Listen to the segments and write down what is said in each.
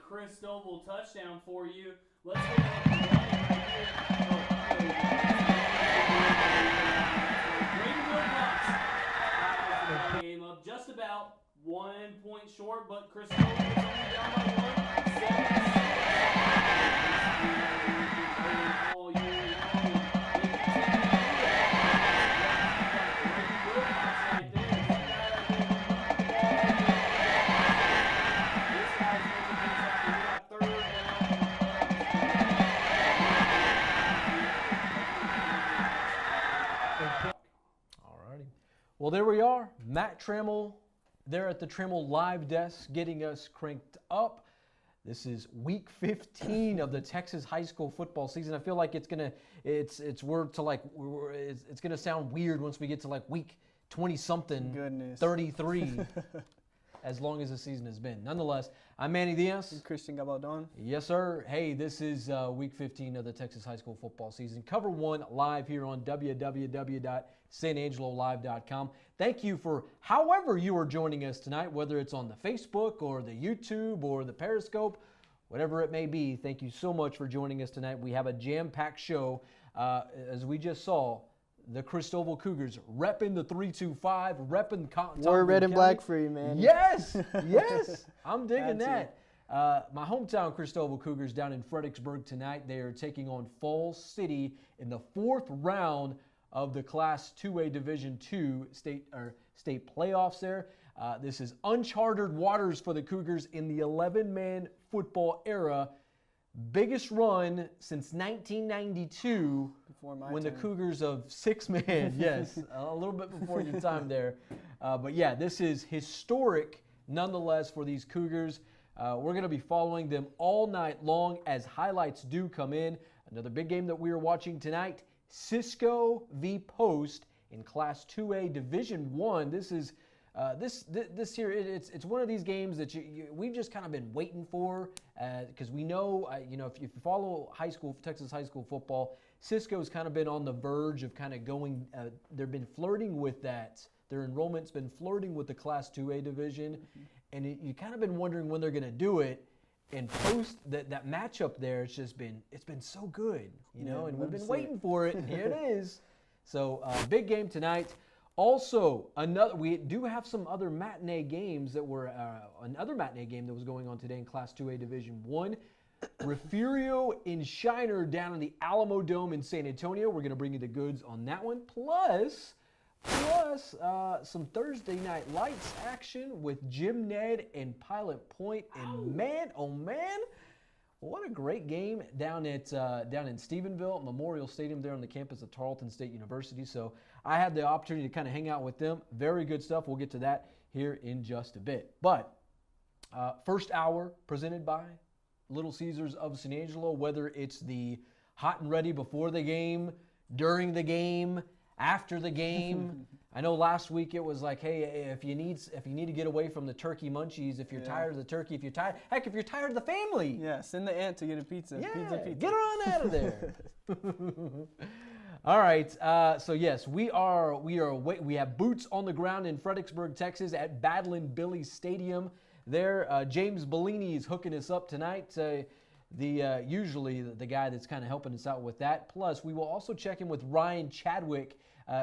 Christoval touchdown for you. Let's go ahead and run it right here. Game up just about 1 point short, but Christoval is only down by 1. 7 Well, there we are. Matt Trammell there at the Trammell Live Desk getting us cranked up. This is week 15 of the Texas high school football season. I feel like it's gonna sound weird once we get to like week 20 something. Goodness. 33. As long as the season has been. Nonetheless, I'm Manny Diaz. I'm Christian Gabaldon. Yes, sir. Hey, this is week 15 of the Texas high school football season. Cover 1 live here on www.sanangelolive.com. Thank you for however you are joining us tonight, whether it's on the Facebook or the YouTube or the Periscope, whatever it may be. Thank you so much for joining us tonight. We have a jam-packed show. As we just saw, the Christoval Cougars repping the 325, repping Cotton. We're red and black for you, man. Yes, yes. I'm digging that. My hometown Christoval Cougars down in Fredericksburg tonight. They are taking on Falls City in the 4th round of the Class 2A Division II state playoffs there. This is uncharted waters for the Cougars in the 11-man football era. Biggest run since 1992 when the Cougars of 6-man, yes, a little bit before your time there. But yeah, this is historic nonetheless for these Cougars. We're going to be following them all night long as highlights do come in. Another big game that we are watching tonight, Cisco v. Post in Class 2A Division I. This is this here, it's one of these games that we've just kind of been waiting for because we know, if you follow Texas high school football, Cisco's kind of been on the verge of kind of going, they've been flirting with that. Their enrollment's been flirting with the Class 2A division, and you kind of been wondering when they're going to do it. And Post, that matchup there, it's been so good, and we've been waiting for it, and here it is. So, big game tonight. Also, we do have some other matinee games that were, another matinee game that was going on today in Class 2A Division I. Refugio in Shiner down in the Alamo Dome in San Antonio. We're going to bring you the goods on that one. Plus some Thursday Night Lights action with Jim Ned and Pilot Point. And man, oh man, what a great game down in Stephenville, Memorial Stadium there on the campus of Tarleton State University. So I had the opportunity to kind of hang out with them. Very good stuff. We'll get to that here in just a bit. But first hour presented by Little Caesars of San Angelo, whether it's the hot and ready before the game, during the game, after the game. I know last week it was like, hey, if you need to get away from the turkey munchies, if you're tired of the turkey, if you're tired of the family. Yeah, send the aunt to get a pizza. Yeah, pizza. Get her on out of there. All right, so yes, we have boots on the ground in Fredericksburg, Texas at Badland Billy's Stadium. There, James Bellini is hooking us up tonight. Usually the guy that's kind of helping us out with that. Plus, we will also check in with Ryan Chadwick.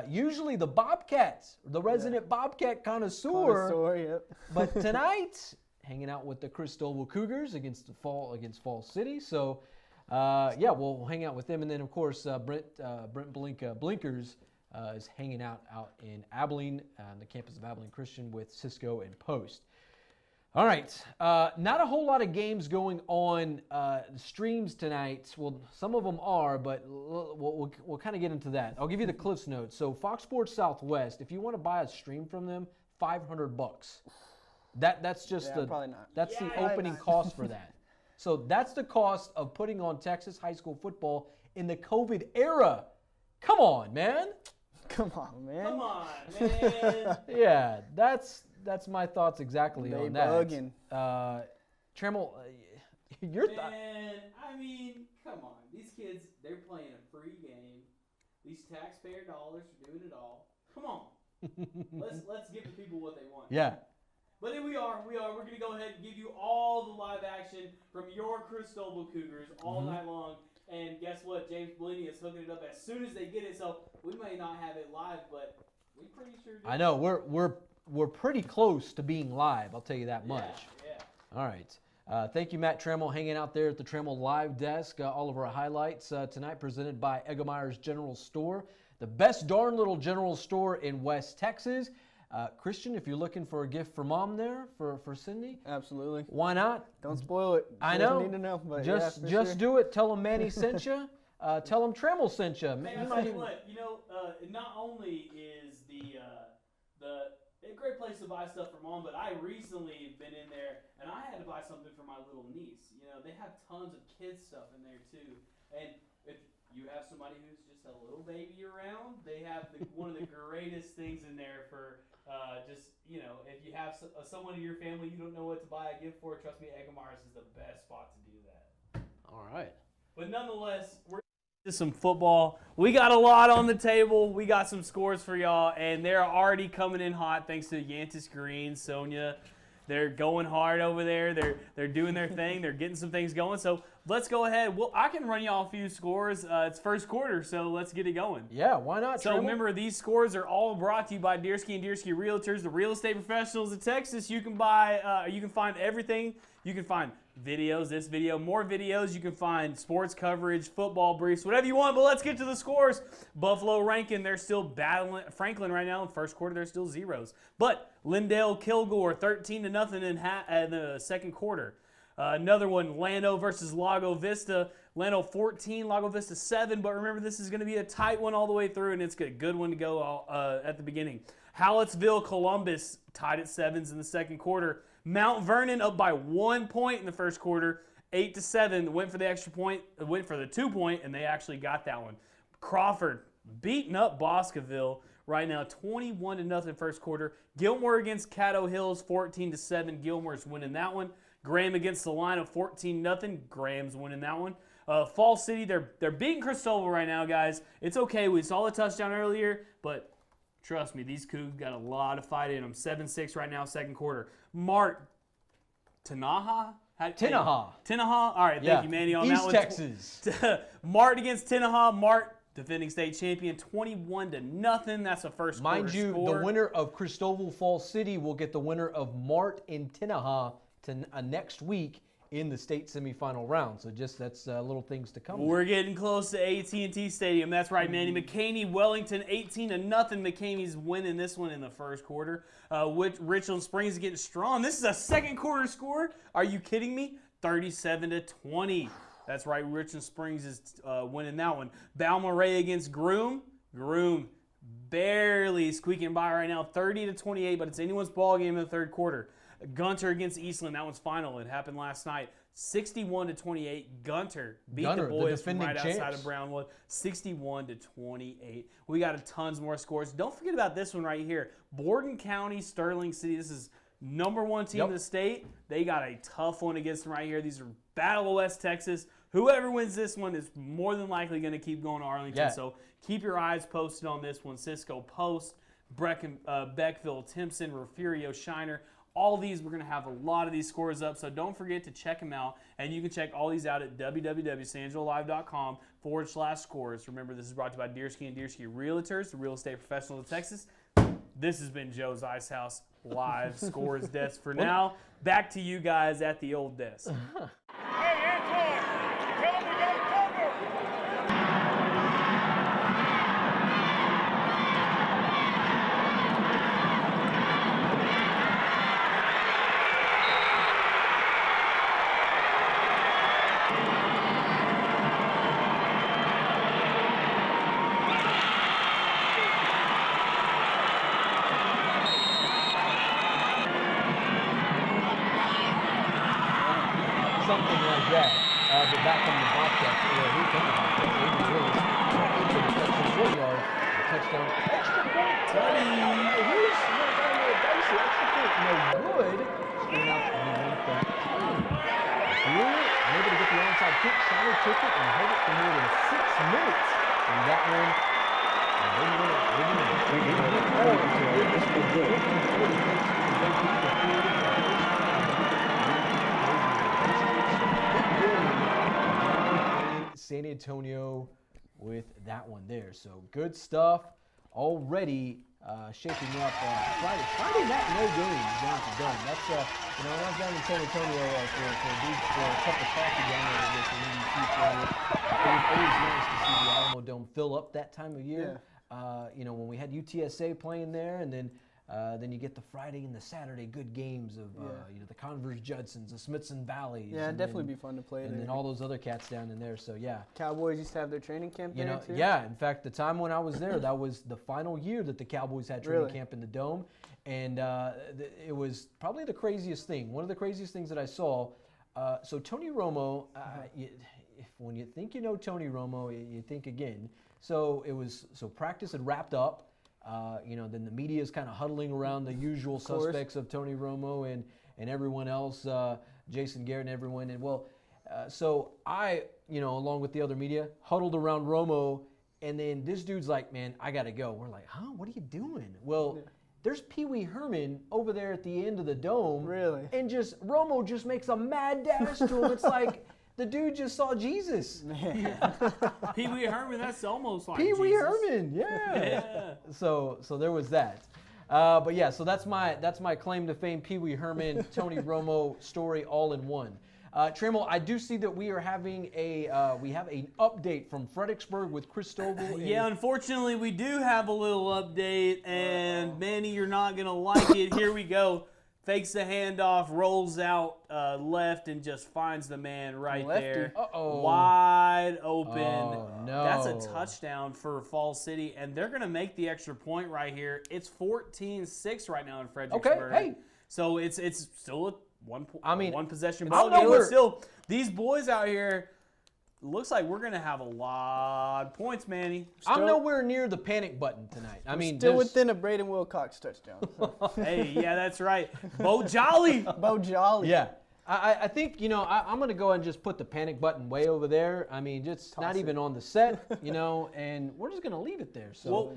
Usually the Bobcats, the resident Bobcat connoisseur. Yep. But tonight, hanging out with the Christoval Cougars against Fall City. So, we'll hang out with them. And then, of course, Brent Blinkers is hanging out in Abilene, on the campus of Abilene Christian with Cisco and Post. All right, not a whole lot of games going on streams tonight. Well, some of them are, but we'll kind of get into that. I'll give you the Cliffs notes. So Fox Sports Southwest, if you want to buy a stream from them, $500. That's just probably not. That's the opening cost for that. So that's the cost of putting on Texas high school football in the COVID era. Come on, man. Come on, man. Come on, man. Yeah, that's my thoughts exactly on that. Bugging. Trammell, your thoughts? Man, I mean, come on. These kids, they're playing a free game. These taxpayer dollars are doing it all. Come on. Let's give the people what they want. Yeah. But then we are. We're going to go ahead and give you all all the live action from your Christoval Cougars all night long. And guess what? James Bellini is hooking it up as soon as they get it. So we may not have it live, but we pretty sure do. I know. We're pretty close to being live. I'll tell you that much. Yeah. All right. Thank you, Matt Trammell, hanging out there at the Trammell Live Desk. All of our highlights tonight presented by Eggemeyer's General Store, the best darn little general store in West Texas. Christian, if you're looking for a gift for Mom there, for Cindy. Absolutely. Why not? Don't spoil it. I She know. doesn't need to know, but Just sure. do it. Tell them Manny sent you. Tell them Trammell sent you. Hey, I'll tell you what, not only is the a great place to buy stuff for Mom, but I recently been in there and I had to buy something for my little niece. They have tons of kids stuff in there too. And if you have somebody who's just a little baby around, they have one of the greatest things in there for if you have someone in your family you don't know what to buy a gift for, trust me, Eggemeyer's is the best spot to do that. All right. But nonetheless, we're to some football. We got a lot on the table. We got some scores for y'all, and they're already coming in hot thanks to Yantis Green, Sonia. They're going hard over there. They're doing their thing. They're getting some things going. So let's go ahead. Well, I can run y'all a few scores. It's first quarter, so let's get it going. Yeah, why not? So remember, these scores are all brought to you by Deersky and Deersky Realtors, the real estate professionals of Texas. You can find everything. You can find videos, this video, more videos. You can find sports coverage, football briefs, whatever you want. But let's get to the scores. Buffalo Rankin, they're still battling Franklin right now. In first quarter, they're still zeros. But Lindale Kilgore, 13-0 in the second quarter. Another one, Llano versus Lago Vista. Llano 14, Lago Vista 7. But remember, this is going to be a tight one all the way through, and it's a good one to go at the beginning. Hallettsville Columbus tied at 7s in the second quarter. Mount Vernon up by 1 point in the first quarter, 8-7. Went for the extra point, went for the 2 point, and they actually got that one. Crawford beating up Bosqueville right now, 21-0 first quarter. Gilmore against Caddo Hills, 14-7. Gilmore's winning that one. Graham against Salina, 14-0. Graham's winning that one. Fall City, they're beating Christoval right now, guys. It's okay. We saw the touchdown earlier, but trust me, these Cougs got a lot of fight in them. 7-6 right now, second quarter. Mart Tinaha? Tinaha. All right, thank you, Manny, on East that one. Texas. Mart against Tinaha. Mart, defending state champion, 21-0. That's the first quarter Mind you, score. the winner of Christoval Fall City will get the winner of Mart and Tinaha next week in the state semifinal round. So that's little things to come. We're getting close to AT&T Stadium. That's right, Manny. Mckamey, Wellington, 18-0. Mckamey's winning this one in the first quarter. Richland Springs is getting strong. This is a second quarter score. Are you kidding me? 37-20. That's right. Richland Springs is winning that one. Balmoral against Groom. Groom barely squeaking by right now, 30-28, but it's anyone's ball game in the third quarter. Gunter against Eastland. That one's final. It happened last night. 61-28. Gunter beat the boys from right outside of Brownwood. 61-28. We got tons more scores. Don't forget about this one right here. Borden County, Sterling City. This is #1 team in the state. They got a tough one against them right here. These are Battle of West Texas. Whoever wins this one is more than likely going to keep going to Arlington. Yeah. So keep your eyes posted on this one. Cisco Post, Beckville, Timpson, Refugio, Shiner. All these, we're going to have a lot of these scores up, so don't forget to check them out. And you can check all these out at www.sanjolive.com/scores. Remember, this is brought to you by Deersky and Deersky Realtors, the real estate professionals of Texas. This has been Joe's Ice House Live Scores Desk for now. Back to you guys at the old desk. Hey, Antoine, tell him we got cover. Something like that. But back on the Bobcats, who's on the Bobcats? They really into the Texas 4-yard touchdown. Extra point, Teddy. Who's got a little dicey? Extra point, no good. Screen out on the 1 point. Threw it, able to get the onside kick. Shiner took it and held it for more than 6 minutes. And that one, they didn't get all of it. They just were good. San Antonio with that one there. So good stuff already shaping up Friday night, no games down to done. That's, when I was down in San Antonio for a cup of coffee down there with the EDC Friday, it was always nice to see the Alamo Dome fill up that time of year. Yeah. When we had UTSA playing there, and then you get the Friday and the Saturday good games of the Converse Judsons, the Smithson Valleys. Yeah, it'd definitely be fun to play there. And then all those other cats down in there. So yeah. Cowboys used to have their training camp there too. Yeah. In fact, the time when I was there, that was the final year that the Cowboys had training camp in the Dome, and it was probably the craziest thing. One of the craziest things that I saw. So Tony Romo, when you think you know Tony Romo, you think again. So practice had wrapped up. Then the media is kind of huddling around the usual suspects of Tony Romo and everyone else, Jason Garrett and everyone. And so I, along with the other media, huddled around Romo, and then this dude's like, "Man, I gotta go." We're like, "Huh? What are you doing?" Well, there's Pee Wee Herman over there at the end of the dome. Really? And Romo just makes a mad dash to him. It's like the dude just saw Jesus. Man. Pee Wee Herman, that's almost like Pee Wee Jesus. Herman, yeah. So there was that. But yeah, so that's my claim to fame, Pee Wee Herman, Tony Romo story all in one. Trammell, I do see that we are having we have an update from Fredericksburg with Christoval. Yeah, unfortunately, we do have a little update, and Manny, you're not gonna like it. Here we go. Fakes the handoff, rolls out left, and just finds the man right there. Uh-oh. Wide open. Oh, no. That's a touchdown for Falls City, and they're going to make the extra point right here. It's 14-6 right now in Fredericksburg. Okay, hey. So it's still a one possession I'm ball game, nowhere- but still, these boys out here, looks like we're going to have a lot of points, Manny. I'm nowhere near the panic button tonight. I mean, Still within a Braden Wilcox touchdown. So. Hey, yeah, that's right. Bo Jolly. Bo Jolly. Yeah. I think, I'm going to go and just put the panic button way over there. I mean, just not even on the set, and we're just going to leave it there. So.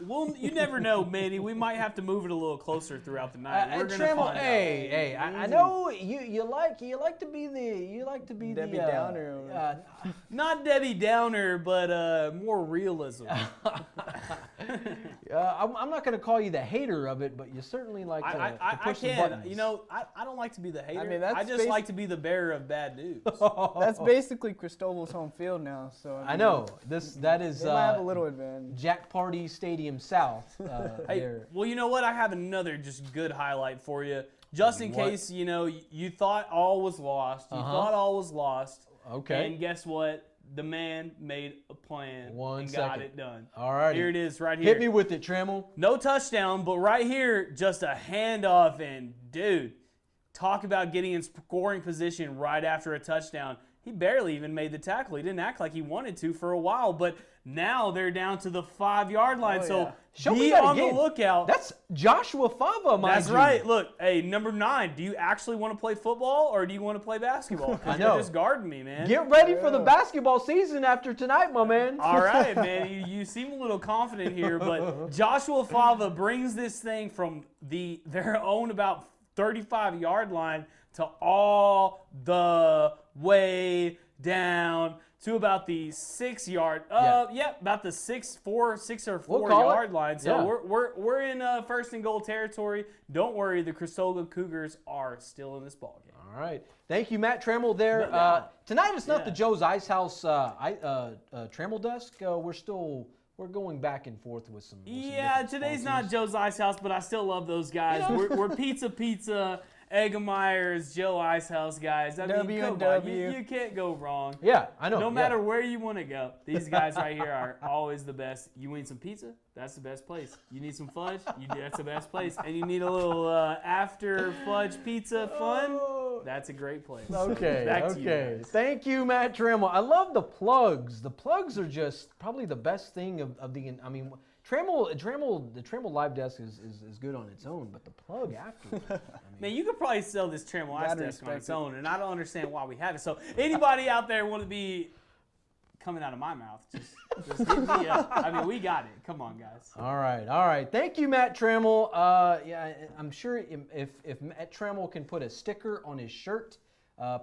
Well, you never know, Manny. We might have to move it a little closer throughout the night. We're gonna find out. Hey, I know you like to be the Debbie Downer. Not Debbie Downer, but more realism. I'm not going to call you the hater of it, but you certainly like to push some buttons. I don't like to be the hater. I mean, I just like to be the bearer of bad news. That's basically Christoval's home field now. So I know that is. They might have a little advantage. Jack Party Stadium South. Hey, there. well, you know what? I have another just good highlight for you, just in case you thought all was lost. You thought all was lost. Okay. And guess what? The man made a plan and got it done. All right. Here it is, right here. Hit me with it, Trammell. No touchdown, but right here, just a handoff, and dude, talk about getting in scoring position right after a touchdown. He barely even made the tackle. He didn't act like he wanted to for a while, but now they're down to the 5-yard line. So be on the lookout. That's Joshua Fava, my That's right. Look, hey, number 9, do you actually want to play football or do you want to play basketball? I know. You're just guarding me, man. Get ready for the basketball season after tonight, my man. All right, man. You seem a little confident here, but Joshua Fava brings this thing from their own about 35-yard line to all the way down to about the 6-yard. About the 6 or 4-yard line. So we're in first and goal territory. Don't worry, the Christoval Cougars are still in this ballgame. All right. Thank you, Matt Trammell there. Tonight it's not the Joe's Ice House Trammell desk. We're going back and forth with some today's not Joe's Ice House, but I still love those guys. We're Pizza, Eggemeyer's, Joe Icehouse guys. I mean, come on, you can't go wrong. Yeah, I know. No matter where you want to go, these guys right here are always the best. You need some pizza? That's the best place. You need some fudge? That's the best place. And you need a little after fudge pizza fun? That's a great place. Okay, Back to you guys. Thank you, Matt Trammell. I love the plugs. The plugs are just probably the best thing of the. I mean, the Trammell live desk is good on its own, but the plug afterwards. Man, you could probably sell this Trammell live desk on its own, and I don't understand why we have it. So anybody out there want to be coming out of my mouth, just hit me up. I mean, we got it. Come on, guys. All right. Thank you, Matt Trammell. I'm sure if Matt Trammell can put a sticker on his shirt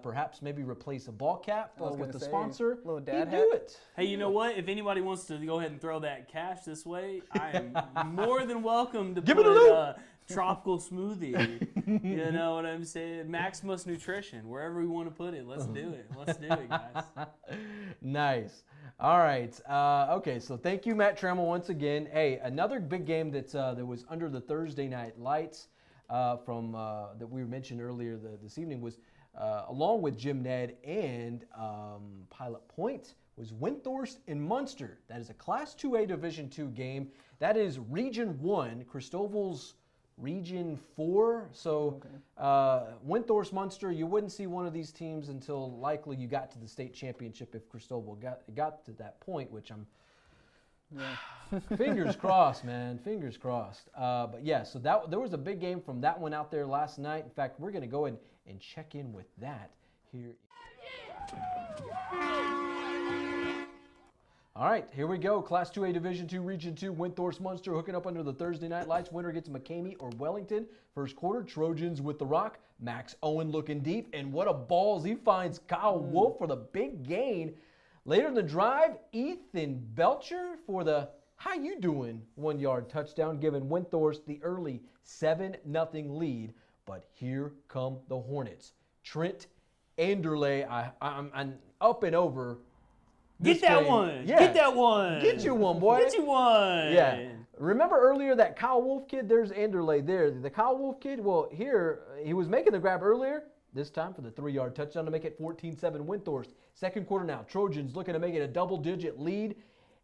perhaps maybe replace a ball cap I was with gonna the say, sponsor, little he'd dad do hat. it. Hey, you know what? If anybody wants to go ahead and throw that cash this way, I am more than welcome to Give it put a loop. tropical smoothie. You know what I'm saying? Maximus Nutrition, wherever we want to put it. Let's do it. Let's do it, guys. Nice. All right. Okay, so thank you, Matt Trammell, once again. Hey, another big game that was under the Thursday night lights from that we mentioned earlier this evening was, along with Jim Ned and Pilot Point, was Windthorst and Munster. That is a Class 2A Division II game. That is Region 1, Christoval's Region 4. So Windthorst, Munster, you wouldn't see one of these teams until likely you got to the state championship if Christoval got to that point, which I'm fingers crossed, man. Fingers crossed. But yeah, so there was a big game from that one out there last night. In fact, we're going to go ahead and check in with that here. All right, here we go. Class 2A Division II, Region 2, Windthorst, Munster hooking up under the Thursday night lights. Winner gets Mckamey or Wellington. First quarter, Trojans with the rock. Max Owen looking deep, and what a balls. He finds Kyle Wolf for the big gain. Later in the drive, Ethan Belcher for the how you doing 1-yard touchdown, giving Windthorst the early 7-0 lead. But here come the Hornets. Trent Anderley, I'm up and over. Get that one. Yeah. Get that one. Get you one, boy. Get you one. Yeah. Remember earlier that Kyle Wolf kid? There's Anderley there. The Kyle Wolf kid, well, here, he was making the grab earlier. This time for the 3-yard touchdown to make it 14-7 Windthorst. Second quarter now. Trojans looking to make it a double-digit lead.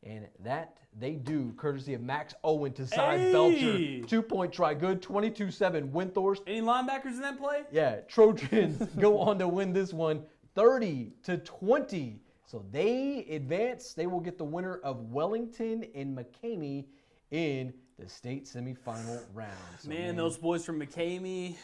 And that they do, courtesy of Max Owen to side Belcher. 2-point try good, 22-7 Windthorst. Any linebackers in that play? Yeah, Trojans go on to win this one 30-20. So they advance. They will get the winner of Wellington and Mckamey in the state semifinal round. So, Man, those boys from Mckamey.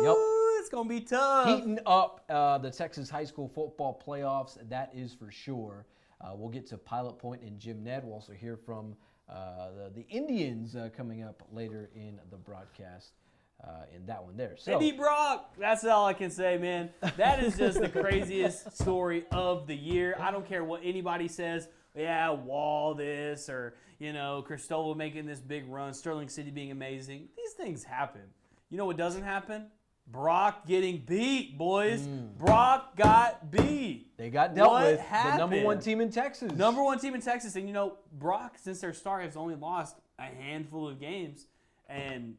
Yep. It's going to be tough. Heating up the Texas high school football playoffs, that is for sure. We'll get to Pilot Point and Jim Ned. We'll also hear from the Indians coming up later in the broadcast. In that one there. So, Eddie Brock, that's all I can say, man. That is just the craziest story of the year. I don't care what anybody says. Yeah, Wall this or, Christoval making this big run, Sterling City being amazing. These things happen. You know what doesn't happen? Brock getting beat, boys. Brock got beat. They got dealt What with. happened? The number one team in Texas. Number one team in Texas. And, Brock, since their start, has only lost a handful of games. And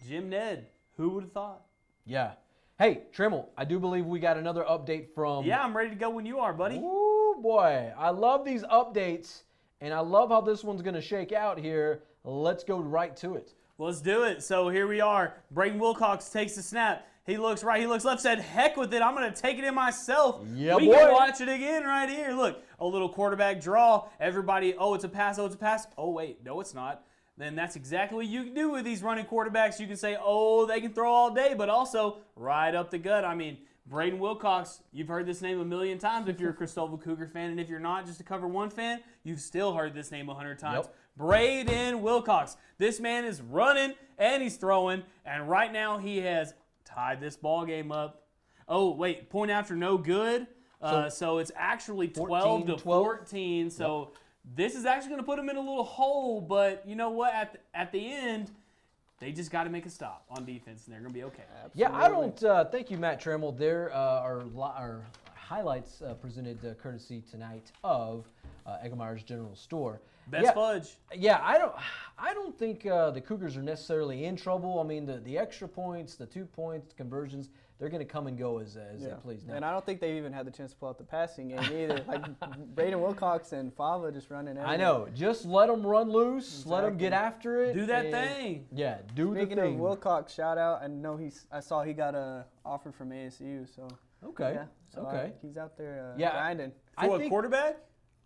Jim Ned, who would have thought? Yeah. Hey, Trammell, I do believe we got another update from... Yeah, I'm ready to go when you are, buddy. Ooh, boy. I love these updates, and I love how this one's going to shake out here. Let's go right to it. Let's do it. So here we are. Braden Wilcox takes the snap. He looks right. He looks left. Said, heck with it. I'm going to take it in myself. Yeah, we boy. can watch it again right here. Look, a little quarterback draw. Everybody, oh, it's a pass. Oh, it's a pass. Oh, wait. No, it's not. Then that's exactly what you can do with these running quarterbacks. You can say, oh, they can throw all day, but also right up the gut. I mean, Braden Wilcox, you've heard this name a million times if you're a Christoval Cougar fan, and if you're not just a COVER1 fan, you've still heard this name 100 times. Yep. Braden Wilcox. This man is running and he's throwing, and right now he has tied this ball game up. Oh, wait, point after no good. So it's actually 12-14. So this is actually going to put him in a little hole, but you know what? At the end, they just got to make a stop on defense, and they're going to be okay. Yeah, I don't thank you, Matt Trammell. There are highlights presented courtesy tonight of Eggemeyer's General Store. Best fudge. Yeah, I don't think the Cougars are necessarily in trouble. I mean, the extra points, the 2 points, conversions, they're going to come and go as they please. Now. And I don't think they even had the chance to pull out the passing game either. Like Braden Wilcox and Fava just running everywhere. I know. Just let them run loose. Exactly. Let them get after it. Do that thing. Yeah, do Speaking the thing. of Wilcox, shout out. I saw he got an offer from ASU. So Okay. yeah, so okay. he's out there Yeah, grinding. For a quarterback?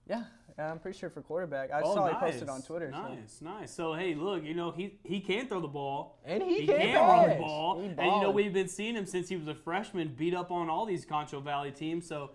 Yeah, I'm pretty sure for quarterback. I Oh, saw nice. he posted on Twitter. Nice. So, hey, look, he can throw the ball. And he can can run the pass. ball. He And, balling. we've been seeing him since he was a freshman beat up on all these Concho Valley teams. So,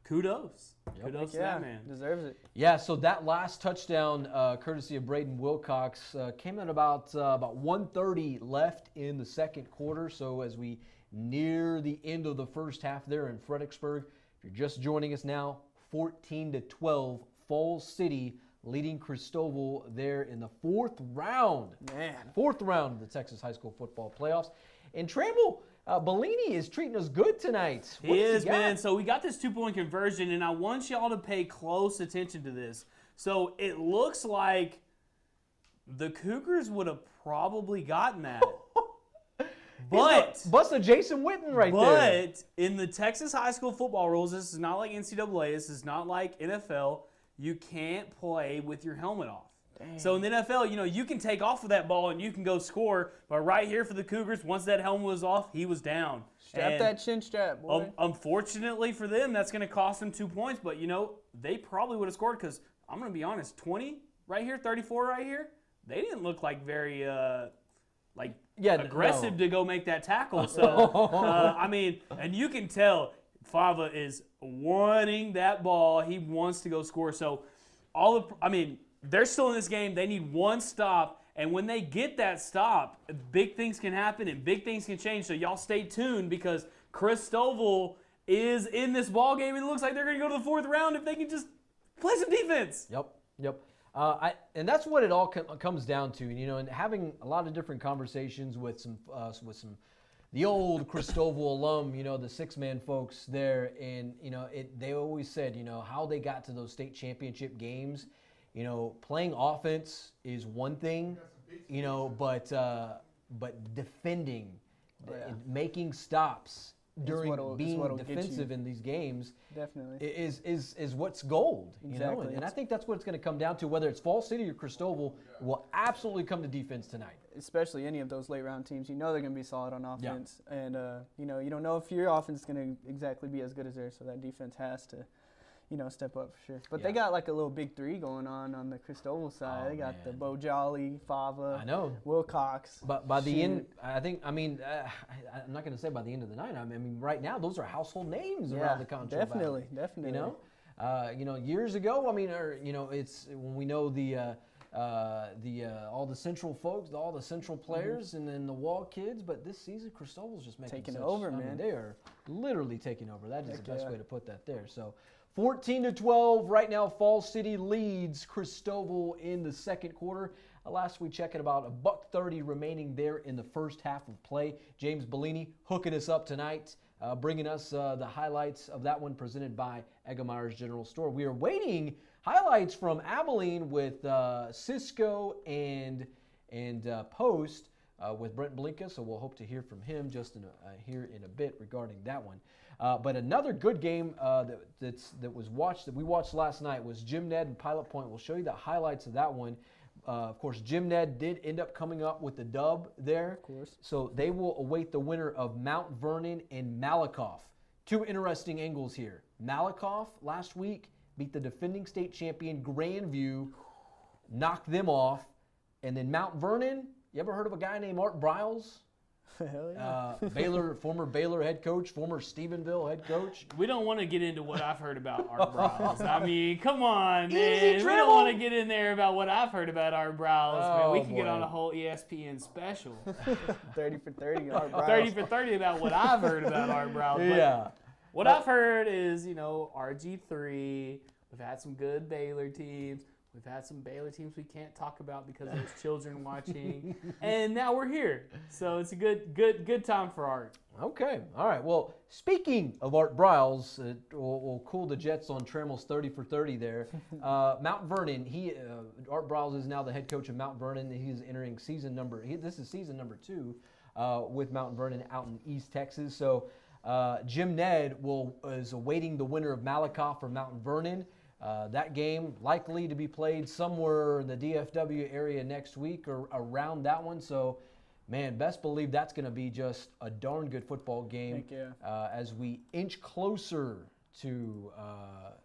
kudos. Kudos to Yeah, that man. deserves it. Yeah, so that last touchdown, courtesy of Braden Wilcox, came at about 1:30 left in the second quarter. So as we near the end of the first half there in Fredericksburg. If you're just joining us now, 14-12, Falls City leading Christoval there in the fourth round. Man. Fourth round of the Texas High School Football Playoffs. And Trammell, Bellini is treating us good tonight. He is, man. So we got this 2-point conversion, and I want y'all to pay close attention to this. So it looks like the Cougars would have probably gotten that. But Bust a Jason Witten there. But in the Texas high school football rules, this is not like NCAA. This is not like NFL. You can't play with your helmet off. Dang. So in the NFL, you can take off with that ball and you can go score. But right here for the Cougars, once that helmet was off, he was down. Strap that chin strap, boy. Unfortunately for them, that's going to cost them 2 points. But, they probably would have scored because, I'm going to be honest, 20 right here, 34 right here, they didn't look like very aggressive to go make that tackle. So, and you can tell Fava is wanting that ball. He wants to go score. So, they're still in this game. They need one stop. And when they get that stop, big things can happen and big things can change. So, y'all stay tuned because Christoval is in this ball game. It looks like they're going to go to the fourth round if they can just play some defense. Yep. And that's what it all comes down to, and having a lot of different conversations with some the old Christoval alum, the six-man folks there, and they always said, how they got to those state championship games, playing offense is one thing, but defending, making stops during being defensive in these games definitely is what's gold, exactly. And I think that's what it's going to come down to. Whether it's Falls City or Christoval, will absolutely come to defense tonight. Especially any of those late round teams, they're going to be solid on offense, and you don't know if your offense is going to exactly be as good as theirs, so that defense has to step up for sure. But they got like a little big three going on the Christoval side. They got the Bo Jolly, Fava, I know, Wilcox. But by the end, I'm not going to say by the end of the night. Right now, those are household names around the Concho Valley. Definitely. Years ago, it's when we know all the central folks, all the central players, and then the Wall kids. But this season, Christoval's just taking over, man. They are literally taking over. That is the best way to put that there. So 14-12 right now. Falls City leads Christoval in the second quarter. Last we checked, about $1:30 remaining there in the first half of play. James Bellini hooking us up tonight, bringing us the highlights of that one presented by Eggemeyer's General Store. We are waiting highlights from Abilene with Cisco and Post with Brent Blinka, so we'll hope to hear from him just here in a bit regarding that one. But another good game that we watched last night was Jim Ned and Pilot Point. We'll show you the highlights of that one. Of course, Jim Ned did end up coming up with the dub there. Of course. So they will await the winner of Mount Vernon and Malakoff. Two interesting angles here. Malakoff last week beat the defending state champion Grandview, knocked them off. And then Mount Vernon, you ever heard of a guy named Art Briles? Hell yeah. Former Baylor head coach, former Stephenville head coach. We don't want to get into what I've heard about Art Briles. Come on, man. Easy, we don't want to get in there about what I've heard about Art Briles. Man. We can get on a whole ESPN special. 30 for 30 Art Briles. 30 for 30 about what I've heard about Art Briles. Yeah. What I've heard is, RG3. We've had some good Baylor teams. We've had some Baylor teams we can't talk about because there's children watching, and now we're here. So it's a good time for Art. Okay, all right. Well, speaking of Art Briles, we'll cool the jets on Trammell's 30 for 30 there. Mount Vernon. Art Briles is now the head coach of Mount Vernon. He's entering season number 2 with Mount Vernon out in East Texas. So Jim Ned is awaiting the winner of Malakoff for Mount Vernon. That game likely to be played somewhere in the DFW area next week or around that one. So, man, best believe that's going to be just a darn good football game as we inch closer to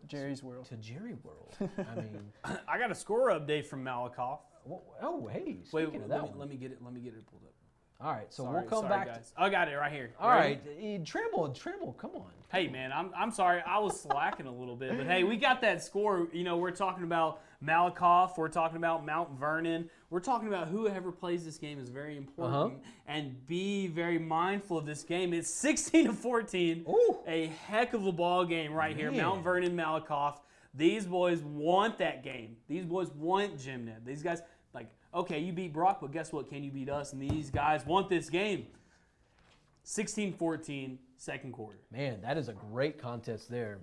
Jerry's World. To Jerry World. I got a score update from Malakoff. Oh, hey, Wait, speaking of that one. let me get it pulled up. All right, so Sorry, we'll come sorry, back. guys. I got it right here. All Ready? right, Trammell, come on. Hey, man, I'm sorry. I was slacking a little bit. But, hey, we got that score. You know, we're talking about Malakoff. We're talking about Mount Vernon. We're talking about whoever plays this game is very important. And be very mindful of this game. It's 16-14. Ooh. A heck of a ball game right here. Man. Mount Vernon, Malakoff. These boys want that game. These boys want Jim Ned. These guys, like, okay, you beat Brock, but guess what? Can you beat us? And these guys want this game. 16-14, second quarter. Man, that is a great contest there.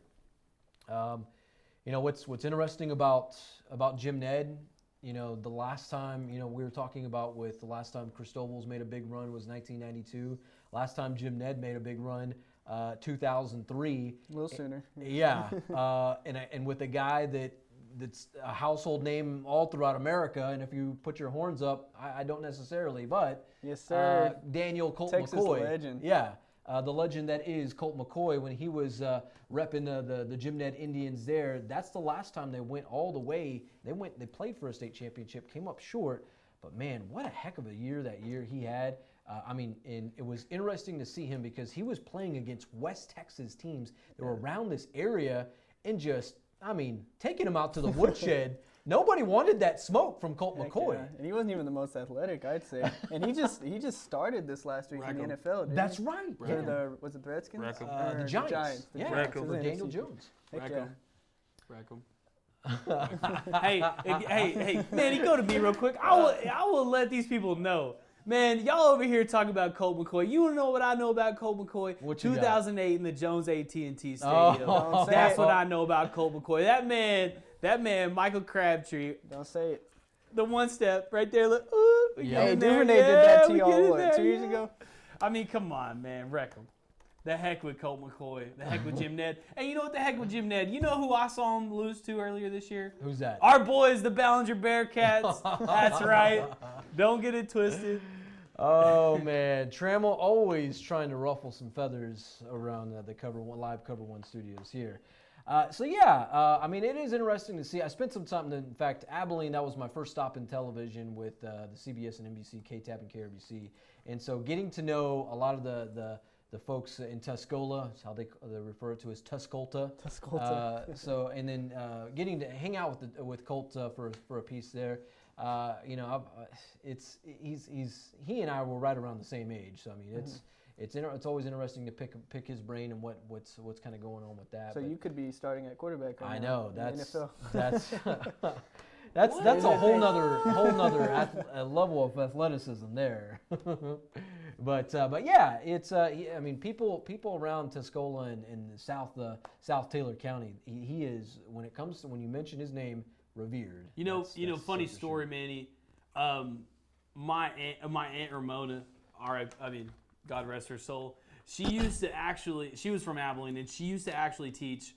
You know, what's interesting about Jim Ned, you know, the last time, you know, we were talking about with the last time Christoval's made a big run was 1992. Last time Jim Ned made a big run, 2003. A little sooner. Yeah, and with a guy that's a household name all throughout America, and if you put your horns up, I don't necessarily, but Yes, sir. Daniel Colt Texas McCoy, legend. yeah, the legend that is Colt McCoy when he was repping the Jim Ned Indians there. That's the last time they went all the way. They played for a state championship, came up short, but man, what a heck of a year that year he had. I mean, and it was interesting to see him because he was playing against West Texas teams that were around this area and just, I mean, taking him out to the woodshed. Nobody wanted that smoke from Colt Heck McCoy. yeah. And he wasn't even the most athletic, I'd say. And he just started this last week in the NFL. Didn't That's he? right. For Yeah. was it the Redskins? The Giants. The Yeah, Giants. for It was Daniel NFC. Jones. Heck yeah. Hey, Manny, go to me real quick. I will let these people know. Man, y'all over here talking about Colt McCoy. You wanna know what I know about Colt McCoy? What you got? 2008 in the Jones AT&T Stadium. Oh. That's what I know about Colt McCoy. That man, Michael Crabtree, Don't say it. the one step right there. Look, ooh, we Yeah. get Hey, in there. Duvernay did that to we y'all, get in what, there, 2 years yeah. ago? I mean, come on, man, wreck him. The heck with Colt McCoy. The heck with Jim Ned. And you know what the heck with Jim Ned? You know who I saw him lose to earlier this year? Who's that? Our boys, the Ballinger Bearcats. That's right. Don't get it twisted. Oh man, Trammell always trying to ruffle some feathers around the live COVER1 studios here. I mean, it is interesting to see. I spent some time, in fact, Abilene, that was my first stop in television with the CBS and NBC, KTAP and KRBC. And so getting to know a lot of the folks in Tuscola, that's how they refer to as Tuscolta. Tuscolta. And then getting to hang out with Colt for a piece there. You know, he and I were right around the same age. So I mean, it's always interesting to pick his brain and what's kind of going on with that. So you could be starting at quarterback right I now know in the NFL. that's a whole nother level of athleticism there. But yeah, it's I mean, people around Tuscola and South Taylor County, he is, when you mention his name, revered. You know, That's funny for story, sure. Manny. My aunt Ramona, God rest her soul. She was from Abilene, and she used to actually teach,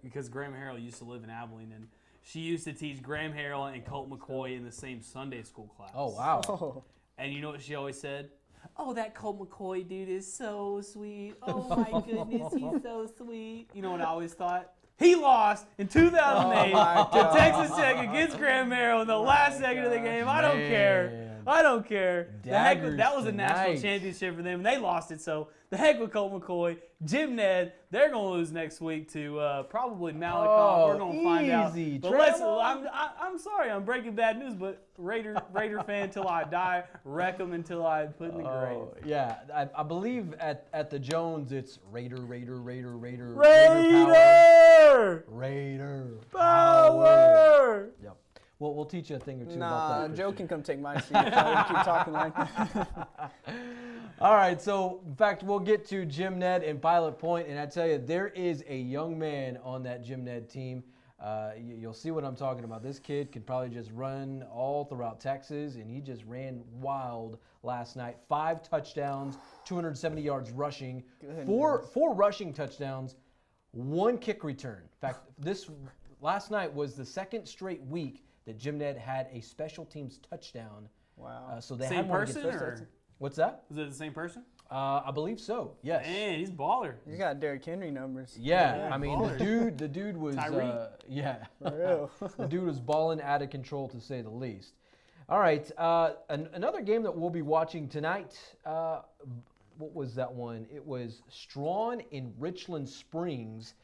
because Graham Harrell used to live in Abilene, and she used to teach Graham Harrell and Colt McCoy in the same Sunday school class. Oh wow. Oh, And you know what she always said? Oh, that Colt McCoy dude is so sweet. Oh my goodness, he's so sweet. You know what I always thought? He lost in 2008 to Texas Tech against Graham Harrell in the last second of the game. I don't care. Man. I don't care. The heck, Daggers that was a national tonight. championship for them, and they lost it. So the heck with Colt McCoy, Jim Ned. They're gonna lose next week to probably Malakoff. Oh, We're gonna find out. easy, But Trammell. I'm sorry, I'm breaking bad news, but Raider fan till I die. Wreck them until I put in the grave. Oh, yeah, I believe at the Jones it's Raider Raider power. Yep. Well, we'll teach you a thing or two about nah, that. Joe can come take my seat if I keep talking like that. All right, so in fact, we'll get to Jim Ned and Pilot Point, and I tell you, there is a young man on that Jim Ned team. You'll see what I'm talking about. This kid can probably just run all throughout Texas, and he just ran wild last night. 5 touchdowns, 270 yards rushing, four rushing touchdowns, 1 kick return. In fact, last night was the second straight week that Jim Ned had a special teams touchdown. Wow. So they Same had one person, against or What's that? is it the same person? I believe so. Yes. Man, he's baller. You got Derrick Henry numbers. Yeah, I mean baller. the dude was Tyreek. For real. the dude was balling out of control to say the least. All right, another game that we'll be watching tonight. What was that one? It was Strawn in Richland Springs.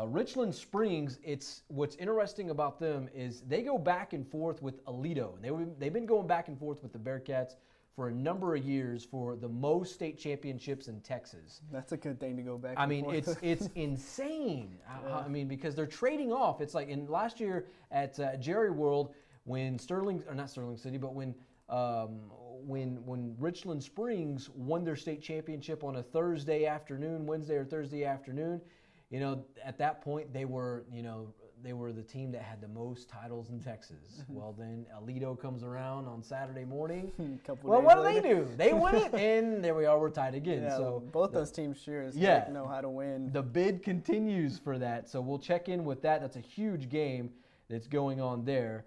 Richland Springs, what's interesting about them is they go back and forth with Aledo. They've been going back and forth with the Bearcats for a number of years for the most state championships in Texas. That's a good thing to go back. I mean, it's insane. Yeah. I mean, because they're trading off. It's like in last year at Jerry World when not Sterling City, but when Richland Springs won their state championship on a Wednesday or Thursday afternoon. You know, at that point they were the team that had the most titles in Texas. Well, then Aledo comes around on Saturday morning. What do they do? They win it, and there we are. We're tied again. Yeah, so both those teams sure know how to win. The bid continues for that, so we'll check in with that. That's a huge game that's going on there.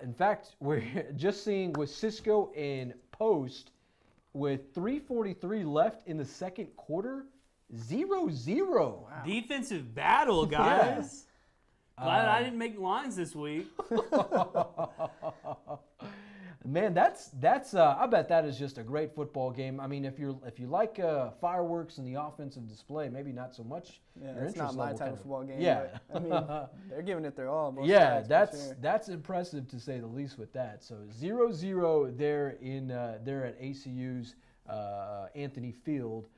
In fact, we're just seeing with Cisco and Post with 3:43 left in the second quarter. 0-0. Wow. Defensive battle, guys. Glad I didn't make lines this week. Man, that's I bet that is just a great football game. I mean, if you like fireworks and the offensive display, maybe not so much. Yeah, it's not my type of football game. Yeah, but, I mean, they're giving it their all. Yeah, that's impressive to say the least with that. So 0-0 there at ACU's Anthony Field.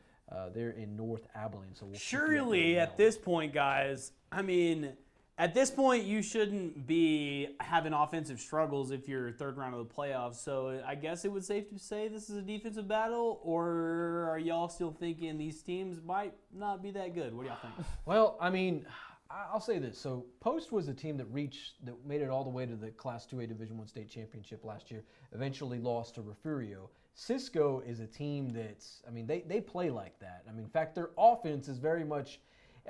They're in North Abilene. So surely at this point, guys, I mean, at this point you shouldn't be having offensive struggles if you're third round of the playoffs. So I guess it would safe to say this is a defensive battle, or are y'all still thinking these teams might not be that good? What do y'all think? Well, I mean, I'll say this. So Post was a team that made it all the way to the Class 2A Division I state championship last year, eventually lost to Refugio. Cisco is a team that's, I mean, they play like that. I mean, in fact, their offense is very much,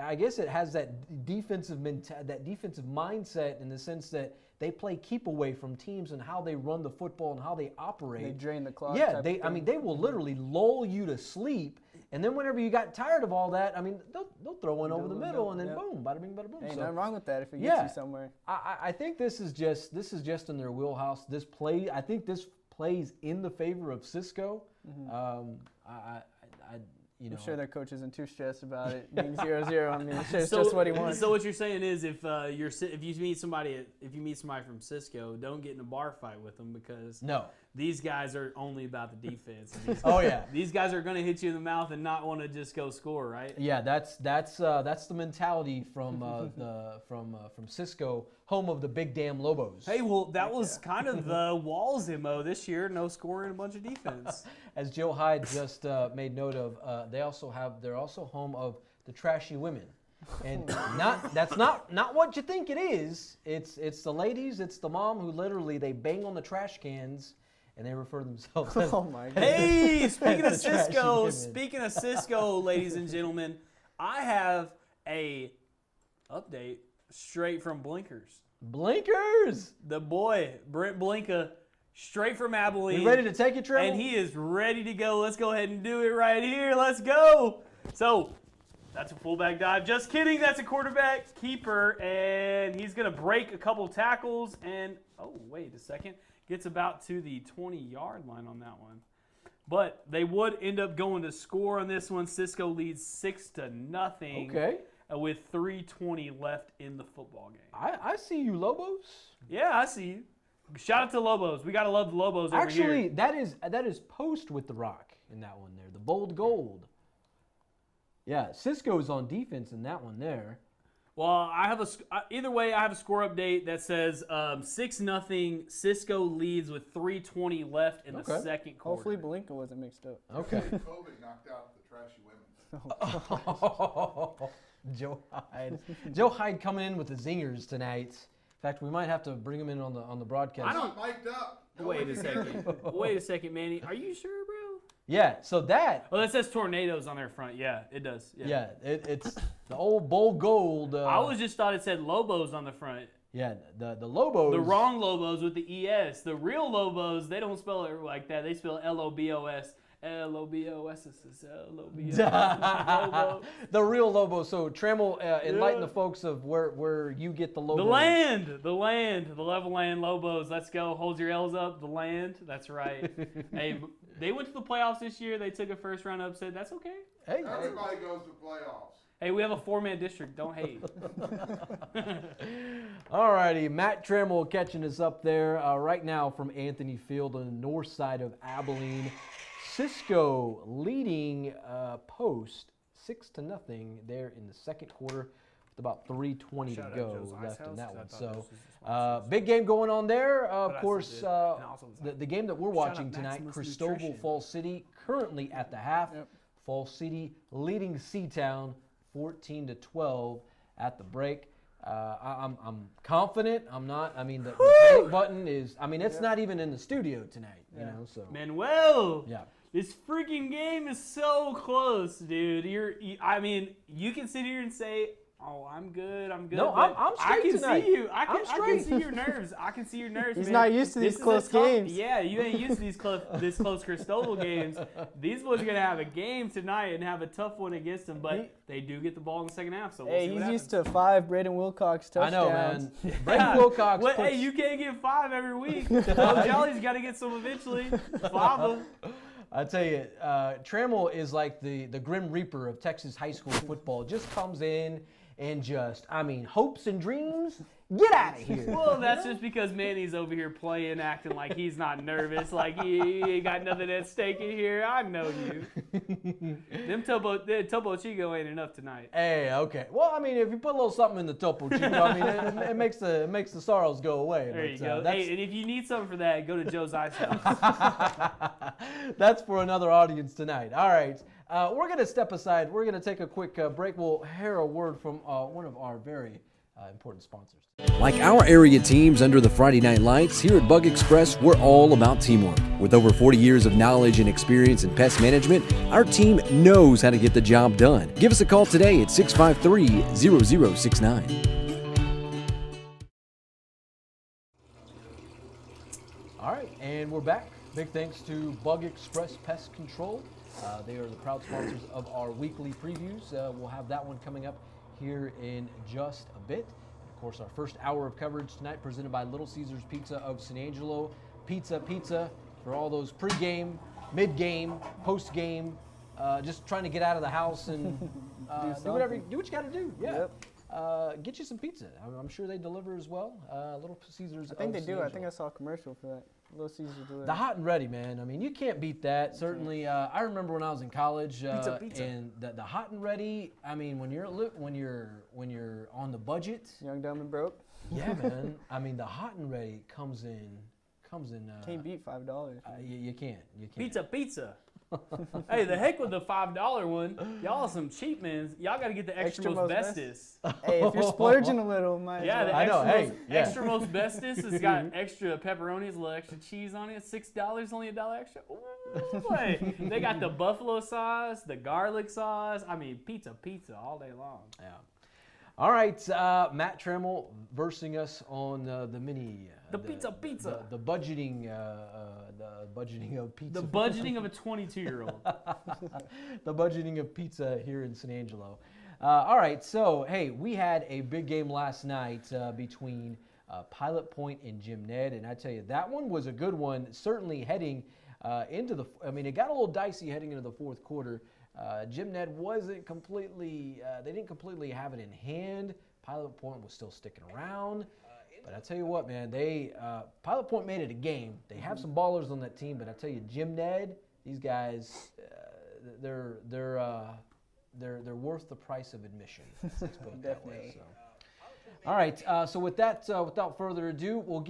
I guess it has that defensive mindset in the sense that they play keep away from teams and how they run the football and how they operate. They drain the clock. Yeah, they will literally lull you to sleep, and then whenever you got tired of all that, I mean, they'll throw one over the middle and then boom, bada bing, bada boom. Ain't nothing wrong with that if it gets you somewhere. I think this is just in their wheelhouse. I think this plays in the favor of Cisco. I'm sure their coach isn't too stressed about it being 0-0. I mean, I'm sure it's just what he wants. So what you're saying is, if you meet somebody from Cisco, don't get in a bar fight with them because these guys are only about the defense. These guys are going to hit you in the mouth and not want to just go score, right? Yeah, that's the mentality from Cisco, home of the Big Damn Lobos. Hey, well, that was kind of the Walls MO this year. No scoring, a bunch of defense. As Joe Hyde just made note of, they're also home of the Trashy Women, and that's not what you think it is. It's the ladies, it's the mom who literally they bang on the trash cans. And they refer themselves as oh my God. Hey, speaking of Cisco, ladies and gentlemen, I have a update straight from Blinkers. Blinkers! The boy, Brent Blinka, straight from Abilene. You ready to take it, Trammell? And he is ready to go. Let's go ahead and do it right here. Let's go. So, that's a fullback dive. Just kidding. That's a quarterback keeper. And he's going to break a couple tackles. And, oh, wait a second. Gets about to the 20-yard line on that one. But they would end up going to score on this one. Cisco leads 6-0. Okay. With 3:20 left in the football game. I see you, Lobos. Yeah, I see you. Shout out to Lobos. We got to love the Lobos over here. Actually, that is Post with the rock in that one there. The bold gold. Yeah, Cisco's on defense in that one there. Well, either way, I have a score update that says 6-0. Cisco leads with 3:20 left in the second quarter. Hopefully, Blinka wasn't mixed up. Okay. COVID knocked out the Trashy Women. Joe Hyde coming in with the zingers tonight. In fact, we might have to bring him in on the broadcast. I'm not mic'd up. Wait a second, Manny. Are you sure, bro? Yeah. So that. Oh, that says tornadoes on their front. Yeah, it does. Yeah, it's the old bold gold. I always just thought it said Lobos on the front. Yeah, the Lobos. The wrong Lobos with the ES. The real Lobos, they don't spell it like that. They spell Lobos. L-O-B-O-S-S, L-O-B-O. The real Lobo. So Trammell, enlighten the folks of where you get the Lobos. The level land Lobos. Let's go. Hold your L's up. The land. That's right. Hey, they went to the playoffs this year. They took a first-round upset. That's okay. Hey, Everybody goes to playoffs. Hey, we have a 4-man district. Don't hate. All righty, Matt Trammell catching us up there right now from Anthony Field on the north side of Abilene. Cisco leading Post 6-0 there in the second quarter with about 3:20 to go left in that one. So big game going on there. Of course, the game that we're watching tonight, Christoval Falls City currently at the half. Yep. Falls City leading Seatown 14-12 at the break. I'm confident. I'm not. I mean, the panic button is. I mean, it's not even in the studio tonight. You know. So Manuel. Yeah. This freaking game is so close, dude. I mean, you can sit here and say, "Oh, I'm good. I'm good." No, but I'm straight I can tonight. see you. I can straight. see your nerves. I can see your nerves. He's man. not used to these This is close a tough- games. Yeah, you ain't used to these close Christoval games. These boys are gonna have a game tonight and have a tough one against them, but they do get the ball in the second half. So we'll see Hey, what he's used happens. to 5 Braden Wilcox touchdowns. I know, man. Brandon Wilcox. What, puts- hey, you can't get 5 every week. Oh, Jolly's got to get some eventually. 5. I tell you, Trammell is like the Grim Reaper of Texas high school football. Just comes in and just, I mean, hopes and dreams. Get out of here. Well, that's just because Manny's over here playing, acting like he's not nervous, like he ain't got nothing at stake in here. I know you. Them Topo Chico ain't enough tonight. Hey, okay. Well, I mean, if you put a little something in the Topo Chico, I mean, it makes the sorrows go away. There you But, go. that's- Hey, and if you need something for that, go to Joe's Ice House. That's for another audience tonight. All right. We're going to step aside. We're going to take a quick break. We'll hear a word from one of our very important sponsors. Like our area teams under the Friday Night Lights, here at Bug Express, we're all about teamwork. With over 40 years of knowledge and experience in pest management, our team knows how to get the job done. Give us a call today at 653-0069. All right, and we're back. Big thanks to Bug Express Pest Control. They are the proud sponsors of our weekly previews. We'll have that one coming up here in just a bit. Of course, our first hour of coverage tonight presented by Little Caesars Pizza of San Angelo. Pizza for all those pregame, mid-game, post-game, just trying to get out of the house and do what you got to do. Yeah. Yep. Get you some pizza. I'm sure they deliver as well. Little Caesars. I think they of do. San I think I Angelo. saw a commercial for that. Little Caesars do The hot and ready, man. I mean, you can't beat that. Certainly, I remember when I was in college, Pizza. and the hot and ready. I mean, when you're on the budget, Young, dumb, and broke. yeah, man. I mean, the hot and ready comes in. Can't beat $5. You can't. Pizza. Hey, the heck with the $5 one. Y'all are some cheap men. Y'all got to get the extra most bestest. Hey, if you're splurging a little, might Yeah, the I know, extra, hey, most, yeah. extra most bestest has got extra pepperonis, a little extra cheese on it. $6, only $1 extra. Ooh, boy. They got the buffalo sauce, the garlic sauce. I mean, pizza all day long. Yeah. All right, Matt Trammell versing us on the mini. The pizza. The budgeting. The budgeting of pizza. The budgeting of a 22-year-old. The budgeting of pizza here in San Angelo. All right, so hey, we had a big game last night between Pilot Point and Jim Ned, and I tell you that one was a good one. Certainly heading into the. I mean, it got a little dicey heading into the fourth quarter. Jim Ned wasn't completely. They didn't completely have it in hand. Pilot Point was still sticking around. But I tell you what, man, Pilot Point made it a game. They have some ballers on that team, but I tell you, Jim Ned, these guys, they're worth the price of admission. Let's put it that way. So. All right. So with that, without further ado, we'll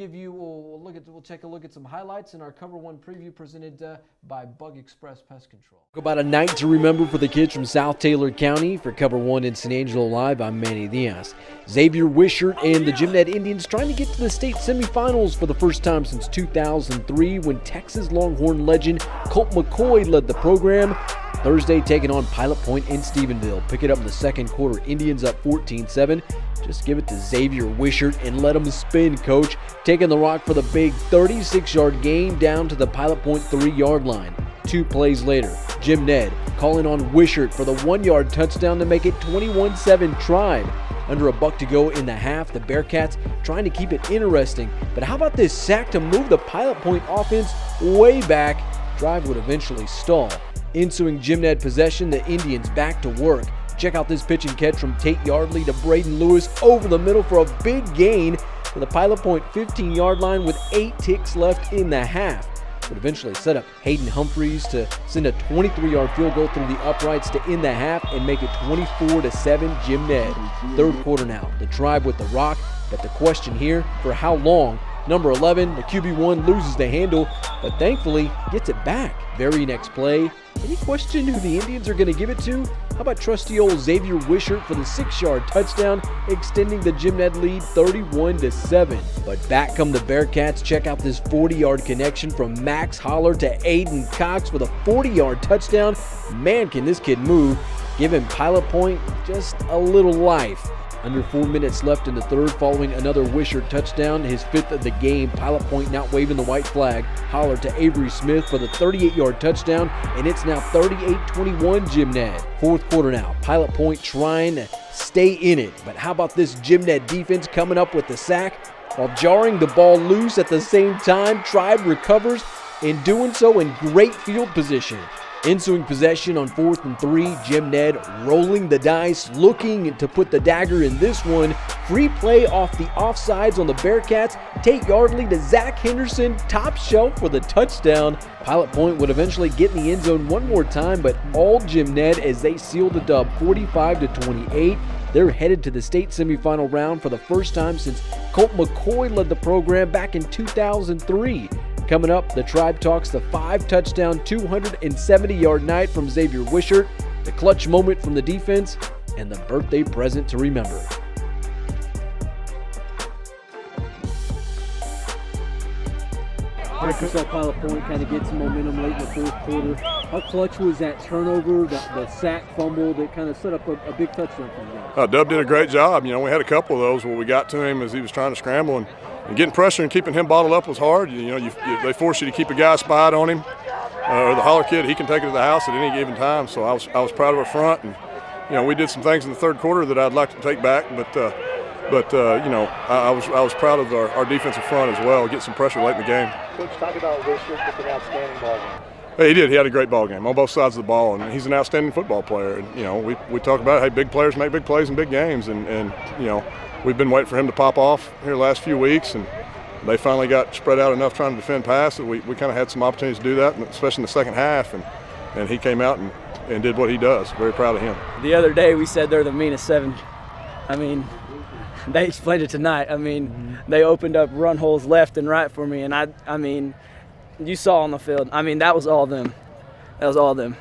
take a look at some highlights in our COVER1 preview presented by Bug Express Pest Control. About a night to remember for the kids from South Taylor County. For COVER1 in San Angelo Live, I'm Manny Diaz. Xavier Wishart and the Jim Ned Indians trying to get to the state semifinals for the first time since 2003 when Texas Longhorn legend Colt Mccoy led the program. Thursday taking on Pilot Point in Stephenville. Pick it up in the second quarter. Indians up 14-7. Just give it to Xavier Wishart and let him spin, coach. Taking the rock for the big 36-yard gain down to the Pilot Point 3-yard line. 2 plays later, Jim Ned calling on Wishart for the 1-yard touchdown to make it 21-7 Tribe. Under a buck to go in the half, the Bearcats trying to keep it interesting. But how about this sack to move the Pilot Point offense way back? Drive would eventually stall. Ensuing Jim Ned possession, the Indians back to work. Check out this pitch and catch from Tate Yardley to Braden Lewis over the middle for a big gain to the Pilot Point 15-yard line with 8 ticks left in the half. Would eventually set up Hayden Humphreys to send a 23-yard field goal through the uprights to end the half and make it 24-7 Jim Ned. Third quarter now, the Tribe with the rock, but the question here, for how long? Number 11, the QB1 loses the handle, but thankfully gets it back. Very next play, any question who the Indians are going to give it to? How about trusty old Xavier Wishart for the 6-yard touchdown, extending the Jim Ned lead 31-7. But back come the Bearcats. Check out this 40-yard connection from Max Holler to Aiden Cox for the 40-yard touchdown. Man, can this kid move. Giving Pilot Point just a little life. Under 4 minutes left in the third, following another Wishart touchdown, his 5th of the game. Pilot Point not waving the white flag. Holler to Avery Smith for the 38-yard touchdown, and it's now 38-21 Jim Ned. Fourth quarter now, Pilot Point trying to stay in it, but how about this Jim Ned defense coming up with the sack while jarring the ball loose at the same time? Tribe recovers, and doing so in great field position. Ensuing possession on 4th and 3, Jim Ned rolling the dice, looking to put the dagger in this one. Free play off the offsides on the Bearcats. Tate Yardley to Zach Henderson, top shelf for the touchdown. Pilot Point would eventually get in the end zone one more time, but all Jim Ned as they seal the dub 45-28. They're headed to the state semifinal round for the first time since Colt McCoy led the program back in 2003. Coming up, the Tribe talks the 5-touchdown, 270-yard night from Xavier Wishart, the clutch moment from the defense, and the birthday present to remember. Saw Pilot Point kind of get some momentum late in the fourth quarter. How clutch was that turnover, the sack fumble that kind of set up a big touchdown for you guys? Dub did a great job. You know, we had a couple of those where we got to him as he was trying to scramble, and getting pressure and keeping him bottled up was hard. You know, they force you to keep a guy spied on him, or the holler kid. He can take it to the house at any given time. So I was proud of our front, and you know, we did some things in the third quarter that I'd like to take back, but you know, I was proud of our defensive front as well. Get some pressure late in the game. Coach, talk about Wishart with an outstanding ball game. Hey, he did. He had a great ball game on both sides of the ball, and he's an outstanding football player. And you know, we talk about, hey, big players make big plays in big games, and you know, we've been waiting for him to pop off here the last few weeks, and they finally got spread out enough trying to defend pass that we kind of had some opportunities to do that, especially in the second half, and he came out and did what he does. Very proud of him. The other day we said they're the meanest 7. I mean, they explained it tonight. I mean, they opened up run holes left and right for me, and I mean, you saw on the field. I mean, that was all them. That was all them.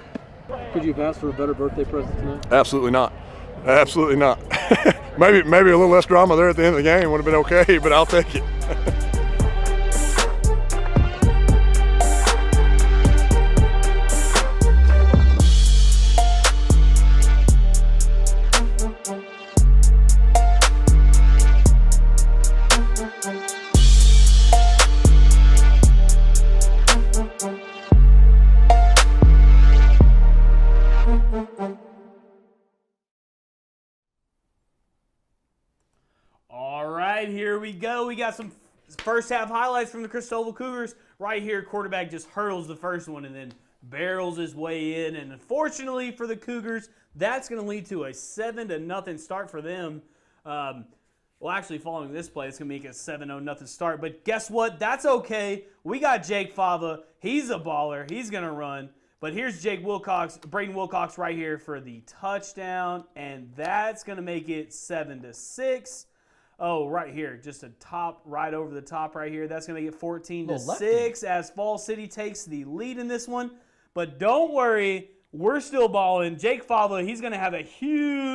Could you have asked for a better birthday present tonight? Absolutely not. Absolutely not. maybe a little less drama there at the end of the game would have been okay, but I'll take it. Here we go. We got some first half highlights from the Christoval Cougars. Right here, quarterback just hurdles the first one and then barrels his way in. And unfortunately for the Cougars, that's going to lead to a 7-0 start for them. Well, actually, following this play, it's going to make a 7-0 start. But guess what? That's okay. We got Jake Fava. He's a baller. He's going to run. But here's Braden Wilcox right here for the touchdown. And that's going to make it 7-6. Oh, right here, just a top, right over the top right here. That's going to make it 14-6 as Fall City takes the lead in this one. But don't worry, we're still balling. Jake Fava, he's going to have a huge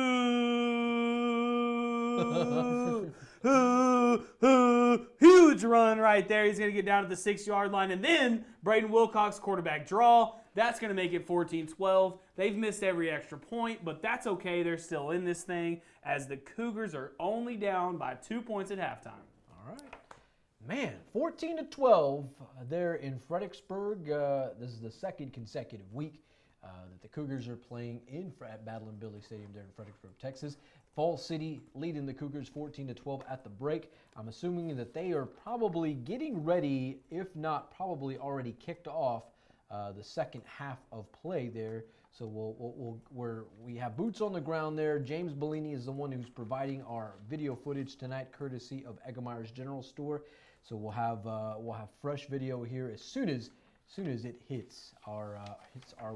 run right there. He's going to get down to the 6-yard line. And then Braden Wilcox, quarterback draw. That's going to make it 14-12. They've missed every extra point, but that's okay. They're still in this thing as the Cougars are only down by 2 points at halftime. All right. Man, 14-12 there in Fredericksburg. This is the second consecutive week that the Cougars are playing at Battle and Billy Stadium there in Fredericksburg, Texas. Fall City leading the Cougars 14-12 at the break. I'm assuming that they are probably getting ready, if not probably already kicked off the second half of play there. So we have boots on the ground there. James Bellini is the one who's providing our video footage tonight, courtesy of Eggemeyer's General Store. So we'll have fresh video here as soon as it hits our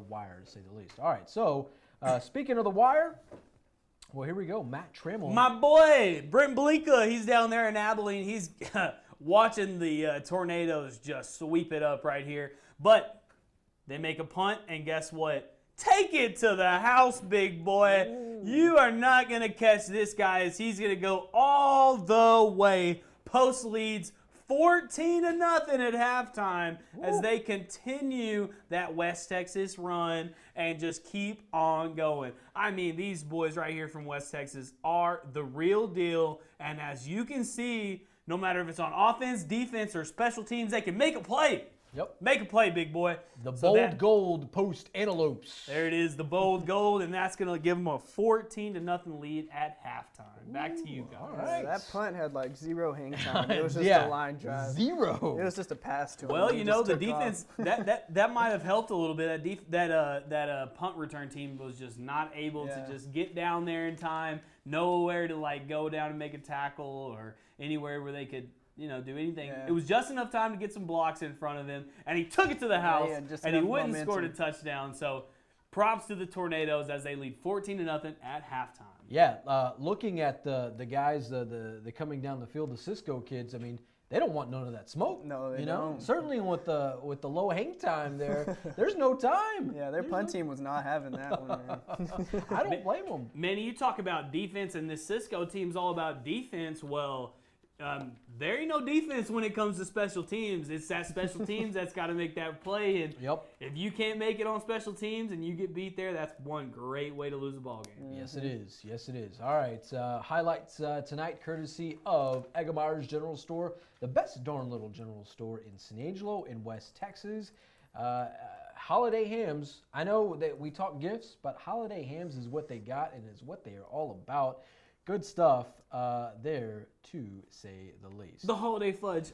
wire, to say the least. All right. So speaking of the wire, well, here we go. Matt Trammell. My boy, Brent Blika, he's down there in Abilene. He's watching the Tornadoes just sweep it up right here. But they make a punt, and guess what? Take it to the house, big boy. Ooh. You are not going to catch this guy as he's going to go all the way. Post leads 14-0 at halftime. Ooh. As they continue that West Texas run and just keep on going. I mean, these boys right here from West Texas are the real deal. And as you can see, no matter if it's on offense, defense, or special teams, they can make a play. Yep. Make a play, big boy. The bold gold post antelopes. There it is, the bold gold, and that's going to give them a 14-0 lead at halftime. Back to you guys. All right. That punt had like 0 hang time. It was just a line drive. 0. It was just a pass to him. Well, you know, the defense, that might have helped a little bit. That punt return team was just not able to just get down there in time, nowhere to like go down and make a tackle or anywhere where they could do anything. Yeah. It was just enough time to get some blocks in front of him, and he took it to the house, and he went and scored a touchdown. So props to the Tornadoes as they lead 14-0 at halftime. Yeah, looking at the guys, the coming down the field, the Cisco kids, I mean, they don't want none of that smoke. No, they don't. Certainly with the low hang time there, there's no time. Yeah, their punt team was not having that one, man. I don't blame them. Manny, you talk about defense, and this Cisco team's all about defense. Well, there ain't no defense when it comes to special teams. It's that special teams that's got to make that play. And if you can't make it on special teams and you get beat there, that's one great way to lose a ball game. Yes, it is. Yes, it is. All right. Highlights tonight, courtesy of Eggemeyer's General Store, the best darn little general store in San Angelo in West Texas. Holiday hams. I know that we talk gifts, but holiday hams is what they got and is what they are all about. Good stuff there, to say the least. The holiday fudge.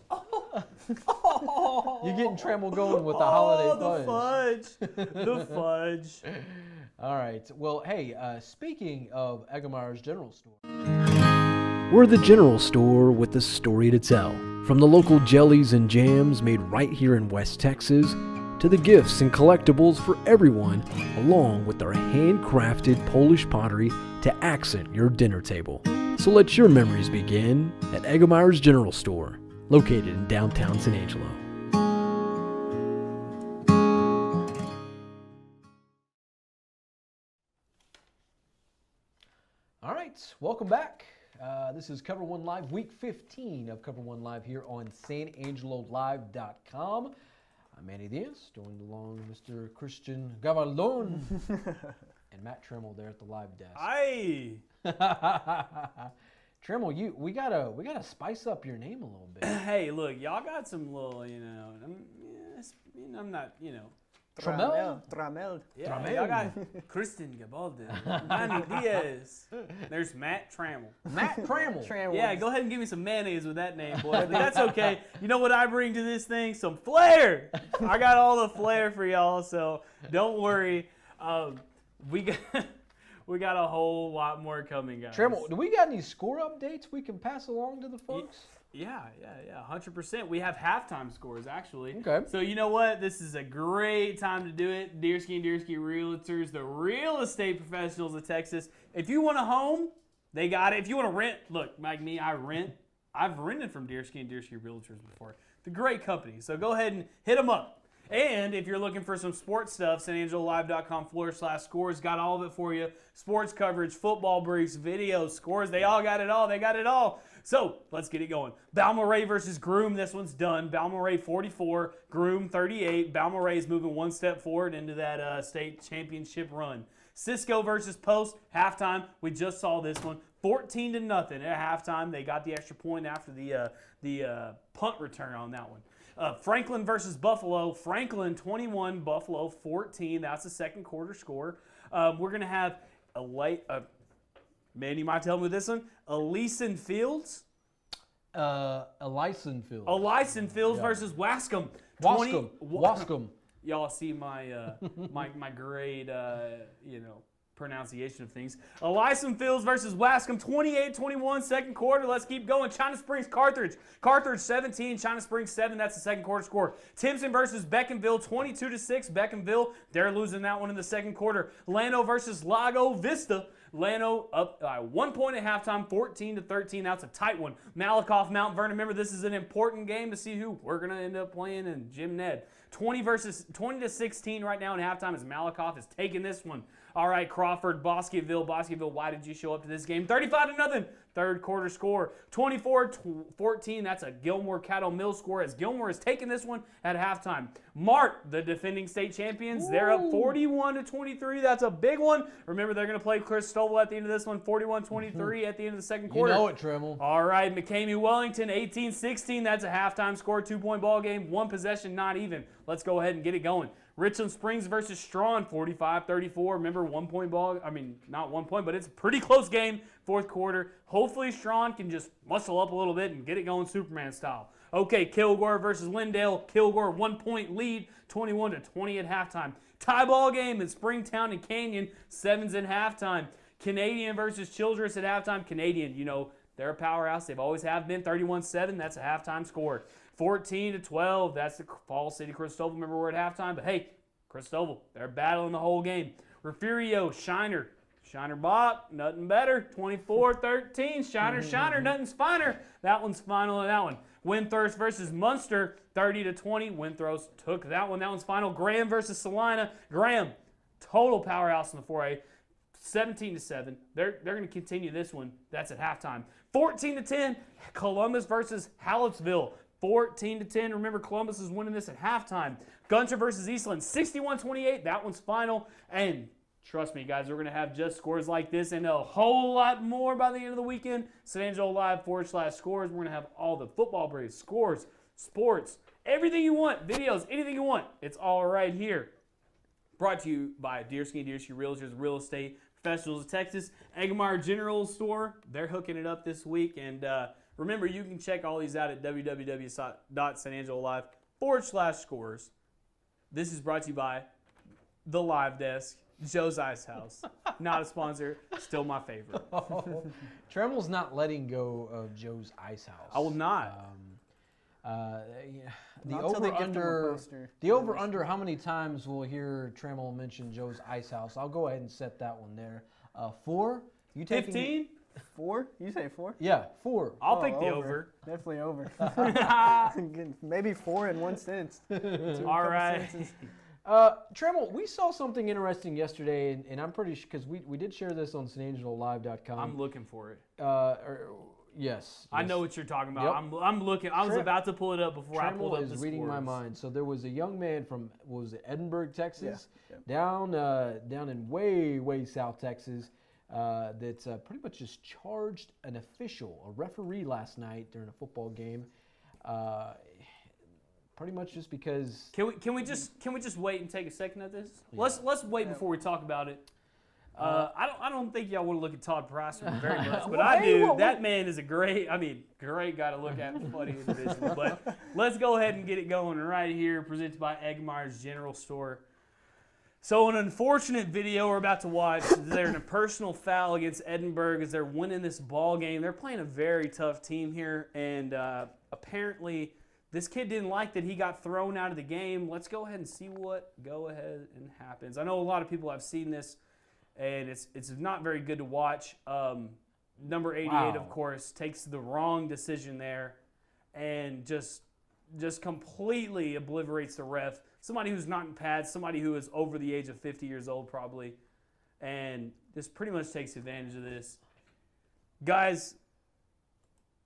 You're getting Trammell going with the holiday fudge. The fudge. All right. Well, hey, speaking of Eggemeyer's General Store. We're the general store with the story to tell. From the local jellies and jams made right here in West Texas, to the gifts and collectibles for everyone, along with our handcrafted Polish pottery to accent your dinner table. So let your memories begin at Eggemeyer's General Store, located in downtown San Angelo. All right, welcome back. This is Cover 1 Live, week 15 of Cover 1 Live here on SanAngeloLive.com. I'm Manny Diaz, joined along Mr. Christian Gabaldon and Matt Trammell there at the live desk. Aye. Trammell, we gotta spice up your name a little bit. Hey, look, y'all got some little, I'm not, Trammell? Yeah, Trammell. y'all got Christian Gabaldon, Manny Diaz. There's Matt Trammell. Matt Trammell. Yeah, go ahead and give me some mayonnaise with that name, boy. But that's okay. You know what I bring to this thing? Some flair. I got all the flair for y'all, so don't worry. We got a whole lot more coming, guys. Trammell, do we got any score updates we can pass along to the folks? Yeah, 100%. We have halftime scores, actually. Okay. So you know what? This is a great time to do it. Deersky and Deersky Realtors, the real estate professionals of Texas. If you want a home, they got it. If you want to rent, look, like me, I rent. I've rented from Deersky and Deersky Realtors before. It's a great company. So go ahead and hit them up. And if you're looking for some sports stuff, SanAngeloLive.com/scores got all of it for you. Sports coverage, football briefs, videos, scores. They all got it all. They got it all. So let's get it going. Balmoral versus Groom. This one's done. Balmoral 44, Groom 38. Balmoral is moving one step forward into that state championship run. Cisco versus Post, halftime. We just saw this one. 14-0 at halftime. They got the extra point after the punt return on that one. Franklin versus Buffalo. Franklin 21, Buffalo 14. That's the second quarter score. We're going to have a late Manny, you might tell me this one. Elyson Fields. Elyson Fields. Elyson Fields versus Wascom. Wascom. Y'all see my my great pronunciation of things. Elyson Fields versus Wascom, 28-21, second quarter. Let's keep going. China Springs, Carthage. Carthage 17, China Springs 7. That's the second quarter score. Timpson versus Beckonville, 22-6. Beckonville, they're losing that one in the second quarter. Llano versus Lago Vista. Llano up 1 point at halftime, 14-13. That's a tight one. Malakoff, Mount Vernon. Remember, this is an important game to see who we're going to end up playing in Jim Ned. 20-16 right now at halftime as Malakoff is taking this one. All right, Crawford, Bosqueville. Bosqueville, why did you show up to this game? 35-0. Third quarter score. 24-14. That's a Gilmore Cattle Mill score as Gilmore is taking this one at halftime. Mart, the defending state champions, they're up 41-23. That's a big one. Remember, they're going to play Christoval at the end of this one, 41-23 at the end of the second quarter. You know it, Trammell. All right, Mckamey, Wellington, 18-16. That's a halftime score, 2-point ball game, one possession, not even. Let's go ahead and get it going. Richland Springs versus Strawn, 45-34. Remember, 1 point ball. I mean, not 1 point, but it's a pretty close game, fourth quarter. Hopefully, Strawn can just muscle up a little bit and get it going Superman style. Okay, Kilgore versus Lindale. Kilgore, 1 point lead, 21-20 at halftime. Tie ball game in Springtown and Canyon, 7s at halftime. Canadian versus Childress at halftime. Canadian, they're a powerhouse. They've always have been, 31-7. That's a halftime score. 14-12, that's the Falls City Christoval. Remember, we're at halftime, but hey, Christoval, they're battling the whole game. Refugio, Shiner Bach, nothing better. 24-13, Shiner, nothing's finer. That one's final in that one. Windthirst versus Munster, 30-20. Windthirst took that one. That one's final. Graham versus Salina. Graham, total powerhouse in the 4A. 17-7. They're going to continue this one. That's at halftime. 14-10, Columbus versus Hallettsville. 14-10. Remember, Columbus is winning this at halftime. Gunter versus Eastland, 61-28. That one's final. And trust me, guys, we're going to have just scores like this and a whole lot more by the end of the weekend. San Angelo Live /scores. We're going to have all the football breaks, scores, sports, everything you want, videos, anything you want. It's all right here. Brought to you by Deersky & Deersky Realtors, Real Estate Professionals of Texas. Eggemeyer General Store, they're hooking it up this week. And remember, you can check all these out at www.sanangelolive.com/scores. This is brought to you by The Live Desk, Joe's Ice House. Not a sponsor, still my favorite. Trammell's not letting go of Joe's Ice House. I will not. The over-under, how many times we'll hear Trammell mention Joe's Ice House? I'll go ahead and set that one there. 4? You taking 15? 4? You say 4? Yeah, 4. I'll pick the over. Definitely over. Maybe 4 in one sentence. All right. Trammell, we saw something interesting yesterday, and I'm pretty sure, because we did share this on SanAngeloLive.com. I'm looking for it. Yes. I know what you're talking about. Yep. I'm looking. I was about to pull it up before I pulled up the scores. Trammell is reading my mind. So there was a young man from, was it Edinburgh, Texas? Yeah. Down in way South Texas that pretty much just charged an official, a referee last night during a football game. Pretty much just because. Can we just wait and take a second at this? Yeah. Let's wait before we talk about it. I don't think y'all want to look at Todd Pricer very much, but I do. That man is a great guy to look at, funny individual. But let's go ahead and get it going right here, presented by Eggemeyer's General Store. So an unfortunate video we're about to watch. They're in a personal foul against Edinburgh as they're winning this ball game. They're playing a very tough team here, and apparently this kid didn't like that he got thrown out of the game. Let's go ahead and see what happens. I know a lot of people have seen this, and it's not very good to watch. Number 88, of course, takes the wrong decision there and just completely obliterates the ref. Somebody who's not in pads, somebody who is over the age of 50 years old probably, and just pretty much takes advantage of this. Guys,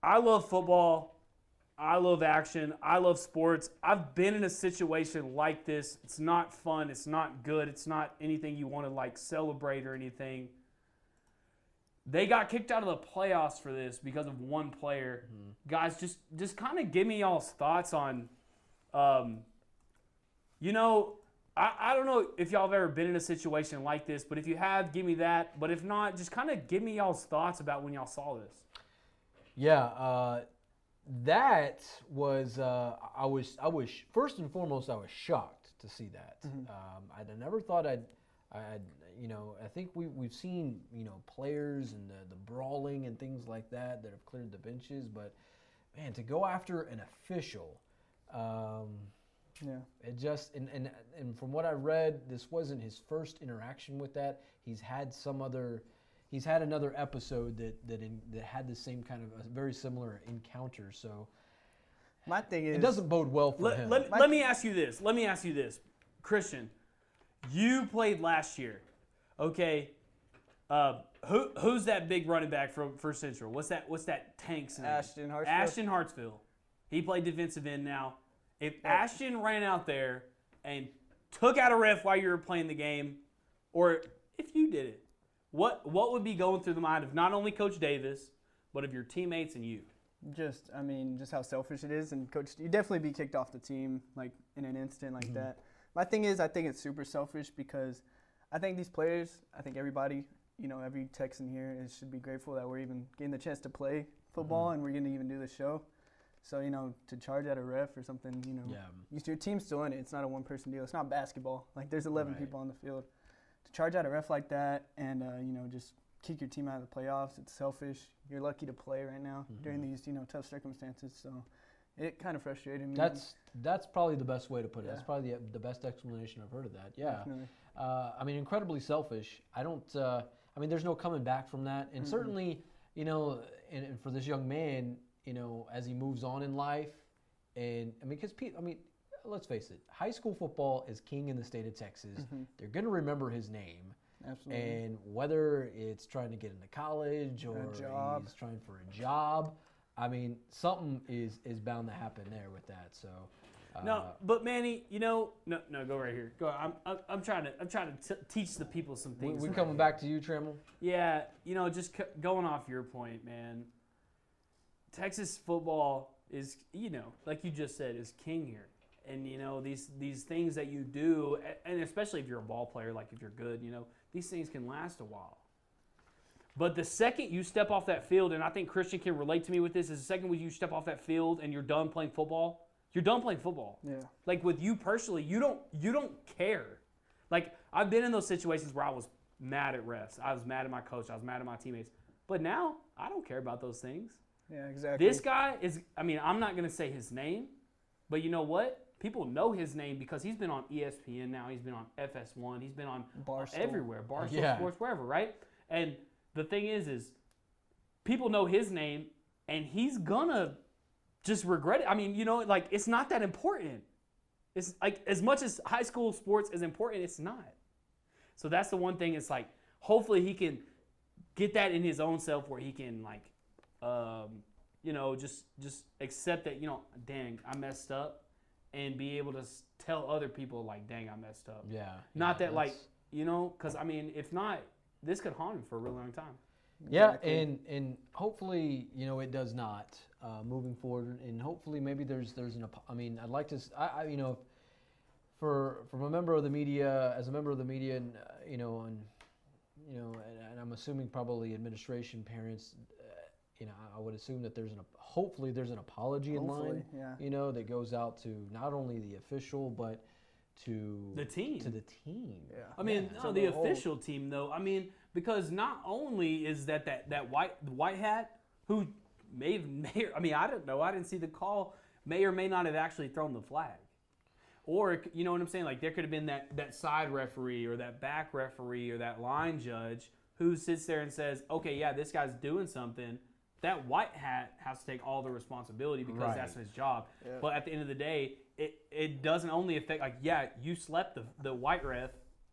I love football. I love action. I love sports. I've been in a situation like this. It's not fun. It's not good. It's not anything you want to like celebrate or anything. They got kicked out of the playoffs for this because of one player. Mm-hmm. Guys, just kind of give me y'all's thoughts on, you know, I don't know if y'all have ever been in a situation like this, but if you have, give me that. But if not, just kind of give me y'all's thoughts about when y'all saw this. Yeah, that was I was first and foremost I was shocked to see that. Mm-hmm. I never thought I'd you know, I think we've seen, you know, players and the brawling and things like that have cleared the benches, but man, to go after an official, it just and from what I read, this wasn't his first interaction with that. He's had another episode that had the same kind of a very similar encounter. So my thing is, it doesn't bode well for him. Let me ask you this, Christian. You played last year, okay? Who's that big running back for Central? What's that tank's name? Ashton Hartsfield. He played defensive end now. If Ashton ran out there and took out a ref while you were playing the game, or if you did it, what would be going through the mind of not only Coach Davis, but of your teammates and you? Just how selfish it is, and Coach, you'd definitely be kicked off the team like in an instant like that. My thing is, I think it's super selfish because I think these players, I think everybody, you know, every Texan here should be grateful that we're even getting the chance to play football and we're going to even do the show. So, you know, to charge at a ref or something, you know, your team's still in it. It's not a one-person deal. It's not basketball. Like, there's 11 people on the field. To charge at a ref like that and, you know, just kick your team out of the playoffs, it's selfish. You're lucky to play right now during these, you know, tough circumstances. So it kind of frustrated me. That's probably the best way to put it. That's probably the best explanation I've heard of that. Yeah. I mean, incredibly selfish. I mean, there's no coming back from that. And certainly, you know, and for this young man, you know, as he moves on in life, and I mean, let's face it, high school football is king in the state of Texas. They're going to remember his name. Absolutely. And whether it's trying to get into college or he's trying for a job, I mean, something is bound to happen there with that. So no, but Manny, you know, no, go right here. Go. I'm trying to teach the people some things. We coming back to you, Trammell? Yeah, you know, just going off your point, man. Texas football is, you know, like you just said, is king here. And, you know, these things that you do, and especially if you're a ball player, like if you're good, you know, these things can last a while. But the second you step off that field, and I think Christian can relate to me with this, is the second when you step off that field and you're done playing football, you're done playing football. Yeah. Like with you personally, you don't care. Like I've been in those situations where I was mad at refs. I was mad at my coach. I was mad at my teammates. But now I don't care about those things. Yeah, exactly. This guy is, I mean, I'm not going to say his name, but you know what? People know his name because he's been on ESPN now. He's been on FS1. He's been on everywhere. Barstool Sports, wherever, right? And the thing is people know his name, and he's going to just regret it. I mean, you know, like, it's not that important. It's like, as much as high school sports is important, it's not. So that's the one thing. It's like, hopefully he can get that in his own self where he can, like, you know, just accept that, you know, dang, I messed up, and be able to tell other people, like, dang, I messed up. Yeah. Not that, like, you know, because, I mean, if not, this could haunt him for a really long time. Yeah, and hopefully, you know, it does not moving forward, and hopefully maybe there's I mean, I'd like to, you know, from a member of the media, as a member of the media, and you know, and I'm assuming probably administration, parents, you know, I would assume that hopefully there's an apology in line, you know, that goes out to not only the official but to the team. Yeah. I mean, no, the official team though. I mean, because not only is that white hat who may I mean, I don't know. I didn't see the call. May or may not have actually thrown the flag. Or, you know what I'm saying? Like, there could have been that side referee or that back referee or that line judge who sits there and says, okay, yeah, this guy's doing something. That white hat has to take all the responsibility because that's his job. Yeah. But at the end of the day, it doesn't only affect, like, yeah, you slept the white ref,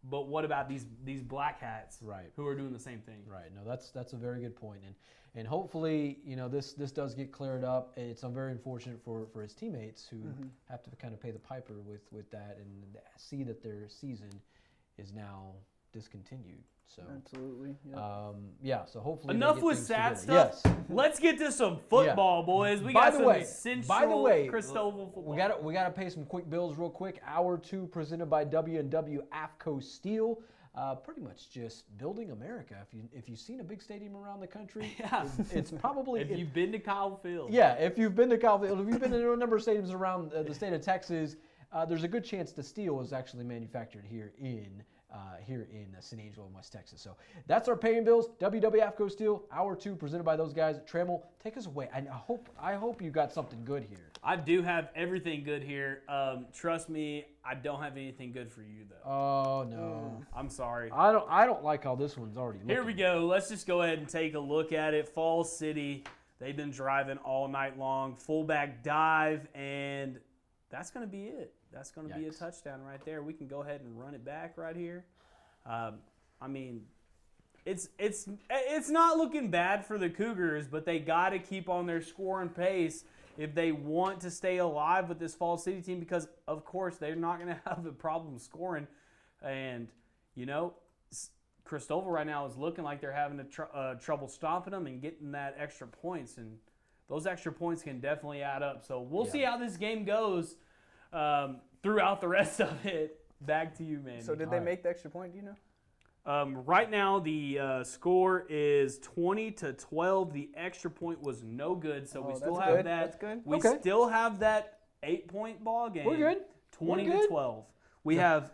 But what about these black hats Right. who are doing the same thing? Right. No, that's a very good point. And hopefully, this does get cleared up. It's very unfortunate for his teammates who have to kind of pay the piper with that and see that their season is now discontinued. So Absolutely. So hopefully enough they get with things sad together. stuff. Let's get to some football, boys. We got some essential Christoval football. We gotta pay some quick bills real quick. Hour 2 presented by W&W AFCO Steel. Pretty much just building America. If you've seen a big stadium around the country, it's probably if you've been to Kyle Field. Yeah, if you've been to Kyle Field, if you've been to a number of stadiums around the state of Texas, there's a good chance the steel is actually manufactured here in San Angelo and West Texas. So that's our paying bills. WW AFCO Steel, Hour 2 presented by those guys. Trammell, take us away. I hope you got something good here. I do have everything good here. Trust me, I don't have anything good for you though. Oh no. I'm sorry. I don't like how this one's already looking. Here we go. Let's just go ahead and take a look at it. Falls City, they've been driving all night long. Fullback dive, and that's going to be it. That's going to be a touchdown right there. We can go ahead and run it back right here. I mean, it's not looking bad for the Cougars, but they got to keep on their scoring pace if they want to stay alive with this Falls City team, because of course they're not going to have a problem scoring. And Christoval right now is looking like they're having trouble stopping them and getting that extra points, and those extra points can definitely add up. So we'll see how this game goes throughout the rest of it. Back to you, Manny. So did they make the extra point? Do you know? Right now the score is 20-12. The extra point was no good, so we still have that. That's good. We still have that 8-point ball game. We're good. 20-12. We have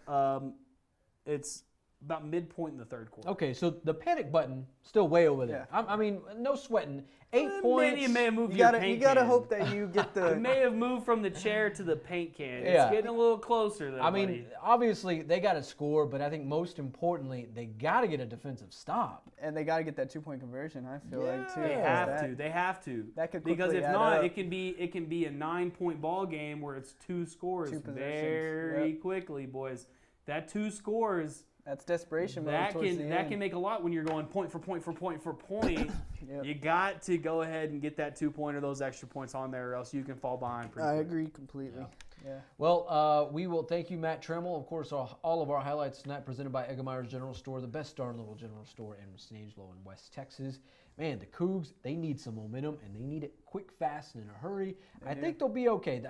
it's about midpoint in the third quarter. Okay, so the panic button still way over there. Yeah. I mean, no sweating. 8 points. Manny may have moved You your gotta paint you gotta can. hope that you get the. It may have moved from the chair to the paint can. Yeah. It's getting a little closer, though. I mean, obviously they got to score, but I think most importantly they got to get a defensive stop. And they got to get that 2-point conversion. I feel like too. They have to. They have to. That could because quickly if add not, up. it can be a 9-point ball game where it's 2 scores 2 possessions. very quickly, boys. That 2 scores. That's desperation mode. That can make a lot when you're going point for point for point for point. Yep. You got to go ahead and get that 2-pointer, those extra points on there, or else you can fall behind pretty I quick. agree completely. Yeah. Well, we will thank you, Matt Trammell. Of course, all of our highlights tonight presented by Eggemeyer's General Store, the best darn little general store in San Angelo and West Texas. Man, the Cougs, they need some momentum, and they need it quick, fast, and in a hurry. I think they'll be okay.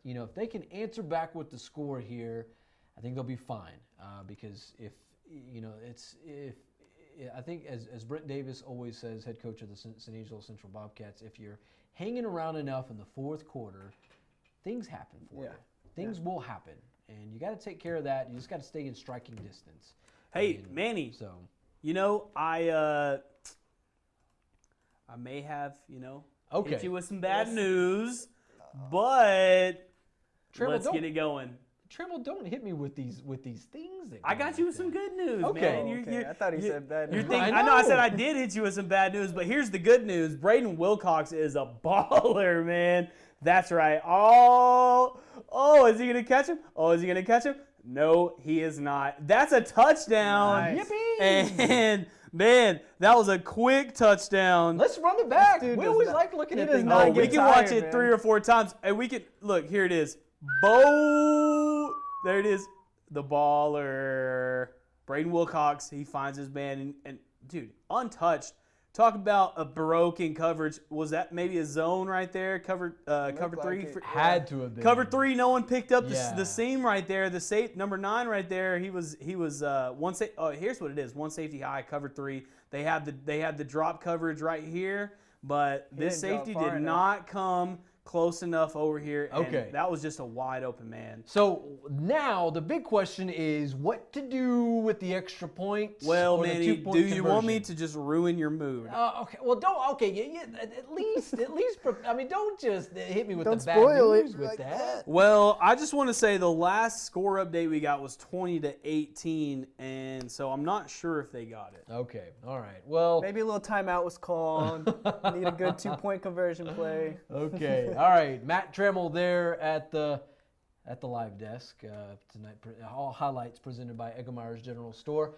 If they can answer back with the score here, I think they'll be fine. Because I think as Brent Davis always says, head coach of the San Angelo Central Bobcats, if you're hanging around enough in the fourth quarter, things happen for you. Things will happen, and you got to take care of that. You just got to stay in striking distance. Hey, Manny. So I may have hit you with some bad news, but Trammell, let's get it going. Trammell, don't hit me with these things. I got you with some good news, Okay. man. I thought he said bad news. I know I said I did hit you with some bad news, but here's the good news. Braden Wilcox is a baller, man. That's right. Oh, is he going to catch him? Is he going to catch him? No, he is not. That's a touchdown. Nice. Yippee! And, man, that was a quick touchdown. Let's run it back. This dude We does always not- like looking he at does things. not We get can watch tired, it man. 3 or 4 times, and we can look. Here it is. There it is. The baller, Braden Wilcox. He finds his man, and dude, untouched. Talk about a broken coverage. Was that maybe a zone right there? Cover three. like it. Had to have been. Cover 3. No one picked up Yeah. the seam right there. The number 9 right there. He was one safety. Oh, here's what it is. 1 safety high. Cover 3. They had the drop coverage right here, but this didn't drop safety far did enough. not come close enough over here. And Okay. that was just a wide open man. So now the big question is what to do with the extra points. Well, or the Manny, 2-point do you want me conversion. to just ruin your mood? Okay. Well, don't. Okay. Yeah. At least. I mean, don't just hit me with Don't the bad spoil it news with like that. Well, I just want to say the last score update we got was 20-18, and so I'm not sure if they got it. Okay. All right. Well. Maybe a little timeout was called. Need a good 2-point conversion play. Okay. All right. Matt Trammell there at the at the live desk tonight. All highlights presented by Eggemeyer's General Store.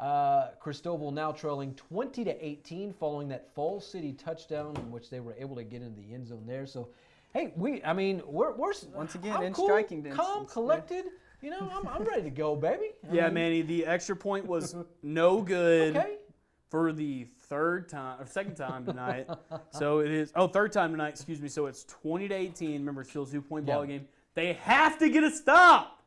Christoval now trailing 20-18 following that Falls City touchdown in which they were able to get into the end zone there. So, hey, we're once again I'm in cool, striking distance. calm, collected. You know, I'm ready to go, baby. Yeah, Manny, the extra point was no good Okay. for the second time tonight. So it is, third time tonight, excuse me. So it's 20-18. Remember, it's still a 2-point ball game. They have to get a stop.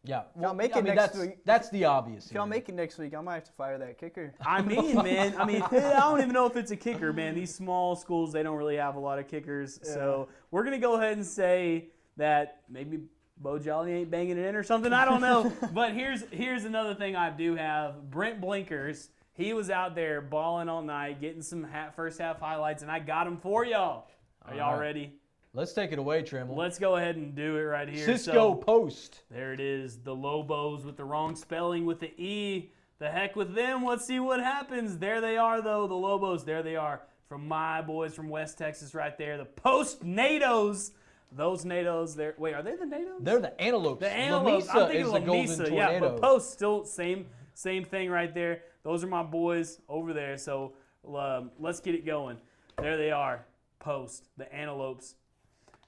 Yeah. Y'all make it next week. That's the obvious. If y'all make it next week, I might have to fire that kicker. I mean, man, I don't even know if it's a kicker, man. These small schools, they don't really have a lot of kickers. Yeah. So we're going to go ahead and say that maybe Bo Jolly ain't banging it in or something. I don't know. But here's another thing I do have. Brent Blinkers, he was out there balling all night, getting some first half highlights, and I got him for y'all. Are y'all ready? Let's take it away, Trammell. Let's go ahead and do it right here. Cisco Post. There it is. The Lobos with the wrong spelling with the E. The heck with them. Let's see what happens. There they are, though. The Lobos. There they are. From my boys from West Texas right there. The Post-Nados. Those NATOs, wait, are they the NATOs? They're the Antelopes. The Antelopes. I'm thinking is the Golden Tornado. Yeah, but Post, still same thing right there. Those are my boys over there. So let's get it going. There they are. Post, the Antelopes.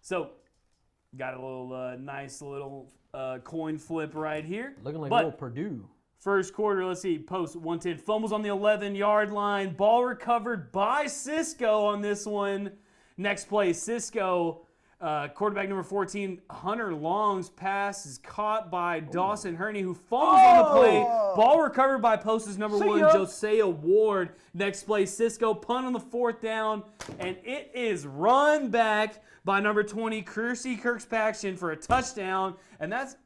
So, got a little nice little coin flip right here. Looking like little Purdue. First quarter, let's see. Post 110. Fumbles on the 11-yard line. Ball recovered by Cisco on this one. Next play, Cisco, quarterback number 14, Hunter Long's pass is caught by Dawson Herney, who fumbles on the play. Ball recovered by Post's number 1, Josiah Ward. Next play, Cisco, punt on the 4th down, and it is run back by number 20, Kersey Kirkpatrick for a touchdown, and that's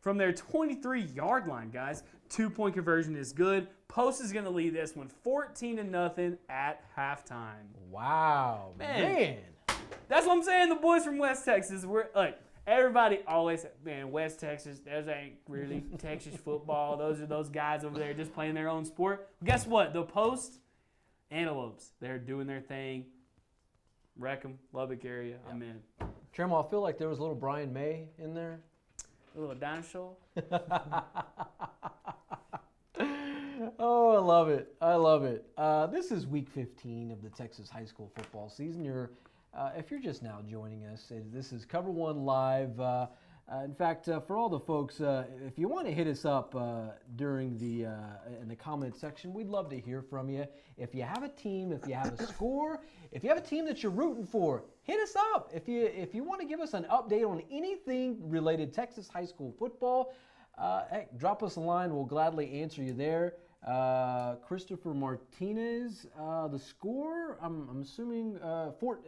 from their 23-yard line, guys. 2-point conversion is good. Post is going to lead this one 14-0 at halftime. Wow, man. That's what I'm saying. The boys from West Texas, everybody always, man, West Texas, those ain't really Texas football. Those are those guys over there just playing their own sport. But guess what? The Post Antelopes, they're doing their thing. Wreckham, Lubbock area, I'm in. Trammell, I feel like there was a little Brian May in there. A little dinosaur. Oh, I love it. I love it. This is week 15 of the Texas high school football season. If you're just now joining us, this is Cover1 Live. In fact, for all the folks, if you want to hit us up during in the comment section, we'd love to hear from you. If you have a team, if you have a score, if you have a team that you're rooting for, hit us up. If you want to give us an update on anything related Texas high school football, heck, drop us a line. We'll gladly answer you there. Christopher Martinez, the score, I'm assuming,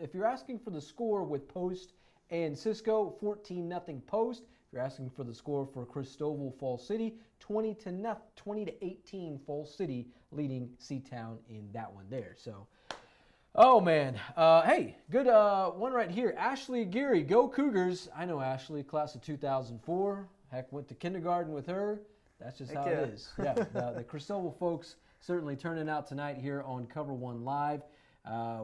if you're asking for the score with Post and Cisco, 14-0 Post. If you're asking for the score for Christoval Falls City, 20-18 Falls City leading C-Town in that one there. So, oh man, hey, good one right here. Ashley Geary, go Cougars. I know Ashley, class of 2004. Heck, went to kindergarten with her. That's just how it is. Yeah, the Christoval folks certainly turning out tonight here on Cover1 Live.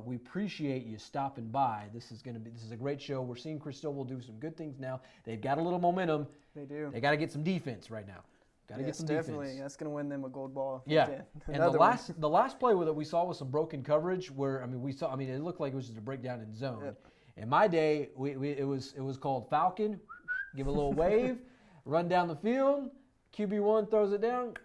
We appreciate you stopping by. This is a great show. We're seeing Christoval do some good things now. They've got a little momentum. They do. They got to get some defense right now. Got to get some definitely. defense. That's going to win them a gold ball. Yeah. And the last play that we saw was some broken coverage where it looked like it was just a breakdown in zone. Yep. In my day, it was called Falcon. Give a little wave, run down the field. QB1 throws it down.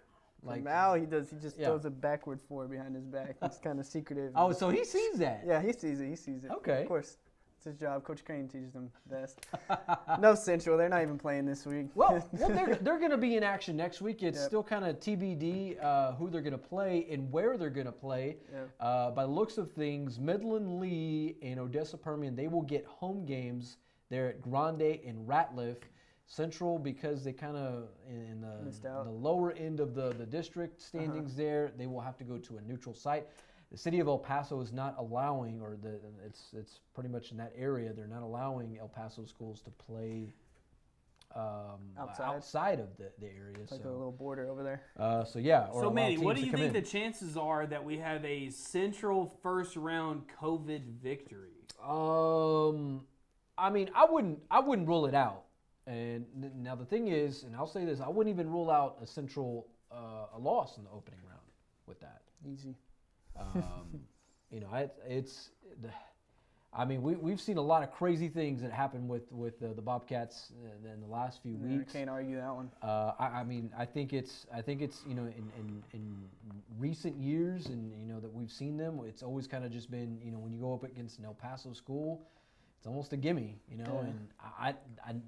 Now he just throws it backward forward behind his back. It's kind of secretive. Oh, so he sees that. Yeah, he sees it. Okay. Of course. It's his job. Coach Crane teaches them best. No Central. They're not even playing this week. Well they're going to be in action next week. It's still kind of TBD who they're going to play and where they're going to play. Yep. By the looks of things, Midland Lee and Odessa Permian, they will get home games there at Grande and Ratliff. Central, because they kind of in the lower end of the district standings there, they will have to go to a neutral site. The city of El Paso is not allowing, it's pretty much in that area, they're not allowing El Paso schools to play outside of the area. It's like a little border over there. So Manny, what do you think the chances are that we have a Central first round COVID victory? I mean, I wouldn't rule it out. And now the thing is, and I'll say this, I wouldn't even rule out a Central a loss in the opening round with that. Easy. You know, I mean, we've seen a lot of crazy things that happen with the Bobcats in the last few weeks. Can't argue that one. I mean, I think it's you know in recent years, and you know that we've seen them. It's always kind of just been, you know, when you go up against an El Paso school, it's almost a gimme, you know. Yeah. And I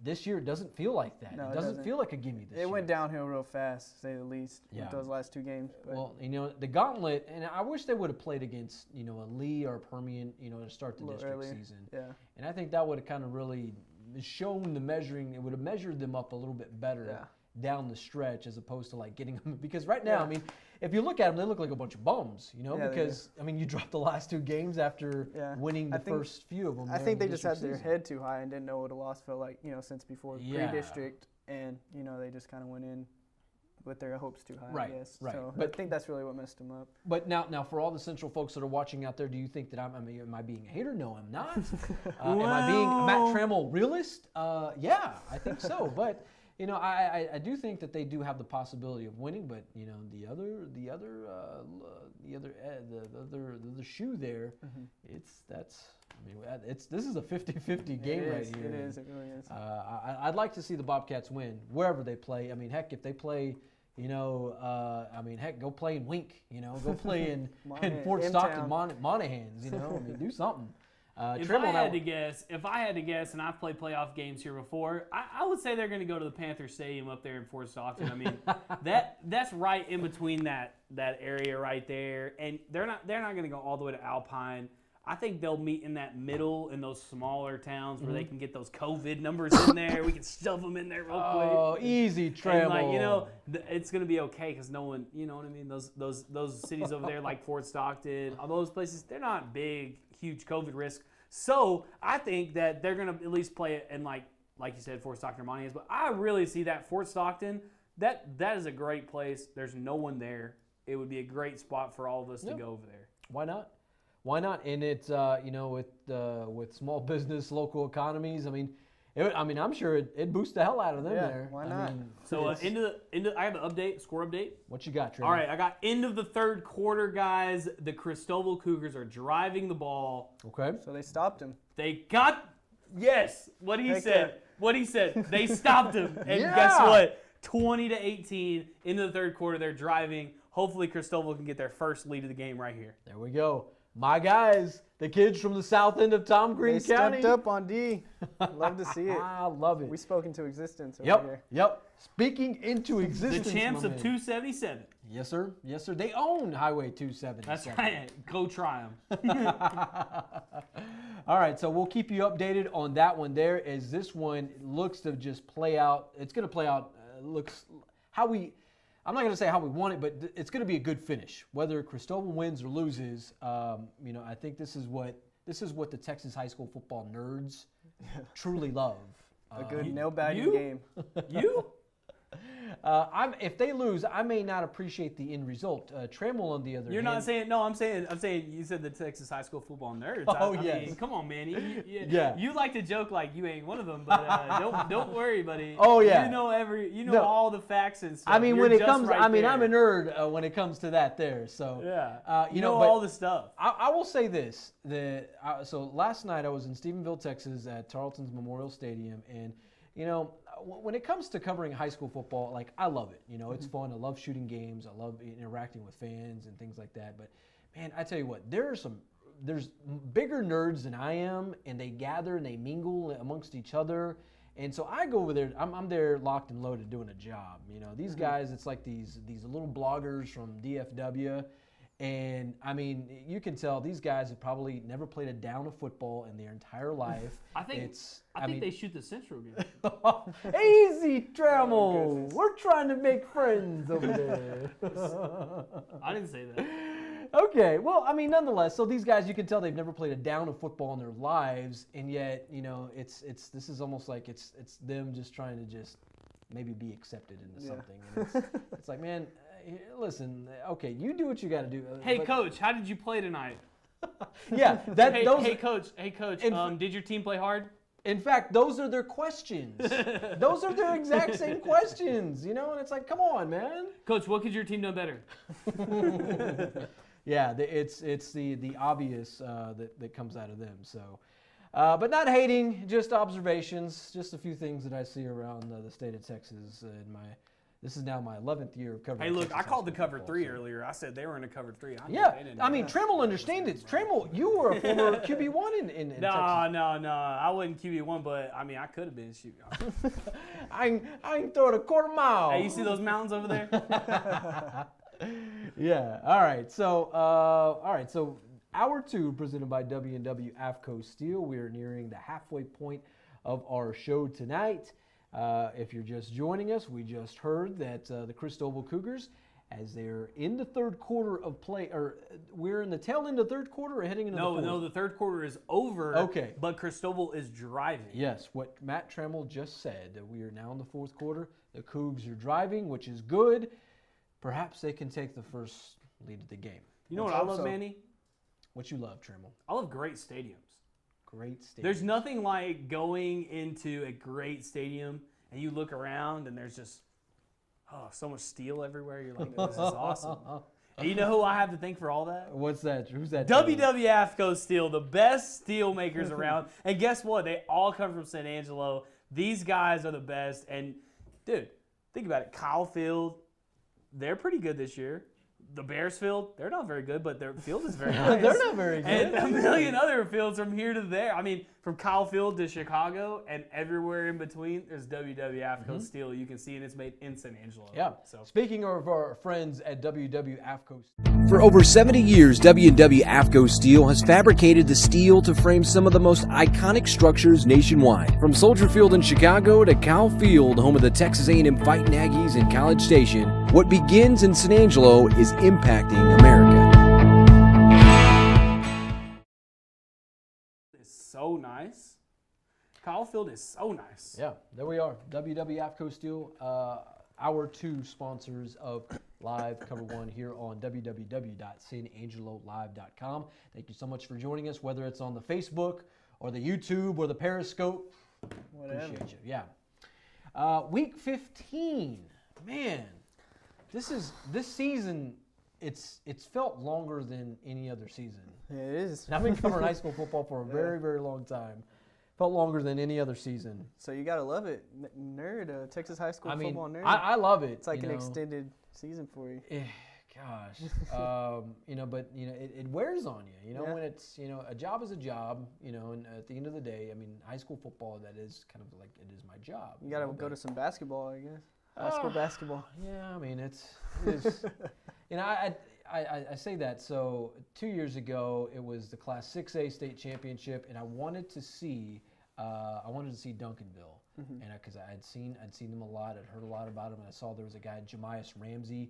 this year it doesn't feel like that. No, it doesn't feel like a gimme this year. It went downhill real fast, to say the least, Yeah. with those last 2 games. But Well, you know, the gauntlet, and I wish they would have played against, you know, a Lee or a Permian, you know, to start the a little district earlier. season. Yeah. And I think that would have kind of really shown the measuring. It would have measured them up a little bit better down the stretch, as opposed to like getting them. Because right now, I mean, if you look at them, they look like a bunch of bums, you know. Yeah, they because I mean, you dropped the last 2 games after winning the I think- first few of them. I there think in they the just had district their season. head too high and didn't know what a loss felt like, you know, since before Yeah. pre-district, and you know they just kind of went in with their hopes too high. Right, I guess. right. So But- I think that's really what messed them up. But now for all the Central folks that are watching out there, do you think that am I being a hater? No, I'm not. Am I being a Matt Trammell realist? Yeah, I think so. But you know, I do think that they do have the possibility of winning. But you know, the other shoe there, this is a 50-50 game right here. It is. It really is. I'd like to see the Bobcats win wherever they play. I mean, heck, if they play, you know, I mean, heck, go play in Wink, you know, go play in Fort Stockton, Monahans, you know, I mean, do something. If I had to guess, and I've played playoff games here before, I would say they're going to go to the Panther Stadium up there in Fort Stockton. I mean, that's right in between that area right there, and they're not going to go all the way to Alpine. I think they'll meet in that middle in those smaller towns where they can get those COVID numbers in there. We can shove them in there real quick. Oh, easy, Trammell. And like, you know, it's going to be okay because no one, you know what I mean? Those cities over there like Fort Stockton, all those places, they're not big, huge COVID risk. So I think that they're going to at least play it in like you said, Fort Stockton or Monahans. But I really see that Fort Stockton, that is a great place. There's no one there. It would be a great spot for all of us to go over there. Why not? Why not? And it's you know, with small business, local economies. I mean, I'm sure it boosts the hell out of them there. Why not? So I have an score update. What you got, Trevor? All right, I got end of the third quarter, guys. The Christoval Cougars are driving the ball. Okay. So they stopped him. They got what he said. What he said. They stopped him, and Yeah. guess what? 20-18 into the third quarter. They're driving. Hopefully, Christoval can get their first lead of the game right here. There we go. My guys, the kids from the south end of Tom Green County. They stepped up on D. Love to see it. I love it. We spoke into existence over here. Yep. Speaking into existence. The champs my of man. 277. Yes, sir. Yes, sir. They own Highway 277. That's right. Go try them. All right, so we'll keep you updated on that one there, as this one looks to just play out. It's going to play out, I'm not going to say how we want it, but it's going to be a good finish. Whether Christoval wins or loses, you know, I think this is what the Texas high school football nerds truly love. A good nail-biting game. You? If they lose, I may not appreciate the end result. Trammell, on the other hand. You're not saying, no, I'm saying you said the Texas high school football nerds. Oh, I yes. mean, come on, man. Yeah. You like to joke like you ain't one of them, but don't worry, buddy. Oh, yeah. You know all the facts and stuff. I mean, You're when it just comes, right I'm a there. nerd when it comes to that there. So yeah, you know but all the stuff. I will say this: so last night I was in Stephenville, Texas, at Tarleton's Memorial Stadium, and you know, when it comes to covering high school football, like, I love it. You know, it's fun. I love shooting games. I love interacting with fans and things like that. But man, I tell you what, there's bigger nerds than I am, and they gather and they mingle amongst each other. And so I go over there. I'm there locked and loaded doing a job. You know, these guys, it's like these little bloggers from DFW. And I mean, you can tell these guys have probably never played a down of football in their entire life. I think they shoot the Central game. Easy, Trammell. We're trying to make friends over there. I didn't say that. Okay, well, I mean, nonetheless, so these guys, you can tell they've never played a down of football in their lives, and yet, you know, this is almost like it's them just trying to just maybe be accepted into something. And it's like, man, listen, okay, you do what you got to do. Hey, Coach, how did you play tonight? Yeah, Hey, Coach. Did your team play hard? In fact, those are their questions. Those are their exact same questions, and it's like, come on, man. Coach, what could your team do better? Yeah, it's the obvious that comes out of them. So, but not hating, just observations, just a few things that I see around the state of Texas. This is now my 11th year of covering. Hey, look, Texas I called the football, cover 3 so. earlier. I said they were in a cover 3. I mean, Trammell understands it. Trammell, you were a former QB1 in Texas. No. I wasn't QB1, but I mean, I could have been. Shoot. I ain't throwing a quarter mile. Hey, you see those mountains over there? Yeah. All right. So, hour 2 presented by W&W AFCO Steel. We are nearing the halfway point of our show tonight. If you're just joining us, we just heard that the Christoval Cougars, as they're in the third quarter of play, or we're in the tail end of the third quarter or heading into the fourth? No, the third quarter is over. Okay. But Christoval is driving. Yes, what Matt Trammell just said, that we are now in the fourth quarter. The Cougs are driving, which is good. Perhaps they can take the first lead of the game. You know what I love, Manny? What you love, Trammell? I love great stadiums. Great stadium. There's nothing like going into a great stadium and you look around and there's just so much steel everywhere. You're like, this is awesome. And you know who I have to thank for all that? What's that? Who's that? W&W AFCO Steel, the best steel makers around. And guess what? They all come from San Angelo. These guys are the best. And, dude, think about it. Kyle Field, they're pretty good this year. The Bears field, they're not very good, but their field is very nice. They're not very good. And a million other fields from here to there. I mean, from Kyle Field to Chicago and everywhere in between, there's W&W AFCO Steel. You can see it. It's made in San Angelo. Yeah. So Speaking of our friends at W&W AFCO Steel. For over 70 years, W&W AFCO Steel has fabricated the steel to frame some of the most iconic structures nationwide. From Soldier Field in Chicago to Kyle Field, home of the Texas A&M Fighting Aggies and College Station, what begins in San Angelo is impacting America. it's so nice. Kyle Field is so nice. Yeah, there we are. W&W AFCO Steel, our 2 sponsors of Live Cover 1 here on www.sanangelolive.com. Thank you so much for joining us, whether it's on the Facebook or the YouTube or the Periscope. Whatever. Appreciate you. Yeah. Week 15. Man, this season, it's felt longer than any other season. It is. And I've been covering high school football for a very, very long time. Felt longer than any other season. So you got to love it. Nerd, Texas high school football nerd. I love it. It's like an extended season for you. Gosh. But it wears on you, when it's, a job is a job, and at the end of the day, I mean, high school football, that is kind of like, it is my job. You got to go to some basketball, I guess. High school basketball. Yeah, I mean, it is, I say that. So 2 years ago, it was the Class 6A state championship, and I wanted to see Duncanville, and because I'd seen them a lot, I'd heard a lot about them, and I saw there was a guy, Jemias Ramsey.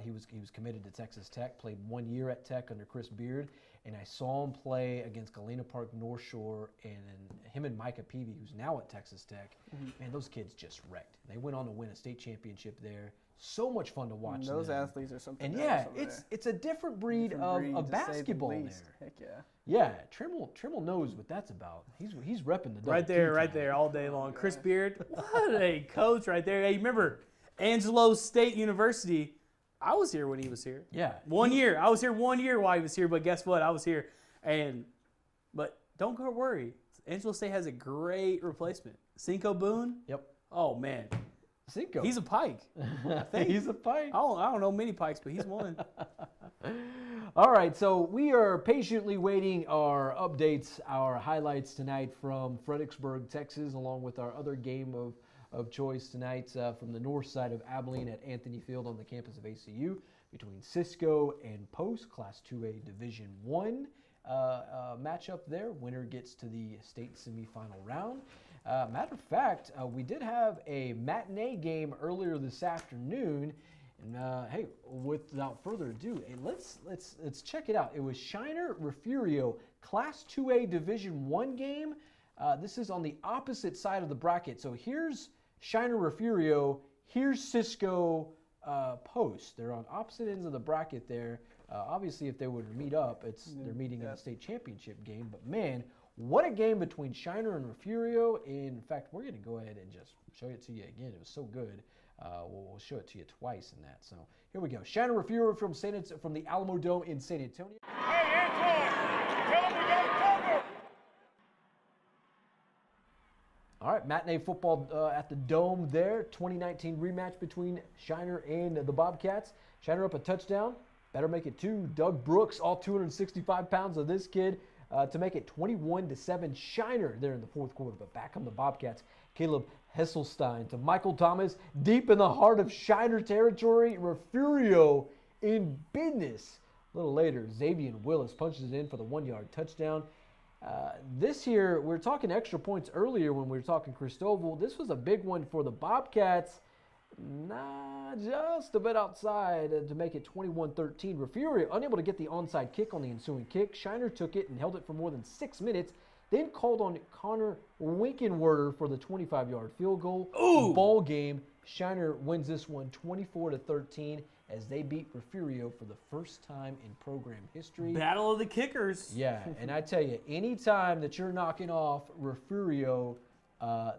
He was committed to Texas Tech, played 1 year at Tech under Chris Beard, and I saw him play against Galena Park North Shore, and him and Micah Peavy, who's now at Texas Tech. Man, those kids just wrecked. They went on to win a state championship there. So much fun to watch. Those athletes are something. And yeah, it's a different breed of basketball there. Heck yeah. Yeah, Trammell knows what that's about. He's repping the right there all day long. Chris Beard, what a coach right there. Hey, remember Angelo State University? I was here when he was here. Yeah. 1 year. I was here 1 year while he was here, but guess what? I was here. But don't go worry. Angelo State has a great replacement. Cinco Boone? Yep. Oh, man. Cinco. He's a Pike. I think. He's a Pike. I don't know many Pikes, but he's one. All right, so we are patiently waiting our updates, our highlights tonight from Fredericksburg, Texas, along with our other game of choice tonight from the north side of Abilene at Anthony Field on the campus of ACU between Cisco and Post, Class 2A Division I matchup there. Winner gets to the state semifinal round. Matter of fact, we did have a matinee game earlier this afternoon. And hey, without further ado, hey, let's check it out. It was Shiner Refugio, Class 2A Division I game. This is on the opposite side of the bracket. So here's Shiner Refugio, here's Cisco Post. They're on opposite ends of the bracket there. Obviously, if they were to meet up, they're meeting in the state championship game. But man, What a game between Shiner and Refugio. In fact, we're going to go ahead and just show it to you again. It was so good. We'll show it to you twice in that. So here we go. Shiner Refugio from the Alamo Dome in San Antonio. Hey, Antoine, tell him we got a cover. All right, matinee football at the Dome there. 2019 rematch between Shiner and the Bobcats. Shiner up a touchdown. Better make it 2. Doug Brooks, all 265 pounds of this kid, to make it 21-7. Shiner there in the fourth quarter, but back on the Bobcats. Caleb Hesselstein to Michael Thomas, deep in the heart of Shiner territory. Refugio in business. A little later, Xavier Willis punches it in for the 1-yard touchdown. This year, we were talking extra points earlier when we were talking Christoval. This was a big one for the Bobcats. Just a bit outside to make it 21-13. Refugio unable to get the onside kick on the ensuing kick. Shiner took it and held it for more than 6 minutes. Then called on Connor Winkenwerder for the 25-yard field goal. Ooh. Ball game. Shiner wins this one 24-13 as they beat Refugio for the first time in program history. Battle of the kickers. Yeah, and I tell you, anytime that you're knocking off Refugio,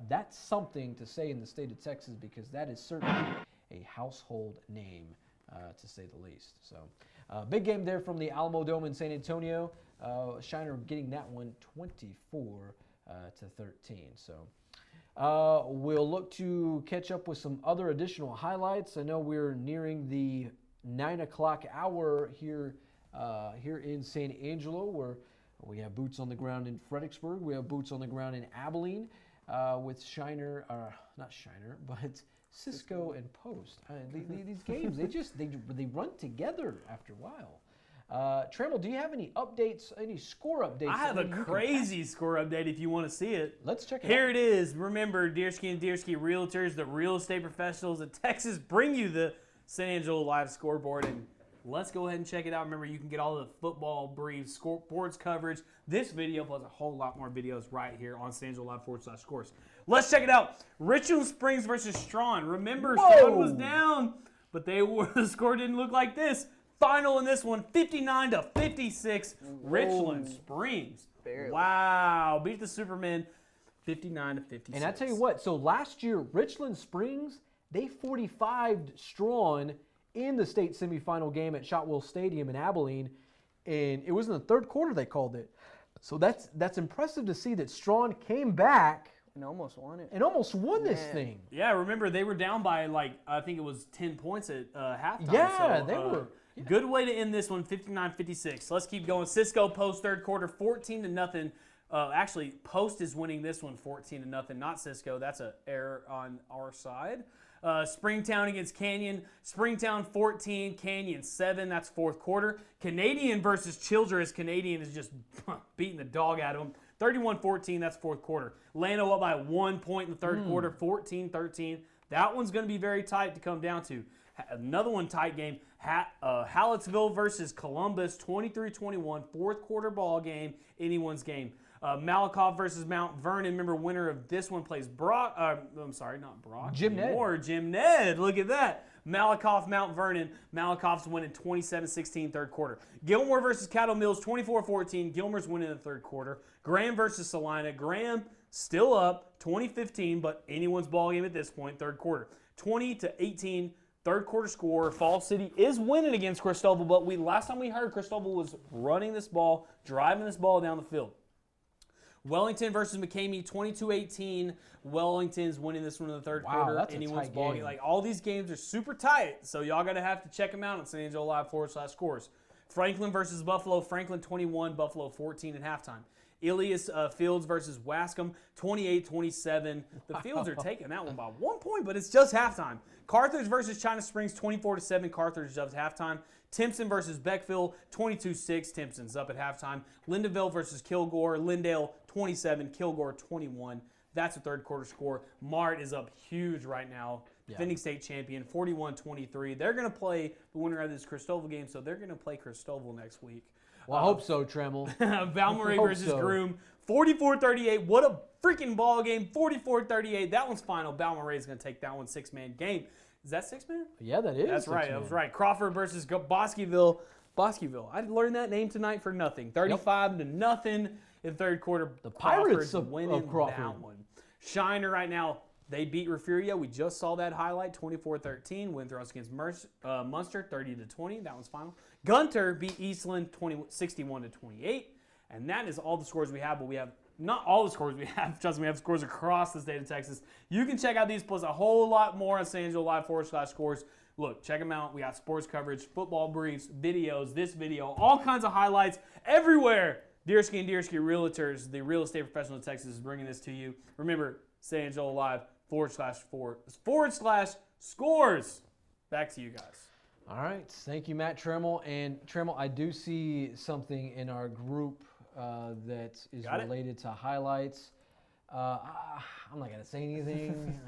that's something to say in the state of Texas, because that is certainly a household name, to say the least. So, big game there from the Alamo Dome in San Antonio. Shiner getting that one 24-13. So, we'll look to catch up with some other additional highlights. I know we're nearing the 9 o'clock hour here in San Angelo, where we have boots on the ground in Fredericksburg. We have boots on the ground in Abilene. With Shiner, not Shiner, but Cisco and Post. These games, they run together after a while. Trammell, do you have any updates, any score updates? I have a crazy score update if you want to see it. Let's check it out. Here it is. Remember, Deersky and Deersky Realtors, the real estate professionals of Texas, bring you the San Angelo Live scoreboard, and let's go ahead and check it out. Remember, you can get all the football briefs, sports coverage, this video, plus a whole lot more videos right here on San Angelo Live /scores. Let's check it out. Richland Springs versus Strawn. Remember, Strawn was down, but the score didn't look like this. Final in this one, 59-56, Richland Springs. Barely. Wow, beat the Supermen 59-56. And I tell you what, so last year, Richland Springs, they 45'd Strawn in the state semifinal game at Shotwell Stadium in Abilene, and it was in the third quarter they called it. So that's impressive to see that Strawn came back and almost won it. And almost won this thing. Yeah, remember they were down by I think it was 10 points at halftime. Yeah, so, they were. Yeah. Good way to end this one, 59-56. Let's keep going. Cisco Post third quarter, 14-0. Actually, Post is winning this one 14-0, not Cisco. That's an error on our side. Springtown against Canyon. Springtown 14, Canyon 7. That's fourth quarter. Canadian versus Childress. Canadian is just beating the dog out of them. 31-14. That's fourth quarter. Llano up by 1 point in the third quarter. 14-13. That one's going to be very tight to come down to. Another one tight game. Hallettsville versus Columbus. 23-21. Fourth quarter ball game. Anyone's game. Malakoff versus Mount Vernon. Remember, winner of this one plays Brock. I'm sorry, not Brock. Jim Ned. Or Jim Ned. Look at that. Malakoff, Mount Vernon. Malakoff's winning 27-16 third quarter. Gilmore versus Cattle Mills, 24-14. Gilmore's winning the third quarter. Graham versus Salina. Graham still up, 20-15, but anyone's ball game at this point, third quarter. 20-18. Third quarter score. Fall City is winning against Christoval, but last time we heard Christoval was running this ball, driving this ball down the field. Wellington versus Mckamey, 22-18. Wellington's winning this one in the third quarter. That's Anyone's a tight ball game. game. All these games are super tight, so y'all got to have to check them out on San Angelo Live /scores. Franklin versus Buffalo. Franklin 21, Buffalo 14 at halftime. Ilias Fields versus Wascom, 28-27. The Fields are taking that one by 1 point, but it's just halftime. Carthage versus China Springs, 24-7. Carthage is up at halftime. Timpson versus Beckville, 22-6. Timpson's up at halftime. Lindaville versus Kilgore. Lindale, 27. Kilgore, 21. That's a third quarter score. Mart is up huge right now. Defending state champion, 41-23. They're going to play the winner of this Christoval game, so they're going to play Christoval next week. Well, I hope so, Trammell. Balmorhea versus Groom, 44-38. What a freaking ball game, 44-38. That one's final. Balmorhea is going to take that one, six-man game. Is that six-man? Yeah, that is. That's right. six-man. That was right. Crawford versus Bosqueville. Bosqueville. I learned that name tonight for nothing. 35 to nothing in the third quarter. The Pirates Crawford's of winning Crawford. that one. Shiner right now. They beat Refugio. We just saw that highlight, 24-13. Win throws against Munster, 30-20. That one's final. Gunter beat Eastland 61-28. And that is all the scores we have, but we have not all the scores we have. Trust me, we have scores across the state of Texas. You can check out these plus a whole lot more on San Angelo Live /scores. Look, check them out. We got sports coverage, football briefs, videos, this video, all kinds of highlights everywhere. Deersky and Deersky Realtors, the real estate professional of Texas, is bringing this to you. Remember, San Angelo Live /scores. Back to you guys. All right. Thank you, Matt Trammell. And Trammell, I do see something in our group that is related to highlights. I'm not gonna say anything.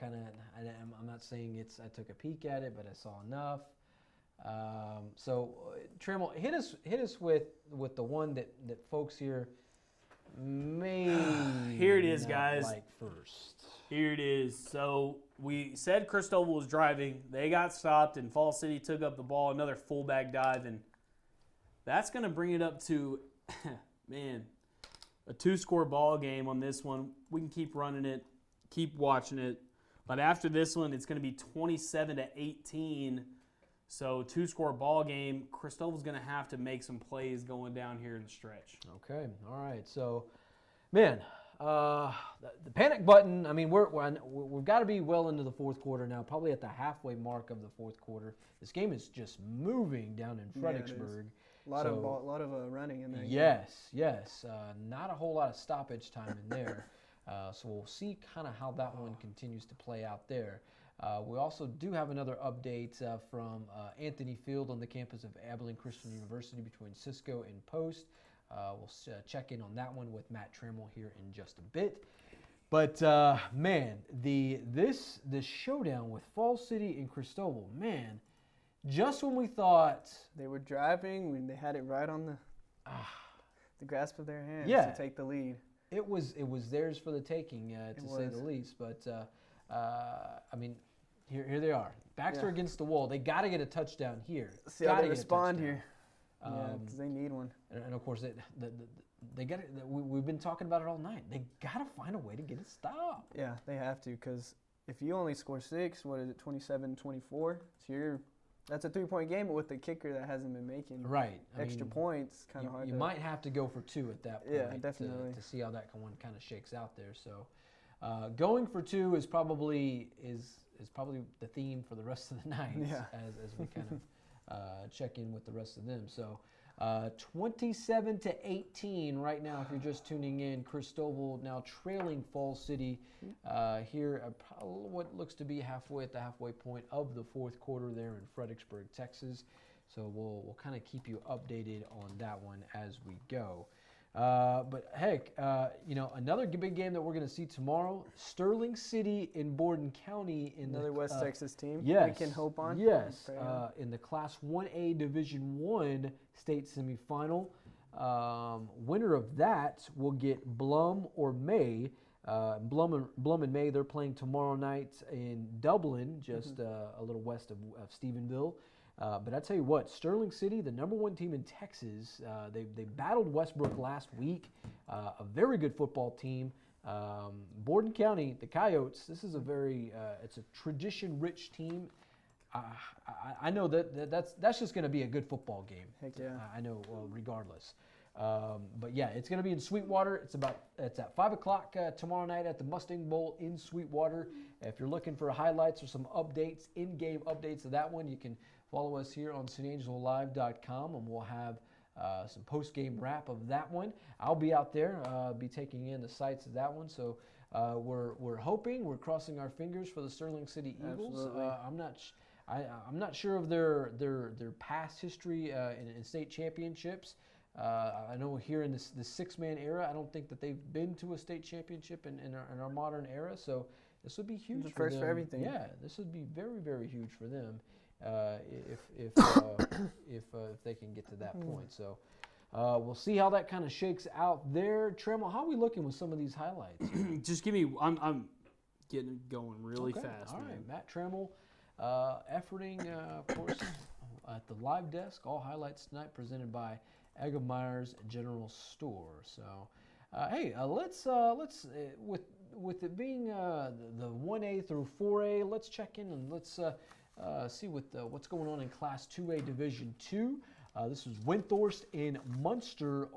I'm not saying it's. I took a peek at it, but I saw enough. So Trammell, hit us with the one that folks here may here it is, guys. Like first. Here it is. So we said Christoval was driving. They got stopped, and Fall City took up the ball. Another fullback dive, and that's gonna bring it up to, man, a 2-score ball game on this one. We can keep running it, keep watching it. But after this one, it's going to be 27-18. So 2-score ball game. Christoval's going to have to make some plays going down here in the stretch. Okay. All right. So, man, the panic button, I mean, we've got to be well into the fourth quarter now, probably at the halfway mark of the fourth quarter. This game is just moving down in Fredericksburg. A lot of running in there. Yes. Not a whole lot of stoppage time in there. So we'll see kind of how that one continues to play out there. We also do have another update from Anthony Field on the campus of Abilene Christian University between Cisco and Post. We'll check in on that one with Matt Trammell here in just a bit. But, man, this showdown with Fall City and Christoval, man, just when we thought they were driving, when they had it right on the grasp of their hands to take the lead. It was theirs for the taking, to say the least. But I mean, here they are. Backs are against the wall. They got to get a touchdown here. See how they respond here. Because they need one. And of course, they got. We've been talking about it all night. They got to find a way to get it stopped. Yeah, they have to. Because if you only score 6, what is it, 27-24? So that's a 3-point game with the kicker that hasn't been making extra points. Kind of hard. You might have to go for 2 at that point. Yeah, definitely. To see how that one kind of shakes out there. So going for 2 is probably the theme for the rest of the night as we kind of check in with the rest of them. So 27-18 right now. If you're just tuning in, Christoval now trailing Fall City here at what looks to be halfway at the halfway point of the fourth quarter there in Fredericksburg, Texas. So we'll kind of keep you updated on that one as we go. But heck, another big game that we're going to see tomorrow: Sterling City in Borden County in another West Texas team. Yes, we can hope on. Yes, in the Class 1A Division I state semifinal. Winner of that will get Blum or May. Blum and May, they're playing tomorrow night in Dublin, just a little west of Stephenville. But I tell you what, Sterling City, the #1 team in Texas, they battled Westbrook last week. A very good football team. Borden County, the Coyotes. This is it's a tradition-rich team. I know that's just going to be a good football game. Heck yeah. I know, regardless. But yeah, it's going to be in Sweetwater. It's at 5 o'clock tomorrow night at the Mustang Bowl in Sweetwater. If you're looking for highlights or some updates, in-game updates of that one, you can follow us here on SanAngeloLive.com, and we'll have some post-game wrap of that one. I'll be out there, be taking in the sights of that one. So we're hoping, we're crossing our fingers for the Sterling City Eagles. I'm not sure of their past history in state championships. I know here in this 6-man era, I don't think that they've been to a state championship in our modern era. So this would be huge for them. First for everything. Yeah, this would be very, very huge for them if they can get to that point. So we'll see how that kind of shakes out there. Trammell, how are we looking with some of these highlights? Just give me. I'm getting going really fast. All man. right, Matt Trammell, efforting, of course. at the live desk. All highlights tonight presented by Eggemeyer's General Store. So, hey, let's with it being the 1A through 4A, let's check in and let's see what's going on in Class 2A Division 2. This was Windthorst in Munster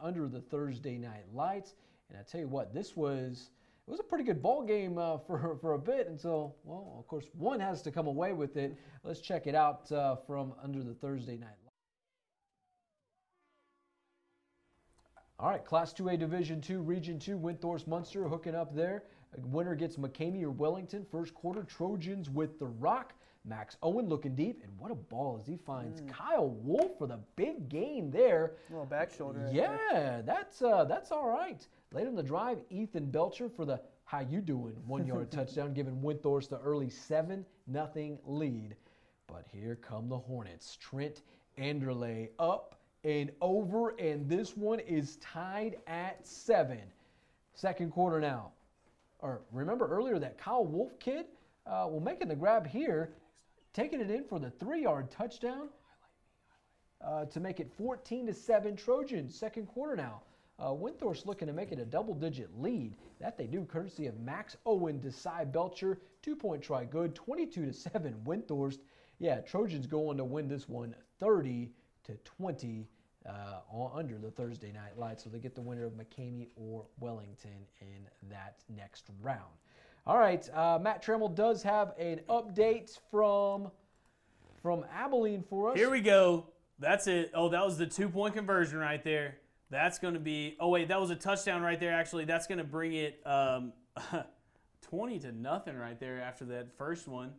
under the Thursday night lights, and I tell you what, it was a pretty good ball game for a bit until, well, of course, one has to come away with it. Let's check it out from under the Thursday night lights. All right, Class 2A Division 2, Region 2, Windthorst Munster hooking up there. Winner gets Mckamey or Wellington. First quarter, Trojans with the rock. Max Owen looking deep, and what a ball as he finds Kyle Wolf for the big gain there. A little back shoulder. Right yeah, there. that's all right. Late on the drive, Ethan Belcher for the how you doing 1-yard touchdown, giving Windthorst the early 7-0 lead. But here come the Hornets. Trent Anderley up and over, and this one is tied at 7. Second quarter now. Or remember earlier that Kyle Wolf kid, making the grab here, taking it in for the 3-yard touchdown to make it 14-7 Trojans. Second quarter now. Windthorst looking to make it a double-digit lead. That they do courtesy of Max Owen to Cy Belcher. 2-point try good, 22-7 Windthorst. Yeah, Trojans go on to win this one 30-20 under the Thursday night lights. So they get the winner of Mckamey or Wellington in that next round. All right, Matt Trammell does have an update from Abilene for us. Here we go. That's it. Oh, that was the 2-point conversion right there. That's going to be – oh, wait, that was a touchdown right there, actually. That's going to bring it 20-0 right there after that first one.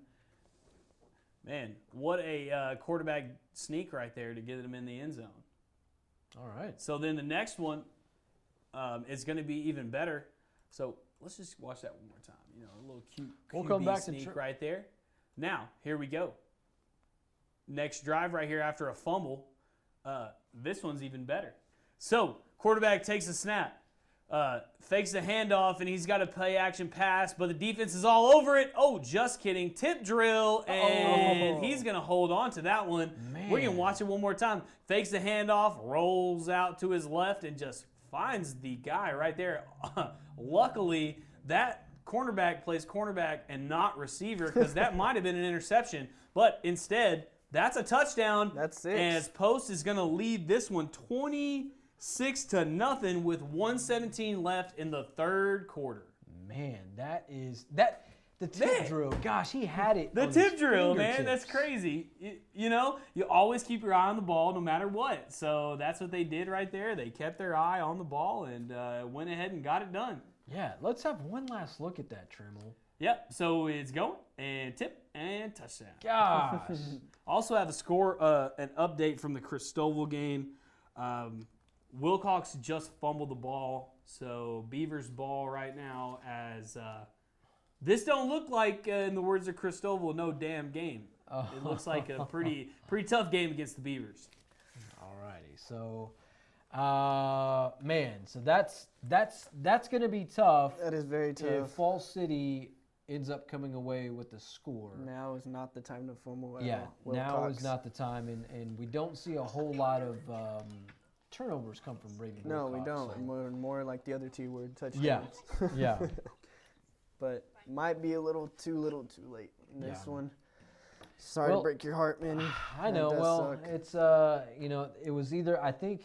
Man, what a quarterback sneak right there to get him in the end zone. All right. So then the next one is going to be even better. So let's just watch that one more time. You know, a little cute QB sneak right there. Now, here we go. Next drive right here after a fumble. This one's even better. So, quarterback takes a snap, fakes the handoff, and he's got a play-action pass, but the defense is all over it. Oh, just kidding. Tip drill, and he's going to hold on to that one. Man. We're going to watch it one more time. Fakes the handoff, rolls out to his left, and just finds the guy right there. Luckily, that cornerback plays cornerback and not receiver because that might have been an interception, but instead, that's a touchdown. That's it. And Post is going to lead this one 26-0 with 1:17 left in the third quarter. Man, the tip drill. Gosh, he had it. The tip drill, man, that's crazy. You know, you always keep your eye on the ball no matter what. So that's what they did right there. They kept their eye on the ball and went ahead and got it done. Yeah, let's have one last look at that, Trammell. Yep, so it's going, and tip, and touchdown. Gosh. Also have a score, an update from the Christoval game. Wilcox just fumbled the ball, so Beavers ball right now as this don't look like, in the words of Christoval, no damn game. It looks like a pretty tough game against the Beavers. All righty, so man, so that's going to be tough. That is very tough. If Falls City ends up coming away with the score. Now is not the time to fumble. Now is not the time, and we don't see a whole lot of turnovers come from Brady Wilcox. No, we don't. So. More like the other two-word touchdowns. Yeah. But might be a little too late in this one. Sorry to break your heart, Manny. I know. Well, it's it was either I think.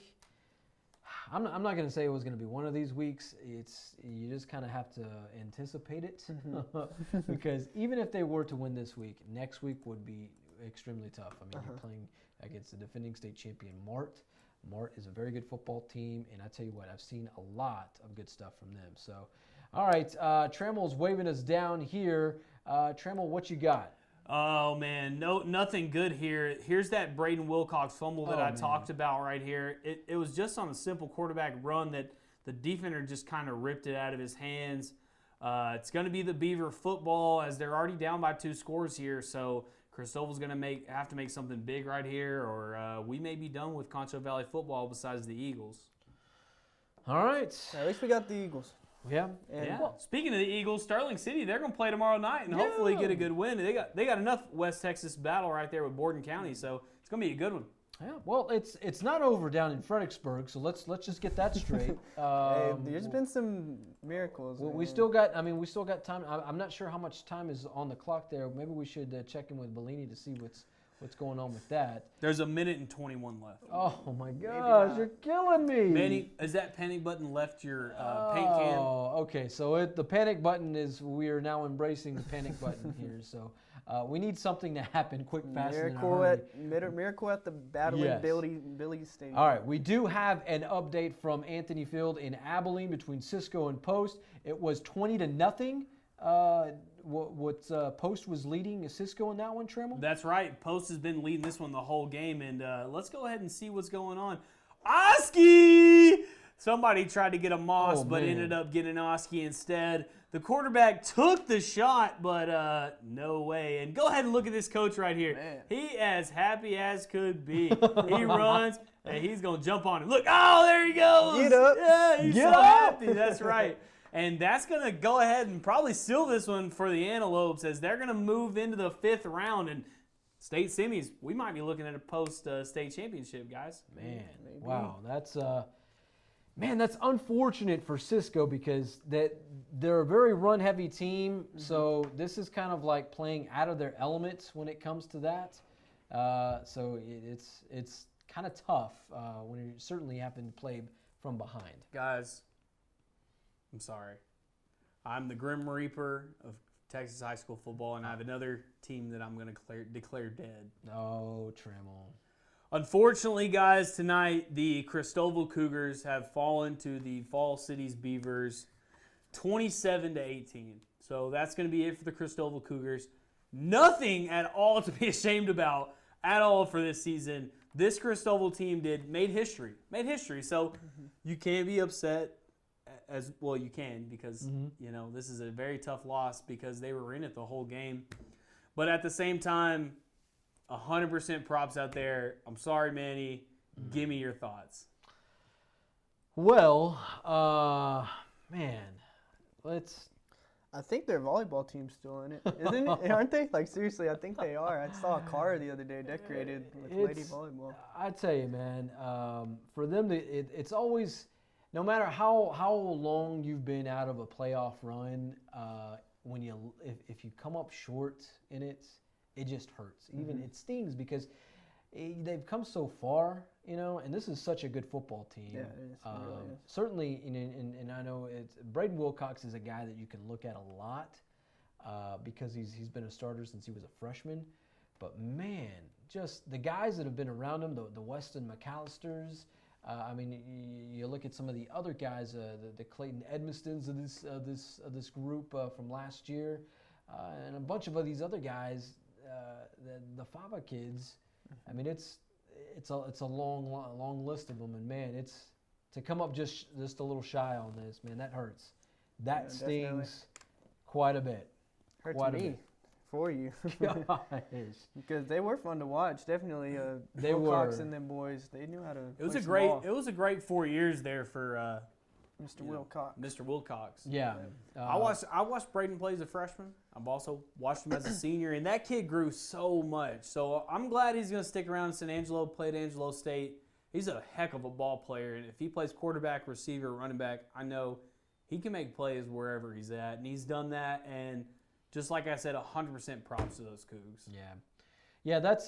I'm not going to say it was going to be one of these weeks. You just kind of have to anticipate it because even if they were to win this week, next week would be extremely tough. I mean, you're playing against the defending state champion Mart. Mart is a very good football team, and I tell you what, I've seen a lot of good stuff from them. So, all right, Trammell's waving us down here. Trammell, what you got? Oh, man, nothing good here. Here's that Braden Wilcox fumble that I talked about right here. It was just on a simple quarterback run that the defender just kind of ripped it out of his hands. It's going to be the Beaver football as they're already down by 2 scores here, so Christoval's going to have to make something big right here, or we may be done with Concho Valley football besides the Eagles. All right. At least we got the Eagles. Yeah. And Speaking of the Eagles, Sterling City, they're going to play tomorrow night and hopefully get a good win. They got enough West Texas battle right there with Borden County, so it's going to be a good one. Yeah, well, it's not over down in Fredericksburg, so let's just get that straight. hey, there's been some miracles. We still got time. I'm not sure how much time is on the clock there. Maybe we should check in with Bellini to see what's going on with that. There's 1 minute and 21 left. Oh my gosh, you're killing me. Manny, has that panic button left your paint can? Oh, okay. So the panic button is, we are now embracing the panic button here. So we need something to happen quick, fast, and in a hurry. Miracle at the Battling Billy Stadium. All right, we do have an update from Anthony Field in Abilene between Cisco and Post. It was 20-0. Post was leading Cisco in that one, Trammell? That's right. Post has been leading this one the whole game, and let's go ahead and see what's going on. Oski! Somebody tried to get a Moss, but ended up getting Oski instead. The quarterback took the shot, but no way. And go ahead and look at this coach right here. Man. He as happy as could be. He runs, and he's going to jump on him. Look, oh, there he goes. Get up. Yeah, he's Get so up. happy. That's right. And that's going to go ahead and probably seal this one for the Antelopes as they're going to move into the 5th round. And state semis, we might be looking at a post-state championship, guys. Man, wow. That's unfortunate for Cisco because they're a very run-heavy team. So this is kind of like playing out of their element when it comes to that. So it's kind of tough when you're certainly having to play from behind. Guys, I'm sorry. I'm the Grim Reaper of Texas high school football, and I have another team that I'm going to declare dead. Oh, Trammell. Unfortunately, guys, tonight the Christoval Cougars have fallen to the Fall Cities Beavers 27-18. So that's going to be it for the Christoval Cougars. Nothing at all to be ashamed about at all for this season. This Christoval team made history. So you can't be upset. As well, you can because this is a very tough loss because they were in it the whole game. But at the same time, 100% props out there. I'm sorry, Manny. Give me your thoughts. Well, man, I think their volleyball team's still in it, isn't it? Aren't they? Like, seriously, I think they are. I saw a car the other day decorated with lady volleyball. I tell you, man, for them, it's always. No matter how long you've been out of a playoff run, if you come up short in it, it just hurts. Even it stings because they've come so far, and this is such a good football team. Yeah, it is. It really is. Certainly, and I know Braden Wilcox is a guy that you can look at a lot because he's been a starter since he was a freshman. But man, just the guys that have been around him, the Weston McAllisters. You look at some of the other guys, the Clayton Edmistons of this group from last year, and a bunch of these other guys, the Fava kids. I mean, it's a long list of them, and man, it's to come up just a little shy on this, man, that hurts. That stings definitely. Quite a bit. Hurts quite me. A bit. For you. Because they were fun to watch. Definitely they Wilcox were. And them boys, they knew how to It was a great 4 years there for Mr. Wilcox. Mr. Wilcox. Yeah. I watched Braden play as a freshman. I've also watched him as a senior, and that kid grew so much. So I'm glad he's going to stick around in San Angelo, play at Angelo State. He's a heck of a ball player, and if he plays quarterback, receiver, running back, I know he can make plays wherever he's at, and he's done that. And just like I said, 100% props to those Cougs. Yeah. That's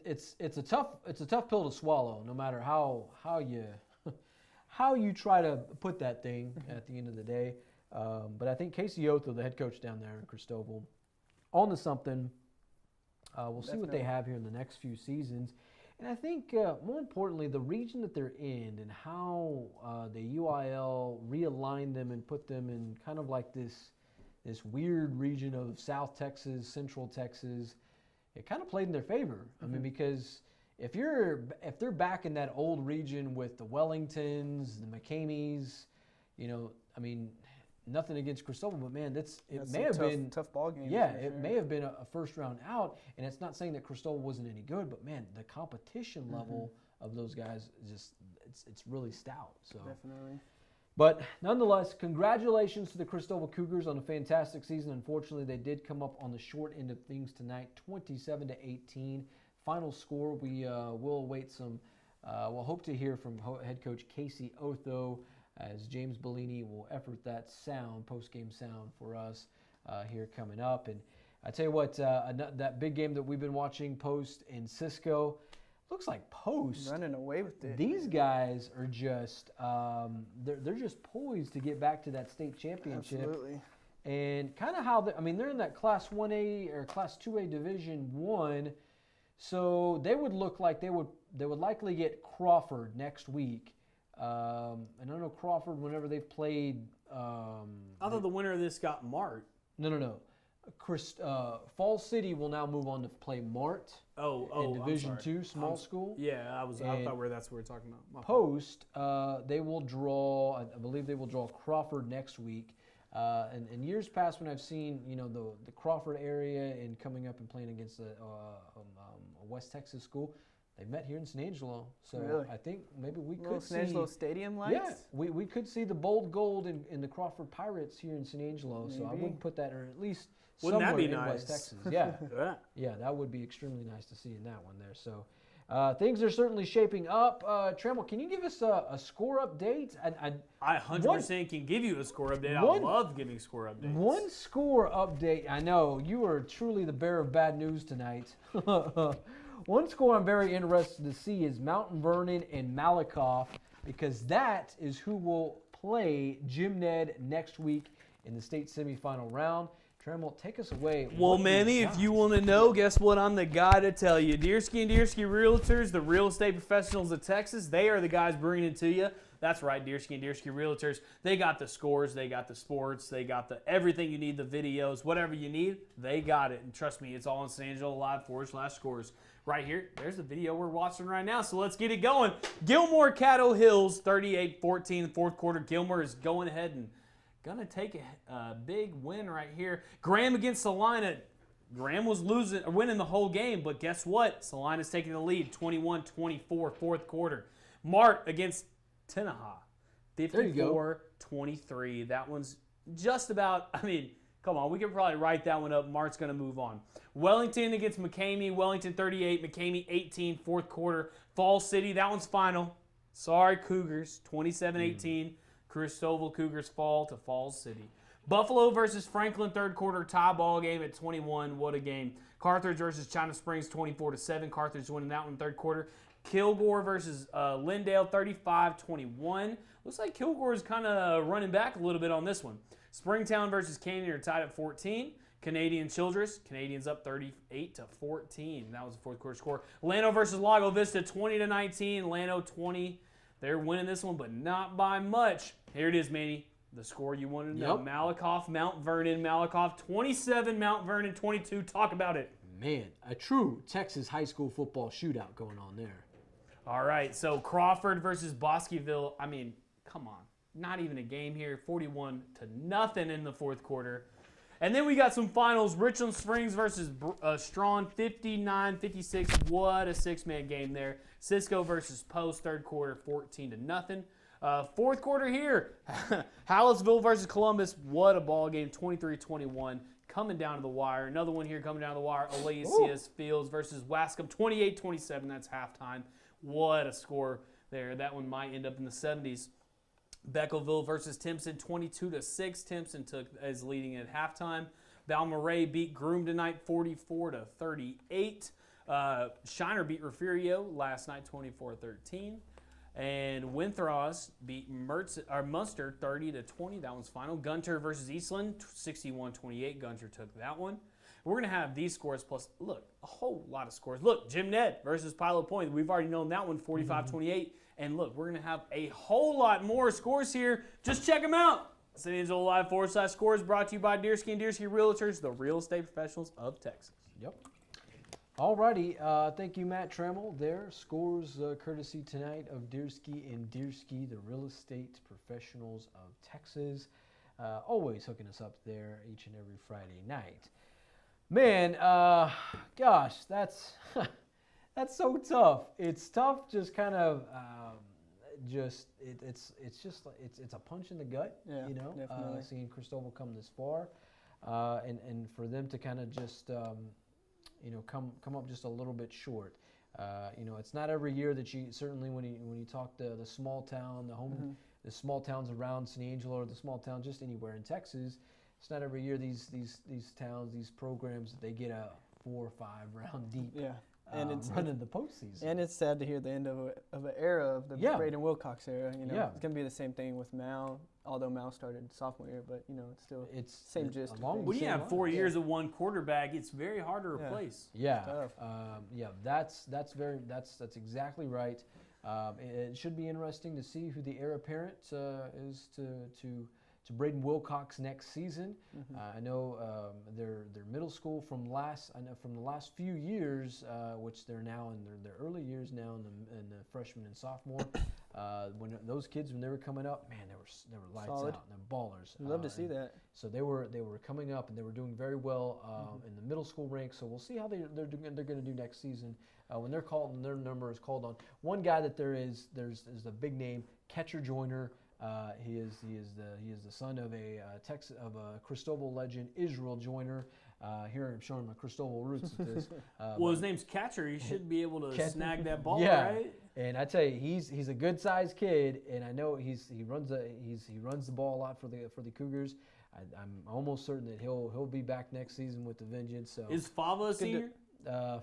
it's a tough pill to swallow. No matter how you try to put that thing at the end of the day. But I think Casey Otho, the head coach down there in Christoval, on to something. We'll see what they have here in the next few seasons. And I think more importantly, the region that they're in and how the UIL realigned them and put them in kind of like this weird region of South Texas, Central Texas, it kind of played in their favor. I mean, because if they're back in that old region with the Wellingtons, the Mckameys, nothing against Christoval, but man, it may have been a tough ball game. Yeah, it may have been a first round out, and it's not saying that Christoval wasn't any good, but man, the competition level of those guys it's really stout. So definitely. But nonetheless, congratulations to the Christoval Cougars on a fantastic season. Unfortunately, they did come up on the short end of things tonight, 27-18. Final score, we will await some, we'll hope to hear from head coach Casey Otho as James Bellini will effort that sound, post-game sound for us here coming up. And I tell you what, that big game that we've been watching, Post and Cisco, looks like Post running away with it. These guys are just they're just poised to get back to that state championship. Absolutely. And kind of how they're in that Class 1A or Class 2A Division 1, so they would look like they would likely get Crawford next week. And I know Crawford, whenever they've played, I thought the winner of this got Mart. No. Falls City will now move on to play Mart. In Division 2 small school. Yeah, I thought that's what we were talking about. Post, they will draw. I believe they will draw Crawford next week. And in years past, when I've seen the Crawford area and coming up and playing against a West Texas school, they met here in San Angelo. So really? I think maybe we could see San Angelo Stadium lights. Yeah, we could see the bold gold in the Crawford Pirates here in San Angelo. Maybe. So I wouldn't put that, or at least wouldn't somewhere that be in nice? West Texas. Yeah. Yeah, that would be extremely nice to see in that one there. So things are certainly shaping up. Trammell, can you give us a score update? I 100% can give you a score update. I love giving score updates. One score update. I know you are truly the bearer of bad news tonight. One score I'm very interested to see is Mountain Vernon and Malakoff, because that is who will play Jim Ned next week in the state semifinal round. Trammell, take us away. Well, Manny, if you want to know, guess what? I'm the guy to tell you. Deersky and Deersky Realtors, the real estate professionals of Texas, they are the guys bringing it to you. That's right, Deersky and Deersky Realtors. They got the scores, they got the sports, they got the everything you need, the videos, whatever you need, they got it. And trust me, it's all on San Angelo Live /scores. Right here, there's the video we're watching right now, so let's get it going. Gilmore Caddo Hills, 38-14, fourth quarter. Gilmore is going ahead and going to take a big win right here. Graham against Salina. Graham was winning the whole game, but guess what? Salina's taking the lead, 21-24, fourth quarter. Mart against Tenaha, 54-23. That one's just about, come on, we can probably write that one up. Mart's going to move on. Wellington against Mckamey. Wellington 38, Mckamey 18, fourth quarter. Falls City, that one's final. Sorry, Cougars, 27-18. Christoval Cougars fall to Falls City. Buffalo versus Franklin, third quarter tie ball game at 21. What a game. Carthage versus China Springs, 24-7. Carthage winning that one third quarter. Kilgore versus Lindale, 35-21. Looks like Kilgore is kind of running back a little bit on this one. Springtown versus Canyon are tied at 14. Canadian Childress, Canadians up 38-14. That was the fourth quarter score. Llano versus Lago Vista, 20-19. Llano 20. They're winning this one, but not by much. Here it is, Manny. The score you wanted to know. Malakoff, Mount Vernon. Malakoff 27, Mount Vernon 22. Talk about it. Man, a true Texas high school football shootout going on there. All right, so Crawford versus Bosqueville. Come on. Not even a game here. 41-0 in the fourth quarter. And then we got some finals. Richland Springs versus Strawn, 59-56. What a six-man game there. Cisco versus Post, third quarter, 14-0. Fourth quarter here. Hallettsville versus Columbus. What a ball game, 23-21. Coming down to the wire. Another one here coming down to the wire. Aleasius Fields versus Wascom, 28-27. That's halftime. What a score there. That one might end up in the 70s. Beckleville versus Timpson, 22-6. Timpson is leading at halftime. Balmoral beat Groom tonight, 44-38. Shiner beat Refugio last night, 24-13. And Winthrop beat Munster, 30-20. That one's final. Gunter versus Eastland, 61-28. Gunter took that one. We're going to have these scores plus, look, a whole lot of scores. Look, Jim Ned versus Pilot Point. We've already known that one, 45-28. And look, we're going to have a whole lot more scores here. Just check them out. San Angelo Live /scores brought to you by Deersky and Deersky Realtors, the real estate professionals of Texas. Yep. All righty. Thank you, Matt Trammell. There, scores courtesy tonight of Deersky and Deersky, the real estate professionals of Texas. Always hooking us up there each and every Friday night. Man, gosh, that's so tough. It's tough just kind of it's a punch in the gut. Yeah, you know, definitely. seeing Christoval come this far, and for them to kind of just come up just a little bit short. It's not every year that you certainly when you talk to the small town, the small towns around San Angelo or the small town just anywhere in Texas, it's not every year these towns, these programs, they get a 4 or 5 round deep. Yeah. And it's running the postseason. And it's sad to hear the end of an era of the Braden Wilcox era. It's going to be the same thing with Mal, although Mal started sophomore year, but it's still same gist. When you have 4 years of one quarterback, it's very hard to replace. Yeah, that's exactly right. It should be interesting to see who the heir apparent is to Braden Wilcox next season. I know their middle school from the last few years, which they're now in their early years now in the freshman and sophomore. When those kids, when they were coming up, man, they were lights Solid. out and they're ballers. I'd love to see that. So they were coming up and they were doing very well in the middle school ranks. So we'll see how they're going to do next season when they're called and their number is called on. One guy that there's a big name, catcher Joyner. He is the son of a Christoval legend, Israel Joyner. Here I'm showing my Christoval roots at this. Well, his name's Catcher. He should be able to snag that ball, yeah. right? And I tell you, he's a good sized kid, and I know he runs the ball a lot for the Cougars. I'm almost certain that he'll be back next season with the vengeance. So is Fava a senior?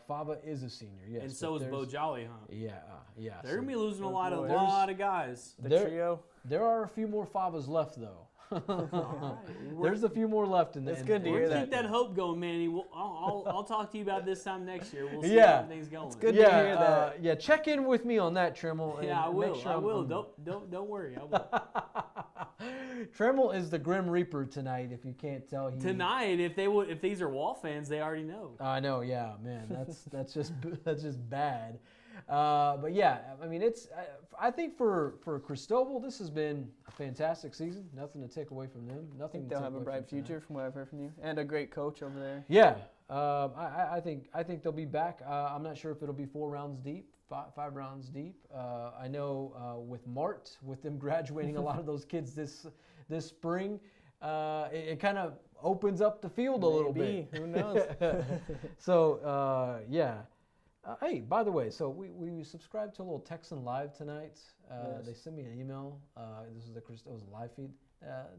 Fava is a senior, yes. And so is Bo Jolly, huh? Yeah. They're going to be losing a lot of guys. The trio. There are a few more Favas left, though. There's a few more left in there. It's good to hear that. Keep that hope going, Manny. I'll talk to you about this time next year. We'll see how things going. It's good to hear that. Yeah, check in with me on that, Trammell. Yeah, I will. I will. Don't worry. I will. Trammell is the Grim Reaper tonight. If you can't tell, tonight. If these are Wall fans, they already know. I know. Yeah, man. That's just bad. But yeah, I mean, I think for Christoval, this has been a fantastic season. Nothing to take away from them. I think they'll have a bright future from what I've heard from you, and a great coach over there. Yeah, I think they'll be back. I'm not sure if it'll be 4 rounds deep, 5 rounds deep. I know with Mart, with them graduating a lot of those kids this spring, it kind of opens up the field a little bit. Who knows? So yeah. Hey, by the way, so we subscribed to a little Texan Live tonight. Yes. They sent me an email. It was a live feed.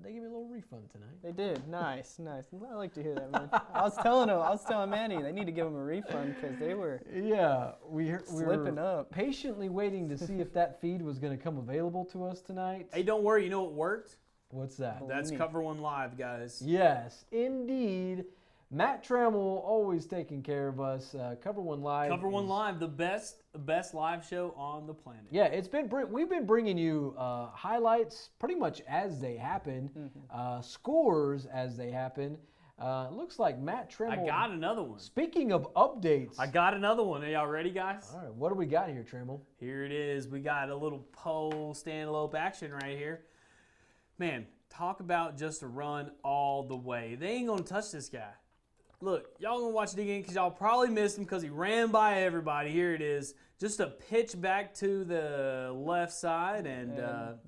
They gave me a little refund tonight. They did. Nice. I like to hear that, man. I was telling Manny they need to give him a refund because they were we were up, patiently waiting to see if that feed was going to come available to us tonight. Hey, don't worry. You know what worked? What's that? That's Cover1 Live, guys. Yes, indeed. Matt Trammell always taking care of us. Cover1 Live. Cover1 Live, the best live show on the planet. Yeah, we've been bringing you highlights pretty much as they happen, scores as they happen. Looks like Matt Trammell. I got another one. Speaking of updates, I got another one. Are y'all ready, guys? All right, what do we got here, Trammell? Here it is. We got a little pole stand-elope action right here. Man, talk about just a run all the way. They ain't gonna touch this guy. Look, y'all gonna watch it again because y'all probably missed him because he ran by everybody. Here it is. Just a pitch back to the left side, and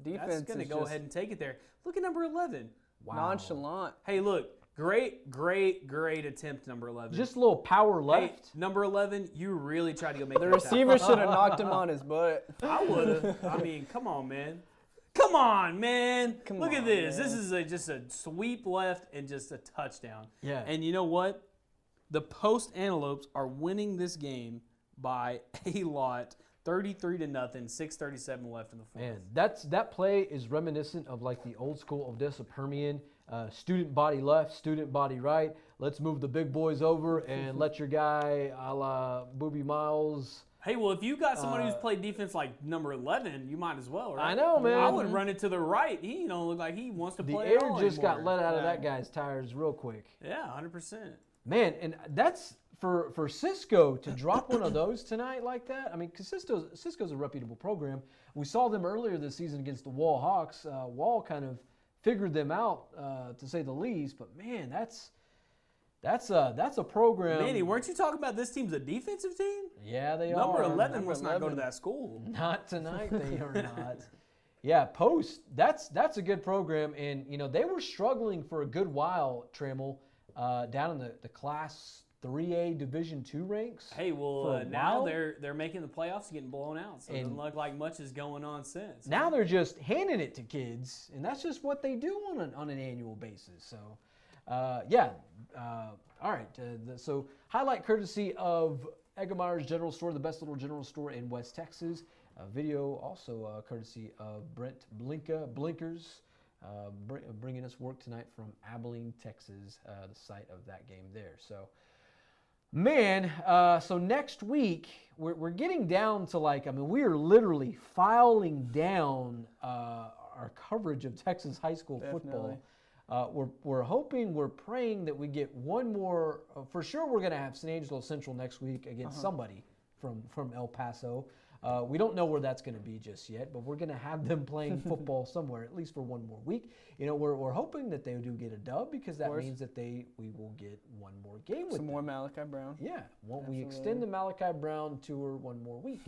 defense that's gonna go ahead and take it there. Look at number 11. Wow. Nonchalant. Hey, look, great attempt, number 11. Just a little power left. Hey, number 11, you really tried to go make the receiver should have knocked him on his butt. I would have. I mean, come on, man. Come on, man. Look at this. Man. This is just a sweep left and just a touchdown. Yeah. And you know what? The Post Antelopes are winning this game by a lot, 33-0, 6:37 left in the fourth. Man, that play is reminiscent of like the old school Odessa Permian, student body left, student body right. Let's move the big boys over and let your guy a la Booby Miles. Hey, well, if you got somebody who's played defense like number 11, you might as well, right? I know, man. I would run it to the right. He don't look like he wants to play The air just got let out of that guy's tires real quick. Yeah, 100%. Man, and that's for Cisco to drop one of those tonight like that. I mean, because Cisco's a reputable program. We saw them earlier this season against the Wall Hawks. Wall kind of figured them out, to say the least. But man, that's a program. Manny, weren't you talking about this team's a defensive team? Yeah, they Number are. 11 must not go to that school. Not tonight, they are not. Yeah, Post, that's a good program. And, you know, they were struggling for a good while, Trammell, down in the Class 3A Division II ranks. Hey, well, now they're making the playoffs and getting blown out, so it doesn't look like much is going on since. Now they're just handing it to kids, and that's just what they do on an annual basis. So, all right. So, highlight courtesy of Eggemeyer's General Store, the best little general store in West Texas. Video also courtesy of Brent Blinkers, bringing us work tonight from Abilene, Texas, the site of that game there. So, man, so next week, we're getting down to we are literally filing down our coverage of Texas high school football. We're hoping, we're praying that we get one more. For sure, we're going to have San Angelo Central next week against somebody from El Paso. We don't know where that's going to be just yet, but we're going to have them playing football somewhere, at least for one more week. You know, we're hoping that they do get a dub, because that means that we will get one more game with them. Some more Malachi Brown. Yeah, we extend the Malachi Brown tour one more week.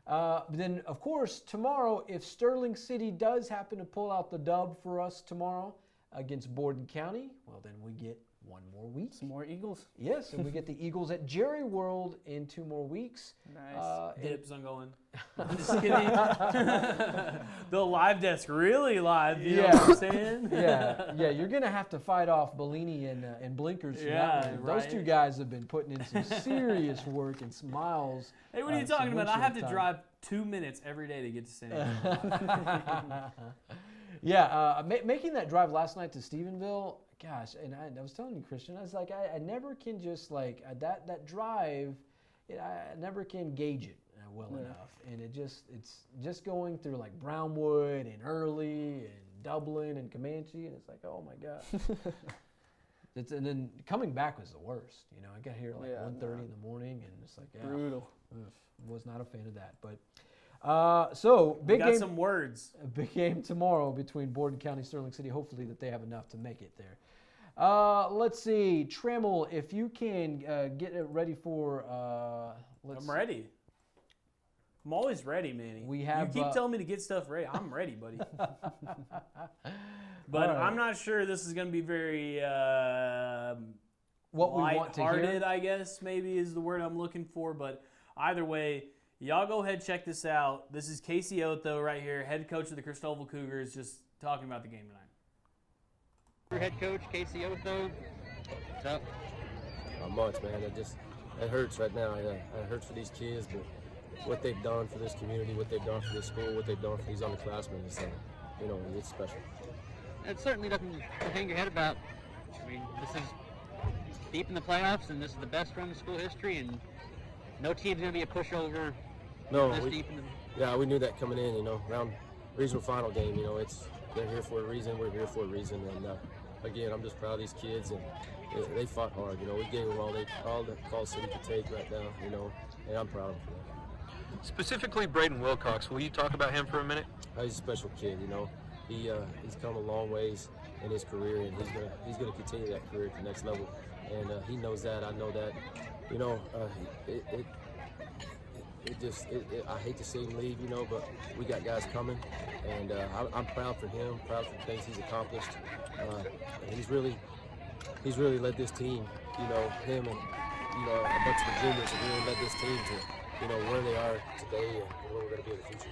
Then, of course, tomorrow, if Sterling City does happen to pull out the dub for us tomorrow against Borden County, well, then we get one more week. Some more Eagles. Yes, and we get the Eagles at Jerry World in 2 more weeks. Nice. Dibs on going. I'm just kidding. The live desk, really live. You know what I'm saying? Yeah. You're gonna have to fight off Bellini and Blinkers. Right. Those two guys have been putting in some serious work and smiles. Hey, what are you talking about? I have to drive 2 minutes every day to get to San Angelo. Yeah, making that drive last night to Stephenville. Gosh, and I was telling you, Christian, I was like, I never can just that drive. I never can gauge it well enough, and it's just going through Brownwood and Early and Dublin and Comanche, and it's like, oh my gosh. And then coming back was the worst. You know, I got here at 1:30 in the morning, and it's like brutal. Was not a fan of that, but. So big game. Some words. A big game tomorrow between Borden County, Sterling City. Hopefully that they have enough to make it there. Let's see, Trammell, if you can get it ready for. I'm ready. I'm always ready, Manny. You keep telling me to get stuff ready. I'm ready, buddy. But I'm not sure this is going to be very what we want to hear. I guess maybe is the word I'm looking for. But either way. Y'all go ahead, check this out. This is Casey Otho right here, head coach of the Christoval Cougars, just talking about the game tonight. Your head coach, Casey Otho. What's up? Not much, man. It hurts right now. It hurts for these kids, but what they've done for this community, what they've done for this school, what they've done for these underclassmen is, it's special. It's certainly nothing to hang your head about. I mean, this is deep in the playoffs, and this is the best run in school history, and no team's going to be a pushover. No, we knew that coming in, round regional final game, they're here for a reason, we're here for a reason, and again, I'm just proud of these kids, and they fought hard, we gave them all the Falls City could take right now, and I'm proud of them for that. Specifically Braden Wilcox, will you talk about him for a minute? He's a special kid, he's come a long ways in his career, and he's gonna continue that career to the next level, and he knows that, I know that, I hate to see him leave, but we got guys coming, and I'm proud for him, proud for the things he's accomplished. He's really led this team, him and a bunch of the juniors have really led this team to where they are today and where we're going to be in the future.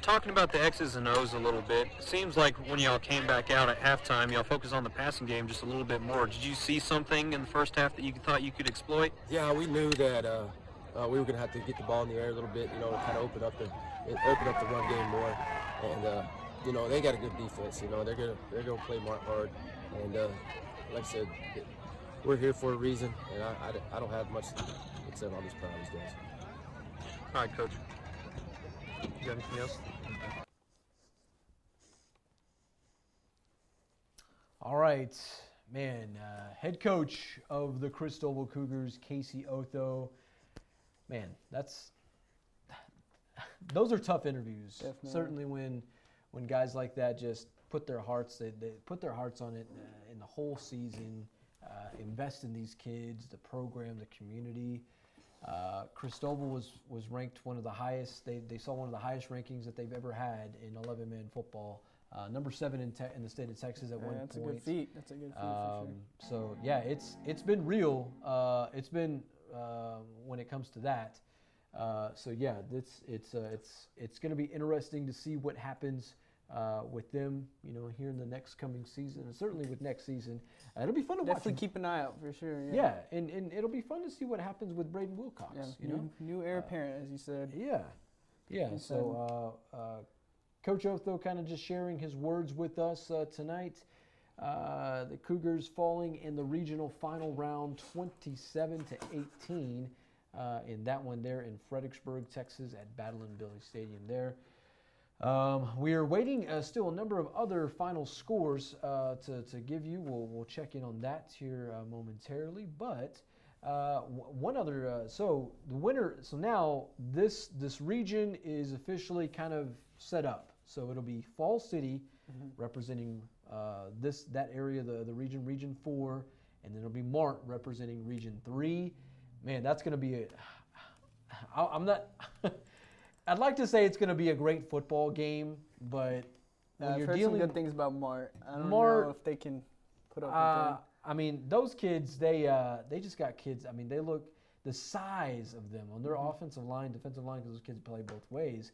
Talking about the X's and O's a little bit, it seems like when y'all came back out at halftime, y'all focused on the passing game just a little bit more. Did you see something in the first half that you thought you could exploit? Yeah, we knew that we were going to have to get the ball in the air a little bit, to kind of open up the run game more. And they got a good defense. They're going to play hard. And like I said, we're here for a reason. And I don't have much except I'm just proud of these guys. All right, Coach. You got anything else? All right, man. Head coach of the Christoval Cougars, Casey Otho. Man, those are tough interviews. Definitely. Certainly when guys like that just put their hearts they put their hearts on it in the whole season, invest in these kids, the program, the community. Christoval was ranked one of the highest. They saw one of the highest rankings that they've ever had in 11-man football. Number 7 in the state of Texas at one point. That's a good feat. That's a good feat for sure. So yeah, it's been real. It's been when it comes to that. So yeah, it's going to be interesting to see what happens with them, here in the next coming season, and certainly with next season. It'll be fun to watch. Definitely keep an eye out for sure. Yeah, and it'll be fun to see what happens with Braden Wilcox. Yeah, new heir apparent, as you said. Yeah. So Coach Otho kind of just sharing his words with us tonight. The Cougars falling in the regional final round 27-18 in that one there in Fredericksburg, Texas at Battle and Billy Stadium there. We are waiting still a number of other final scores to give you. We'll check in on that here momentarily. But one other, so the winner, so now this region is officially kind of set up. So it'll be Fall City representing that area, the region 4, and then it'll be Mart representing region 3. Man, that's going to be I'd like to say it's going to be a great football game, but when I've you're heard dealing some good things about Mart. I don't know if they can put up with it. I mean, those kids, they just got kids. I mean, they look the size of them on their offensive line, defensive line, because those kids play both ways.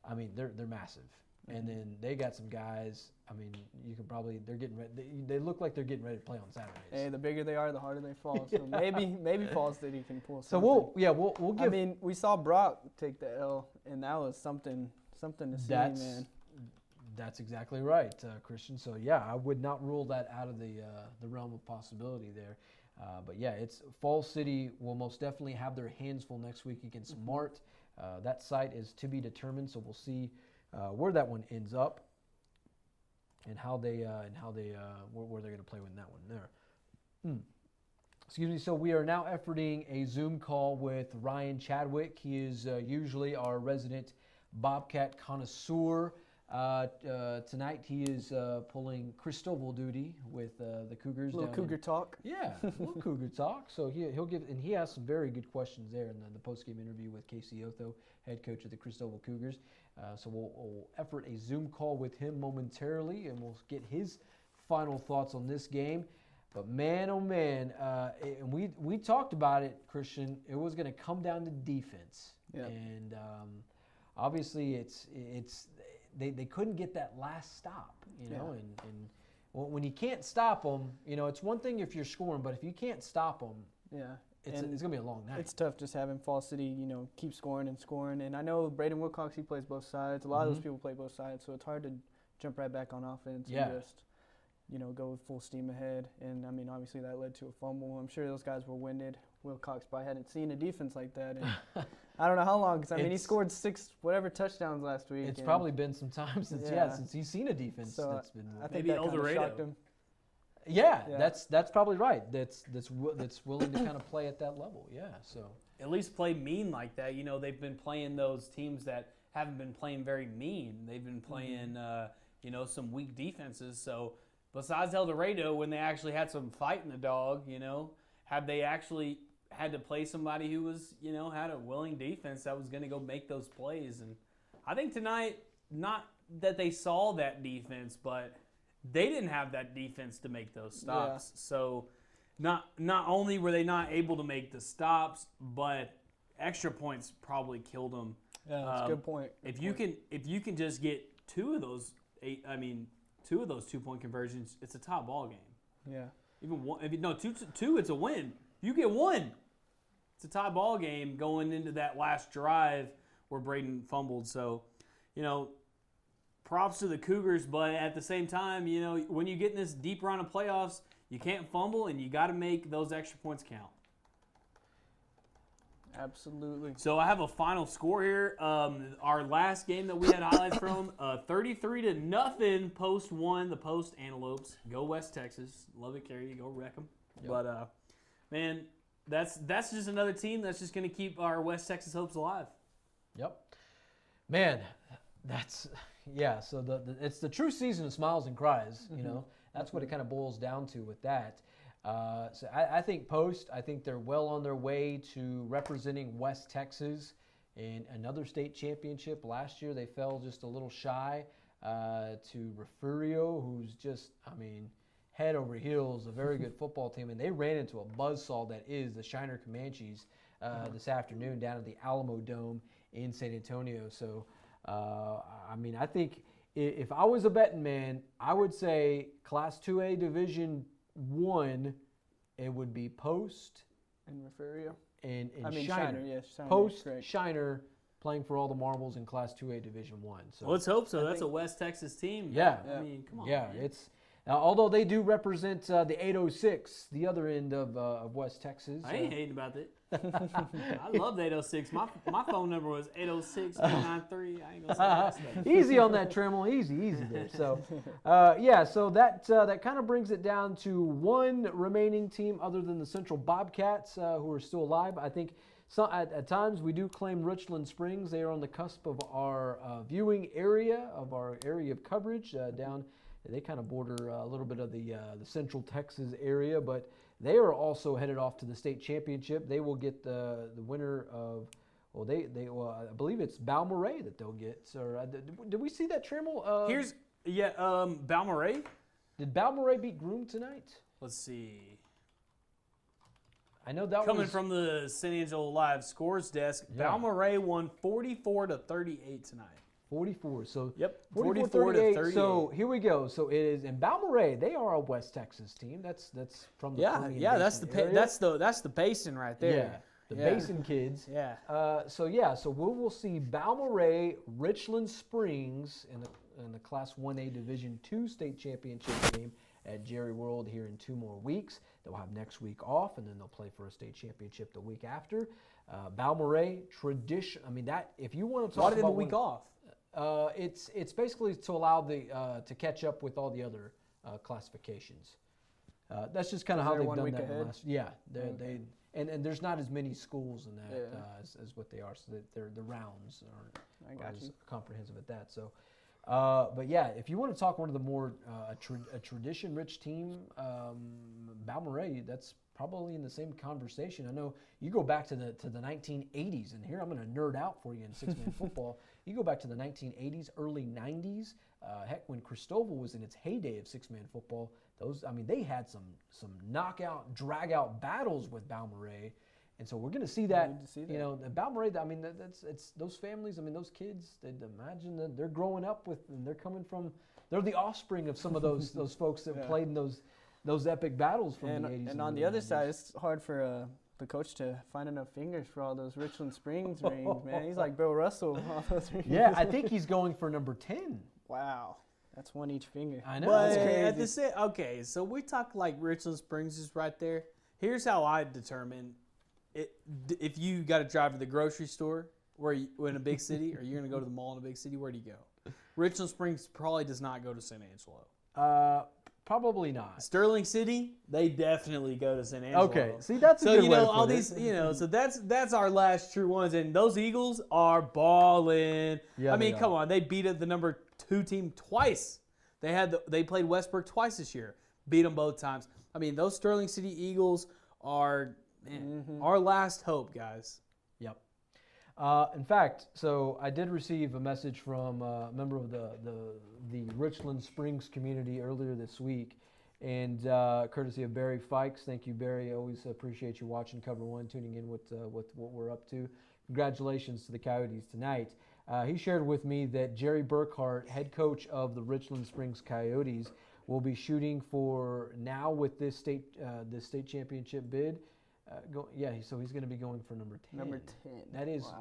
I mean, they're massive. And then they got some guys. I mean, they're getting ready. They look like they're getting ready to play on Saturdays. Hey, the bigger they are, the harder they fall. So maybe Fall City can pull something. So we'll give. I mean, we saw Brock take the L, and that was something to see, man. That's exactly right, Christian. So yeah, I would not rule that out of the realm of possibility there. But yeah, it's Fall City will most definitely have their hands full next week against Mart. That site is to be determined, so we'll see where that one ends up, and where they're going to play with that one there. Excuse me. So we are now efforting a Zoom call with Ryan Chadwick. He is usually our resident Bobcat connoisseur. Tonight he is pulling Christoval duty with the Cougars. A little Cougar talk. Yeah, a little Cougar talk. So he'll give, and he has some very good questions there in the post-game interview with Casey Otho, head coach of the Christoval Cougars. So we'll effort a Zoom call with him momentarily, and we'll get his final thoughts on this game. But man, oh man, and we talked about it, Christian. It was going to come down to defense, and obviously they couldn't get that last stop, and when you can't stop them, it's one thing if you're scoring, but if you can't stop them, it's going to be a long night. It's tough just having Fall City, keep scoring and scoring. And I know Braden Wilcox, he plays both sides. A lot of those people play both sides, so it's hard to jump right back on offense and just, go full steam ahead. And, I mean, obviously that led to a fumble. I'm sure those guys were winded. Wilcox probably hadn't seen a defense like that. And I don't know how long, because, I mean, he scored 6 touchdowns last week. It's probably been some time since he's seen a defense that's been. I think maybe that shocked him. Yeah, that's probably right. That's willing to kind of play at that level. Yeah, so at least play mean like that. They've been playing those teams that haven't been playing very mean. They've been playing some weak defenses. So besides El Dorado, when they actually had some fight in the dog, have they actually had to play somebody who was had a willing defense that was going to go make those plays? And I think tonight, not that they saw that defense, but they didn't have that defense to make those stops. Yeah. So not only were they not able to make the stops, but extra points probably killed them. Yeah, that's a good point. If you can just get two of those 2-point conversions, it's a tie ball game. Yeah. Even one, two, it's a win. You get one, it's a tie ball game going into that last drive where Braden fumbled. So, props to the Cougars, but at the same time, when you get in this deep round of playoffs, you can't fumble, and you got to make those extra points count. Absolutely. So I have a final score here. Our last game that we had highlights from, 33-0. Post won. The Post Antelopes. Go West Texas. Love it, Carrie. Go wreck them. Yep. But man, that's just another team that's just going to keep our West Texas hopes alive. Yep. Man, that's. Yeah, so it's the true season of smiles and cries, That's what it kind of boils down to with that. So I think Post, I think they're well on their way to representing West Texas in another state championship. Last year they fell just a little shy to Refugio, who's just, I mean, head over heels, a very good football team. And they ran into a buzzsaw that is the Shiner Comanches this afternoon down at the Alamo Dome in San Antonio. So, I mean, I think if I was a betting man, I would say Class 2A Division I, it would be Post and Refugio. And Shiner. Yes, Shiner. Post, Shiner, playing for all the marbles in Class 2A Division I. So let's hope so. That's a West Texas team. Yeah. I mean, come on. Yeah, man. Although they do represent the 806, the other end of West Texas. I ain't hating about it. I love the 806. My phone number was 806-993. I ain't gonna say that stuff. Easy on that, Trammell. Easy there. So, so that kind of brings it down to one remaining team other than the Central Bobcats who are still alive. I think at times we do claim Richland Springs. They are on the cusp of our viewing area, of our area of coverage down. They kind of border a little bit of the Central Texas area, but they are also headed off to the state championship. They will get the winner of, I believe it's Balmorhea that they'll get. So did we see that, Trammell? Balmorhea. Did Balmorhea beat Groom tonight? Let's see. I know that coming from the San Angelo Live scores desk. Yeah. Balmorhea won 44-38 tonight. 44. So yep, 44-38. So here we go. So it is in Balmorhea. They are a West Texas team. That's from the that's the Basin right there. Yeah, the Basin kids. Yeah. So we will see Balmorhea, Richland Springs in the Class 1A Division II state championship game at Jerry World here in 2 more weeks. They'll have next week off, and then they'll play for a state championship the week after. Balmorhea tradition. I mean, that if you want to talk about the week off. It's basically to allow to catch up with all the other classifications. That's just kind of how they've done that. And there's not as many schools in that as what they are, so that the rounds aren't as comprehensive at that. So, but yeah, if you want to talk one of the more a tradition-rich team, Balmorhea, that's probably in the same conversation. I know you go back to the 1980s, and here I'm going to nerd out for you in six-man football. You go back to the 1980s, early 90s. Heck, when Christoval was in its heyday of six-man football, they had some knockout, drag-out battles with Balmorhea, and so we're going to see that. You know, Balmorhea. I mean, it's those families. I mean, those kids. They'd imagine that they're growing up with, and they're coming from. They're the offspring of some of those folks that played in those epic battles from the 80s. And on the other side, it's hard for the coach to find enough fingers for all those Richland Springs rings, man. He's like Bill Russell. All those rings. Yeah, I think he's going for number 10. Wow. That's one each finger. I know. But at the so we talk like Richland Springs is right there. Here's how I determine it. If you got to drive to the grocery store in a big city, or you're going to go to the mall in a big city, where do you go? Richland Springs probably does not go to San Angelo. Probably not. Sterling City, they definitely go to San Angelo. Okay, see that's a good way to all put these, it. so that's our last true ones, and those Eagles are balling. Yeah, I mean, come on, they beat the number 2 team twice. They played Westbrook twice this year, beat them both times. I mean, those Sterling City Eagles are our last hope, guys. Yep. In fact, so I did receive a message from a member of the Richland Springs community earlier this week, and courtesy of Barry Fikes. Thank you, Barry. Always appreciate you watching Cover1, tuning in with what we're up to. Congratulations to the Coyotes tonight. He shared with me that Jerry Burkhart, head coach of the Richland Springs Coyotes, will be shooting for now with this state championship bid. So he's going to be going for number 10. Number 10.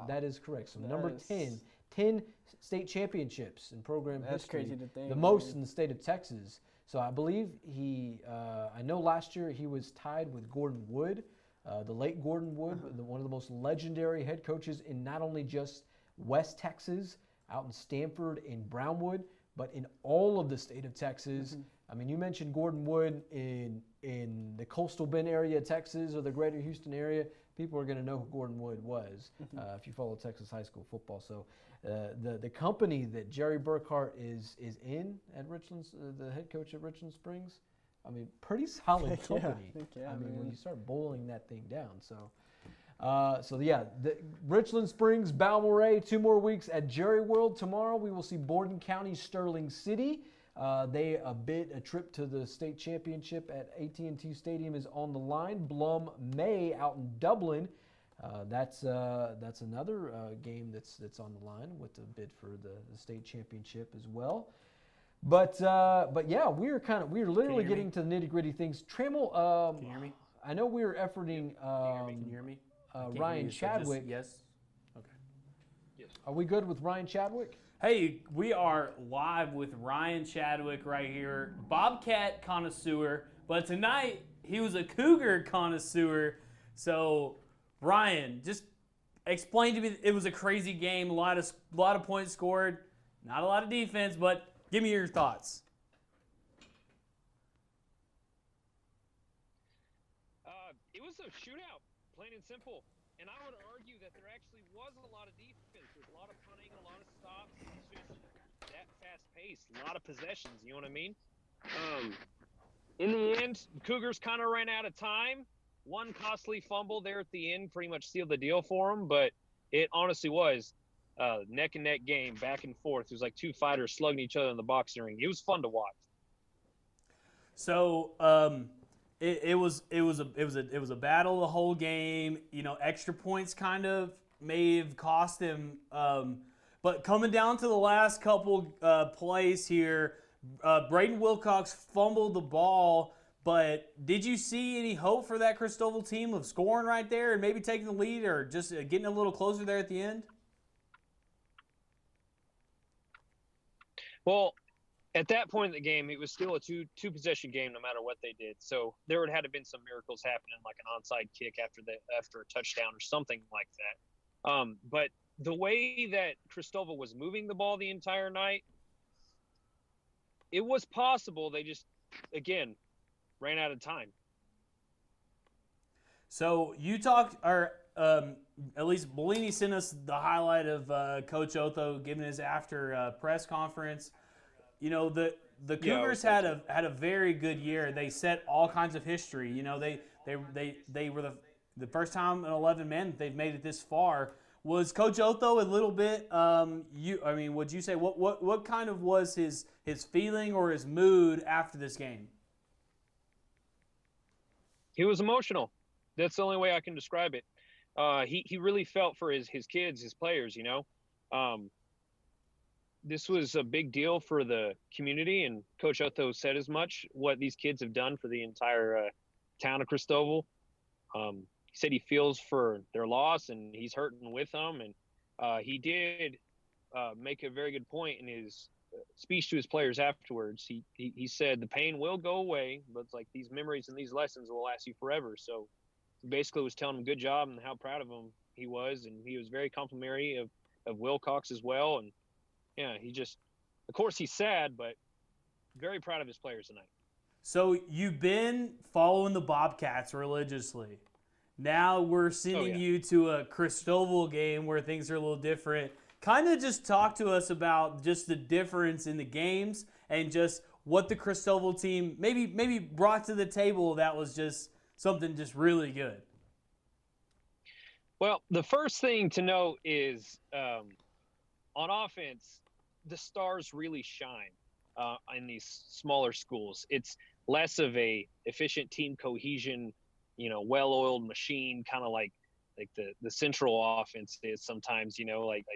That is correct. So number 10. 10 state championships in program history. That's crazy to think. The most in the state of Texas. So I believe I know last year he was tied with Gordon Wood, the late Gordon Wood, one of the most legendary head coaches in not only just West Texas, out in Stanford and Brownwood, but in all of the state of Texas. I mean, you mentioned Gordon Wood in the coastal Bend area of Texas or the greater Houston area. People are going to know who Gordon Wood was if you follow Texas high school football. So the company that Jerry Burkhart is in at Richland, the head coach at Richland Springs, I mean, pretty solid company. Yeah, I mean, when you start boiling that thing down. So, Richland Springs, Balmoral, 2 more weeks at Jerry World. Tomorrow we will see Borden County, Sterling City. A trip to the state championship at AT&T Stadium is on the line. Blum May out in Dublin. That's another game that's on the line with the bid for the state championship as well. But yeah, we're literally getting to the nitty-gritty things. Trammell, can you hear me? I know we were efforting. Can you hear me? Ryan Chadwick. Yes. Okay. Yes. Are we good with Ryan Chadwick? Hey, we are live with Ryan Chadwick right here, Bobcat connoisseur. But tonight he was a Cougar connoisseur. So, Ryan, just explain to me. It was a crazy game. A lot of points scored. Not a lot of defense, but give me your thoughts. It was a shootout, plain and simple. And I would argue that there actually was a lot of defense. There's a lot of punting, a lot of stops. It's just that fast-paced, a lot of possessions, you know what I mean? In the end, Cougars kind of ran out of time. One costly fumble there at the end pretty much sealed the deal for them, but it honestly was neck-and-neck game, back and forth. It was like two fighters slugging each other in the boxing ring. It was fun to watch. So, It was a battle the whole game. You know, extra points kind of may have cost him. But coming down to the last couple plays here, Braden Wilcox fumbled the ball. But did you see any hope for that Christoval team of scoring right there and maybe taking the lead or just getting a little closer there at the end? Well, at that point in the game, it was still a two-possession game no matter what they did. So there would have been some miracles happening, like an onside kick after a touchdown or something like that. But the way that Christoval was moving the ball the entire night, it was possible. They just, again, ran out of time. So you talked, or at least Bellini sent us the highlight of Coach Otho giving his after press conference. You know, the Cougars had a very good year. They set all kinds of history. You know, they were the first time in 11 men they've made it this far. Was Coach Otho a little bit? Would you say what kind of was his feeling or his mood after this game? He was emotional. That's the only way I can describe it. He really felt for his kids, his players. You know. This was a big deal for the community, and Coach Otho said as much, what these kids have done for the entire town of Christoval. He said he feels for their loss, and he's hurting with them. And he did make a very good point in his speech to his players afterwards. He said the pain will go away, but it's like these memories and these lessons will last you forever. So he basically was telling him good job and how proud of him he was, and he was very complimentary of Wilcox as well. And yeah, he just, of course he's sad, but very proud of his players tonight. So you've been following the Bobcats religiously. Now we're sending you to a Christoval game where things are a little different. Kind of just talk to us about just the difference in the games and just what the Christoval team maybe brought to the table that was just something just really good. Well, the first thing to note is on offense, the stars really shine in these smaller schools. It's less of a efficient team cohesion, you know, well-oiled machine, kind of like the central offense is sometimes, you know, like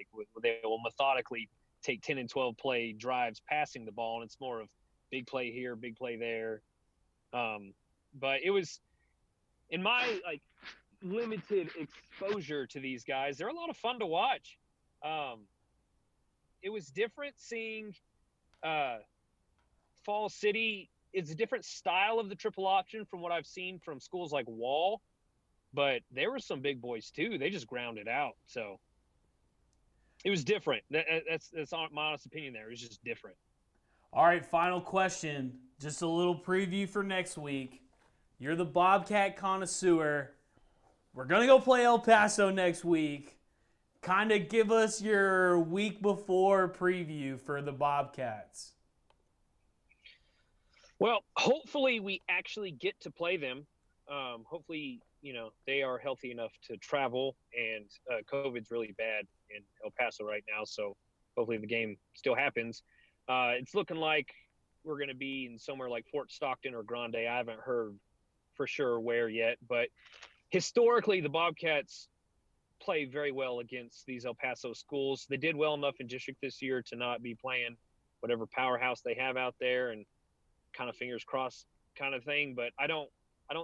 they will methodically take 10 and 12 play drives passing the ball, and it's more of big play here, big play there. But it was, in my limited exposure to these guys, they're a lot of fun to watch. It was different seeing Fall City. It's a different style of the triple option from what I've seen from schools like Wall, but there were some big boys too. They just grounded out. So it was different. That's my honest opinion there. It was just different. All right, final question. Just a little preview for next week. You're the Bobcat connoisseur. We're going to go play El Paso next week. Kind of give us your week before preview for the Bobcats. Well, hopefully we actually get to play them. Hopefully, they are healthy enough to travel, and COVID's really bad in El Paso right now, so hopefully the game still happens. It's looking like we're going to be in somewhere like Fort Stockton or Grande. I haven't heard for sure where yet, but historically the Bobcats play very well against these El Paso schools. They did well enough in district this year to not be playing whatever powerhouse they have out there, and kind of fingers crossed kind of thing. But I don't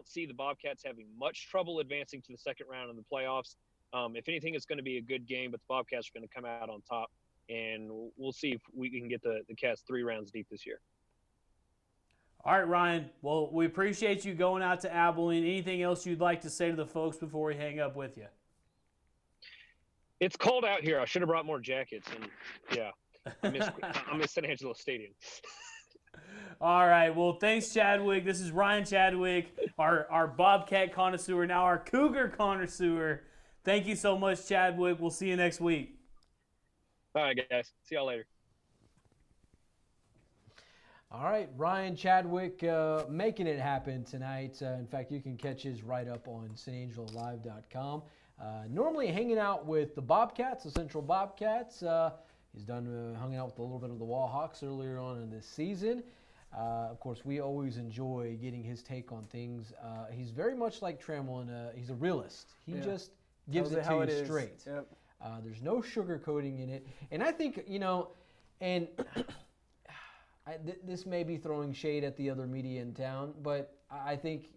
see the Bobcats having much trouble advancing to the second round of the playoffs. If anything, it's going to be a good game, but the Bobcats are going to come out on top, and we'll see if we can get the Cats 3 rounds deep this year. All right, Ryan. Well, we appreciate you going out to Abilene. Anything else you'd like to say to the folks before we hang up with you? It's cold out here. I should have brought more jackets. And yeah, I miss San Angelo Stadium. All right. Well, thanks, Chadwick. This is Ryan Chadwick, our Bobcat connoisseur, now our Cougar connoisseur. Thank you so much, Chadwick. We'll see you next week. All right, guys. See y'all later. All right, Ryan Chadwick making it happen tonight. In fact, you can catch his write-up on SanAngeloLive.com. Normally hanging out with the Bobcats, the Central Bobcats. He's hung out with a little bit of the Wallhawks earlier on in this season. Of course, we always enjoy getting his take on things. He's very much like Trammell, and he's a realist. He just gives it to you straight. Yep. There's no sugarcoating in it. And I think, and this may be throwing shade at the other media in town, but I think,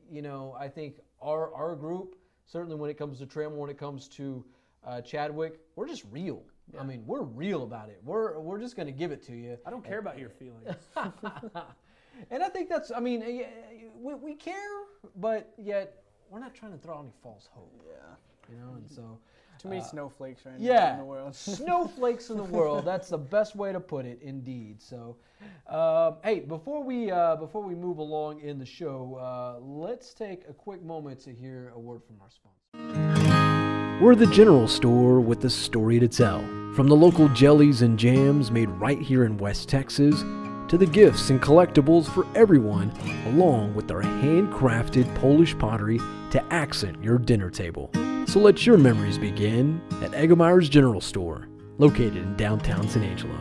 I think our group, certainly when it comes to Trammell, when it comes to Chadwick, we're just real. Yeah. I mean, we're real about it. We're just going to give it to you. I don't care about your feelings. And I think that's, we care, but yet we're not trying to throw any false hope. Yeah. And so. Too many snowflakes right now in the world. Snowflakes in the world. That's the best way to put it, indeed. So, hey, before we move along in the show, let's take a quick moment to hear a word from our sponsor. We're the general store with a story to tell. From the local jellies and jams made right here in West Texas, to the gifts and collectibles for everyone, along with our handcrafted Polish pottery to accent your dinner table. So let your memories begin at Eggemeyer's General Store, located in downtown San Angelo.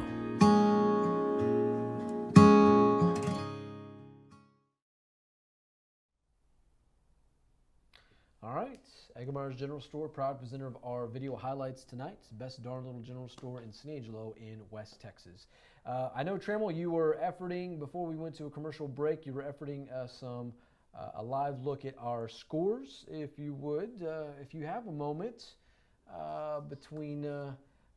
All right, Eggemeyer's General Store, proud presenter of our video highlights tonight. It's the best darn little general store in San Angelo in West Texas. I know, Trammell, you were efforting, before we went to a commercial break, you were efforting a live look at our scores, if you would, if you have a moment between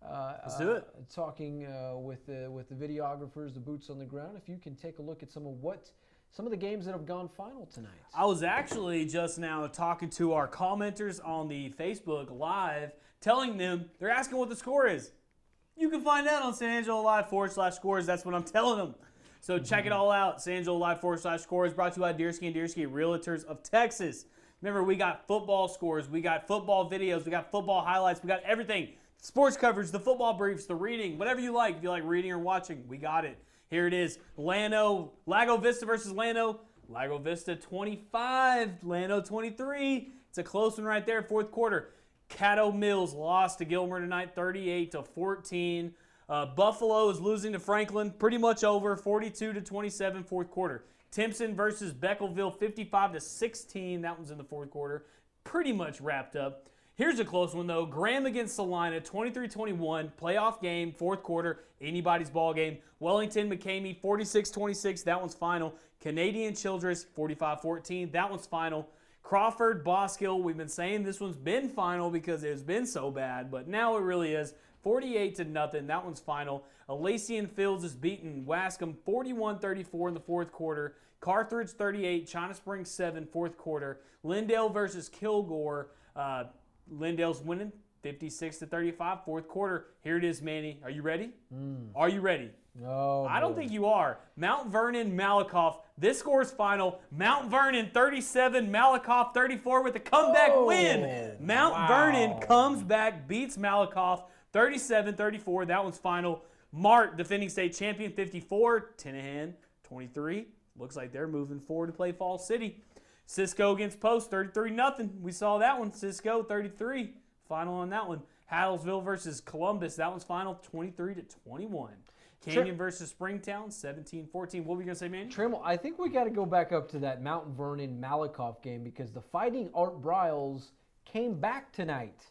let's do it. Talking with the videographers, the boots on the ground. If you can take a look at some of the games that have gone final tonight. I was actually just now talking to our commenters on the Facebook Live, telling them, they're asking what the score is. You can find out on SanAngeloLive.com/scores. That's what I'm telling them. So check it all out. SanAngeloLive.com/scores, brought to you by Deersky & Deersky Realtors of Texas. Remember, we got football scores, we got football videos, we got football highlights, we got everything. Sports coverage, the football briefs, the reading, whatever you like. If you like reading or watching, we got it. Here it is. Lago Vista versus Llano. Lago Vista 25, Llano 23. It's a close one right there, fourth quarter. Caddo Mills lost to Gilmer tonight, 38-14. Buffalo is losing to Franklin, pretty much over, 42-27, fourth quarter. Timpson versus Beckleville, 55-16. That one's in the fourth quarter. Pretty much wrapped up. Here's a close one, though. Graham against Salina, 23-21. Playoff game, fourth quarter. Anybody's ball game. Wellington, Mckamey, 46-26. That one's final. Canadian Childress, 45-14. That one's final. Crawford, Bosqueville, we've been saying this one's been final because it's been so bad, but now it really is. 48-0. That one's final. Elysian Fields is beating Wascom 41-34 in the fourth quarter. Carthage 38, China Springs 7, fourth quarter. Lindale versus Kilgore. Lindale's winning 56-35, fourth quarter. Here it is, Manny. Are you ready? Are you ready? No. I don't think you are. Mount Vernon, Malakoff. This score's final. Mount Vernon 37, Malakoff 34 with a comeback win. Mount Vernon comes back, beats Malakoff 37-34. That one's final. Mart, defending state champion, 54. Tenahan, 23. looks like they're moving forward to play Fall City. Cisco against Post, 33-0. We saw that one. Cisco, 33. Final on that one. Hattlesville versus Columbus. That one's final, 23-21. Canyon versus Springtown, 17-14. What were you going to say, Manny? Trammell, I think we got to go back up to that Mount Vernon Malakoff game because the Fighting Art Briles came back tonight.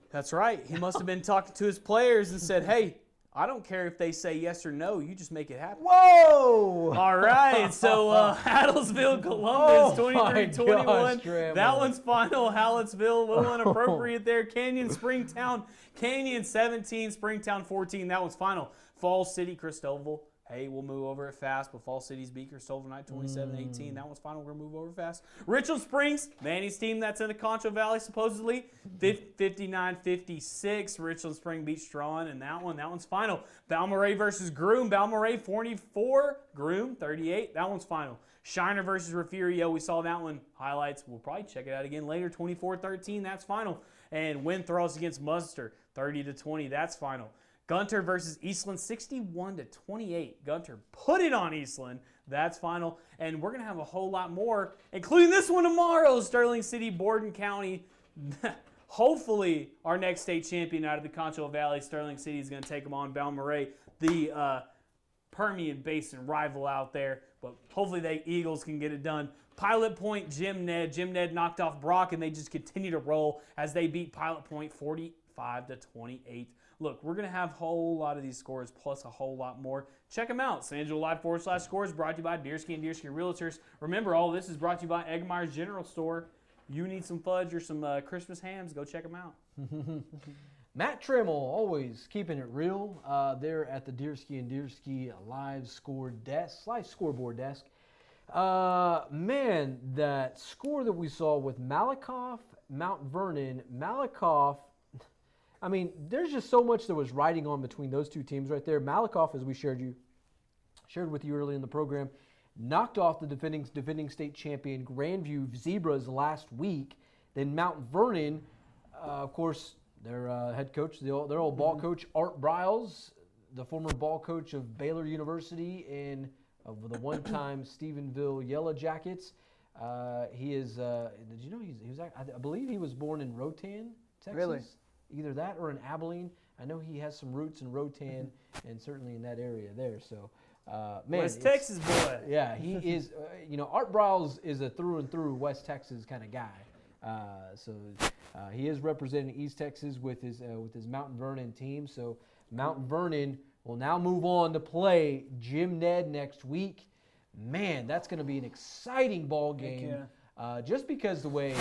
That's right. He must have been talking to his players and said, hey, I don't care if they say yes or no. You just make it happen. Whoa! All right. So Hattlesville, Columbus, 23-21. That one's final. Hattlesville, a little inappropriate there. Canyon, Springtown. Canyon 17, Springtown 14. That one's final. Fall City, Christoval. Hey, we'll move over it fast, but Fall City's beat Christoval tonight, 27-18. That one's final. We're going to move over fast. Richland Springs, Manny's team that's in the Concho Valley, supposedly, 59-56. Richland Spring beat Strawn, and that one's final. Balmorhea versus Groom. Balmorhea, 44. Groom, 38. That one's final. Shiner versus Refugio. We saw that one. Highlights. We'll probably check it out again later. 24-13. That's final. And Winthrop against Munster, 30-20. That's final. Gunter versus Eastland, 61-28. Gunter put it on Eastland. That's final. And we're going to have a whole lot more, including this one tomorrow. Sterling City, Borden County. Hopefully, our next state champion out of the Concho Valley, Sterling City, is going to take them on. Balmorhea, the Permian Basin rival out there. But hopefully, the Eagles can get it done. Pilot Point, Jim Ned. Jim Ned knocked off Brock, and they just continue to roll as they beat Pilot Point 45-28. Look, we're going to have a whole lot of these scores plus a whole lot more. Check them out. San Angelo Live /scores brought to you by Deersky and Deersky Realtors. Remember, all this is brought to you by Eggmeyer's General Store. You need some fudge or some Christmas hams, go check them out. Matt Trammell, always keeping it real there at the Deersky and Deersky Live scoreboard desk. Man, that score that we saw with Malakoff, Mount Vernon, Malakoff, I mean, there's just so much that was riding on between those two teams right there. Malakoff, as we shared with you early in the program, knocked off the defending state champion Grandview Zebras last week. Then Mount Vernon, of course, their head coach, their old ball coach, Art Briles, the former ball coach of Baylor University and of the one-time Stephenville Yellow Jackets. He is, did you know I believe he was born in Rotan, Texas? Really? Either that or in Abilene. I know he has some roots in Rotan and certainly in that area there. So, man, West Texas boy. Yeah, he is. Art Briles is a through and through West Texas kind of guy. So he is representing East Texas with his Mount Vernon team. So Mount Vernon will now move on to play Jim Ned next week. Man, that's going to be an exciting ball game. Yeah. Just because the way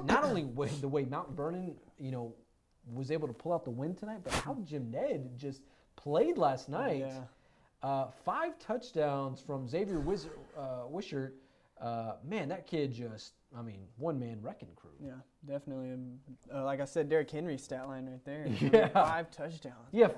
Mount Vernon, was able to pull out the win tonight, but how Jim Ned just played last night. Yeah. 5 touchdowns from Xavier Wishart. Man, that kid just, one-man wrecking crew. Yeah, definitely. Like I said, Derrick Henry's stat line right there. Yeah. 5 touchdowns. Yeah,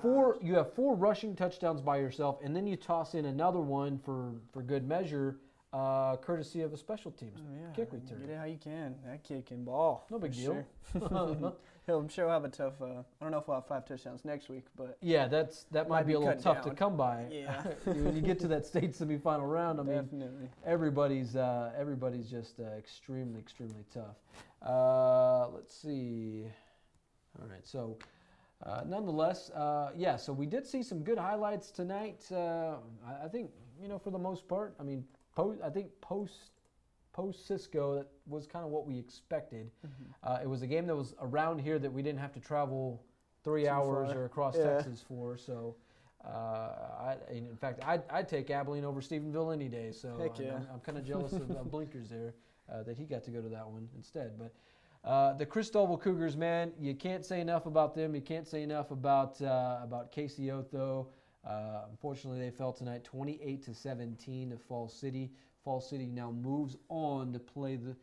you have 4 rushing touchdowns by yourself, and then you toss in another one for good measure, courtesy of a special teams kick return. Get it how you can. That kid can ball. No big deal. Sure. I'm sure he'll have a tough. I don't know if we'll have 5 touchdowns next week, but yeah, that might be a little tough to come by. Yeah, when you get to that state semifinal round, definitely. Everybody's just extremely tough. Let's see. All right, so nonetheless, so we did see some good highlights tonight. I think for the most part, post Cisco, that was kind of what we expected. Mm-hmm. It was a game that was around here that we didn't have to travel 3 hours or across Texas for. So, in fact, I'd take Abilene over Stephenville any day. So I'm kind of jealous of Blinkers there that he got to go to that one instead. But the Christoval Cougars, man, you can't say enough about them. You can't say enough about Casey Otho. Unfortunately, they fell tonight 28-17 to Fall City. Fall City now moves on to play the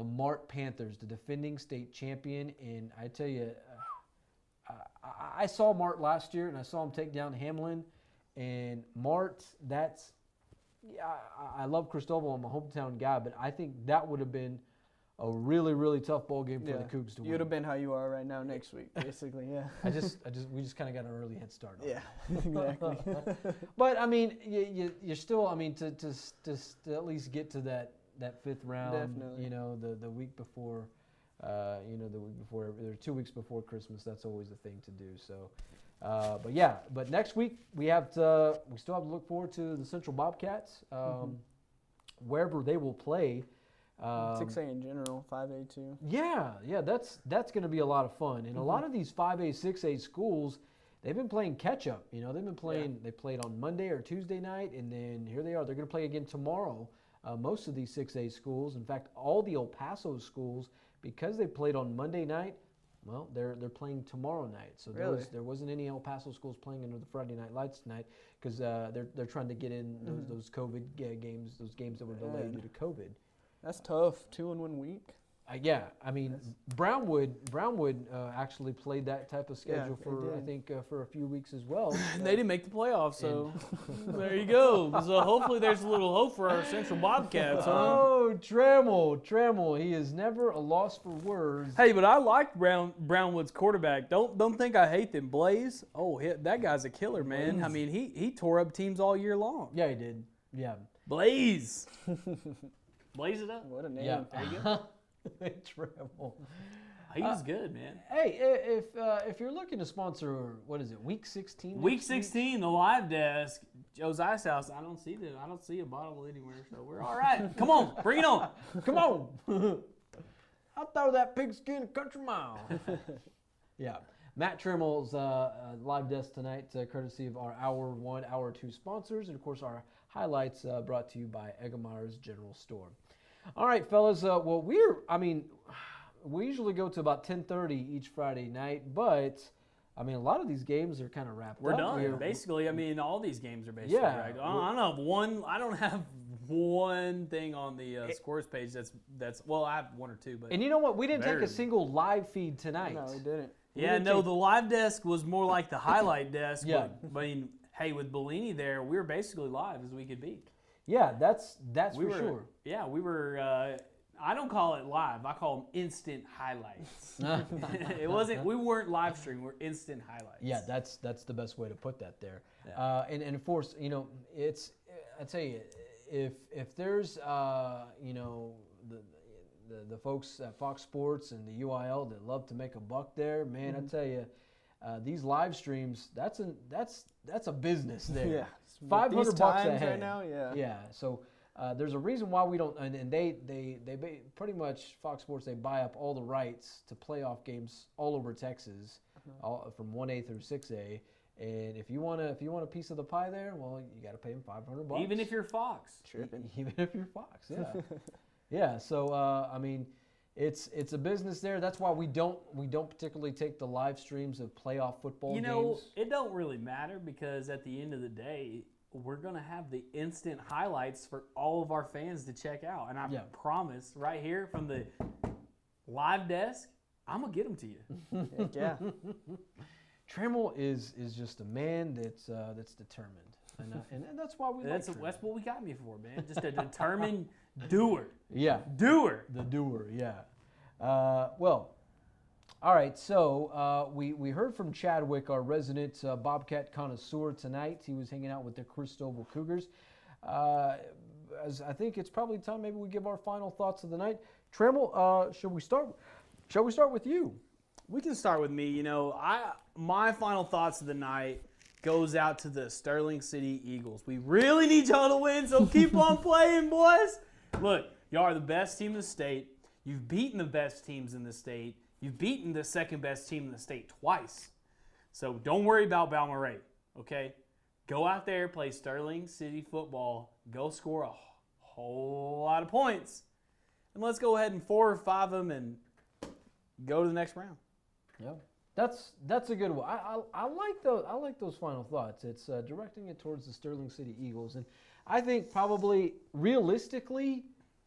Mart Panthers, the defending state champion. And I tell you, I saw Mart last year, and I saw him take down Hamlin. And Mart, I love Christoval. I'm a hometown guy, but I think that would have been really, really tough bowl game for the Cougs to win. You'd have been how you are right now next week, basically. Yeah. We just kind of got an early head start on it. Yeah, exactly. But I mean, you're still. I mean, to at least get to that 5th round. Definitely. You know, the week before. The week before, or 2 weeks before Christmas. That's always the thing to do. So. But next week we still have to look forward to the Central Bobcats, wherever they will play. 6A in general, 5A too. Yeah, that's going to be a lot of fun. And a lot of these 5A, 6A schools, they've been playing catch up. You know, they've been playing. They played on Monday or Tuesday night, and then here they are. They're going to play again tomorrow. Most of these 6A schools, in fact, all the El Paso schools, because they played on Monday night. Well, they're playing tomorrow night, so there wasn't any El Paso schools playing under the Friday Night Lights tonight because they're trying to get in those COVID games, those games that were delayed due to COVID. That's tough. 2 in 1 week. Yeah, I mean Brownwood actually played that type of schedule for I think for a few weeks as well. They didn't make the playoffs, so there you go. So hopefully there's a little hope for our Central Bobcats. Oh, Trammell, he is never a loss for words. Hey, but I like Brownwood's quarterback. Don't think I hate them. Blaze, that guy's a killer, man. Blaze. I mean, he tore up teams all year long. Yeah, he did. Yeah, Blaze. Blaze it up. What a name. Yeah. There you go. Trammell. He's good, man. Hey, if you're looking to sponsor, what is it, Week 16? Week 16, the live desk, Joe's Ice House. I don't see a bottle anywhere, so we're all right. Come on, bring it on. Come on. I'll throw that pigskin country mile. Yeah. Matt Trammell's live desk tonight, courtesy of our Hour 1, Hour 2 sponsors, and of course our highlights brought to you by Eggemeyer's General Store. All right, fellas. We usually go to about 10:30 each Friday night, but I mean, a lot of these games are kind of wrapped up. We're done. Basically, I mean, all these games are basically wrapped. I don't have one thing on the scores page. Well, I have 1 or 2, but and you know what? We didn't take a single live feed tonight. No, we didn't. The live desk was more like the highlight desk. Yeah. But I mean, hey, with Bellini there, we were basically live as we could be. Yeah, that's for sure. Yeah, we were. I don't call it live. I call them instant highlights. We weren't live streaming. We're instant highlights. Yeah, that's the best way to put that there. Yeah. And of course, I tell you, if there's the folks at Fox Sports and the UIL that love to make a buck there, man, I tell you, these live streams, that's a business there. Yeah, $500 a head right now. Yeah. Yeah. So there's a reason why we don't, and they pretty much Fox Sports, they buy up all the rights to playoff games all over Texas, from 1A through 6A. And if you want a piece of the pie there, well, you got to pay them $500. Even if you're Fox. Even if you're Fox, yeah. Yeah. So I mean, it's a business there. That's why we don't particularly take the live streams of playoff football games. It don't really matter because at the end of the day, we're going to have the instant highlights for all of our fans to check out. And I promise right here from the live desk, I'm going to get them to you. Heck yeah. Trammell is just a man that's determined. And that's why we that's what we got me for, man. Just a determined doer. Yeah. Doer. The doer, yeah. Well, all right, so we heard from Chadwick, our resident Bobcat connoisseur tonight. He was hanging out with the Christoval Cougars. As I think it's probably time maybe we give our final thoughts of the night. Trammell, shall we start with you? We can start with me. My final thoughts of the night goes out to the Sterling City Eagles. We really need y'all to win, so keep on playing, boys. Look, y'all are the best team in the state. You've beaten the best teams in the state. You've beaten the second best team in the state twice. So don't worry about Balmoral, okay? Go out there, play Sterling City football, go score a whole lot of points, and let's go ahead and 4 or 5 them and go to the next round. Yeah, that's a good one. I like those final thoughts. It's directing it towards the Sterling City Eagles, and I think probably realistically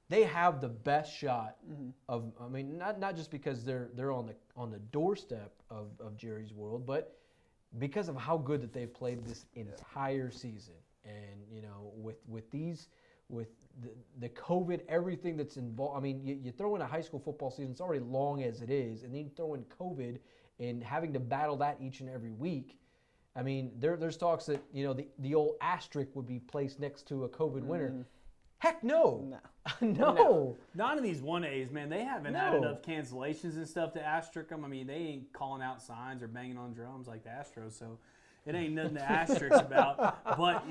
they have the best shot of. I mean, not just because they're on the doorstep of Jerry's World, but because of how good that they've played this entire season. And with the COVID, everything that's involved. I mean, you throw in a high school football season, it's already long as it is, and then you throw in COVID and having to battle that each and every week. I mean, there's talks that, the old asterisk would be placed next to a COVID winner. Heck no. No. Not in these 1As, man. They haven't had enough cancellations and stuff to asterisk them. I mean, they ain't calling out signs or banging on drums like the Astros, so it ain't nothing to asterisk about. But,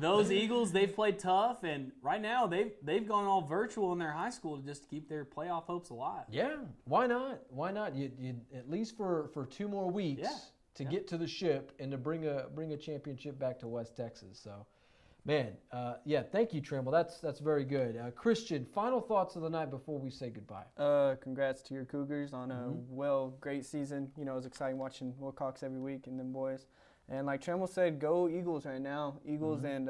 those Eagles, they've played tough, and right now they've gone all virtual in their high school to just keep their playoff hopes alive. Yeah, why not? Why not? You at least for 2 more weeks to get to the ship and to bring a championship back to West Texas. So, man, thank you, Trammell. That's very good. Christian, final thoughts of the night before we say goodbye. Congrats to your Cougars on a great season. It was exciting watching Wilcox every week and them boys. And like Trammell said, go Eagles right now. Eagles and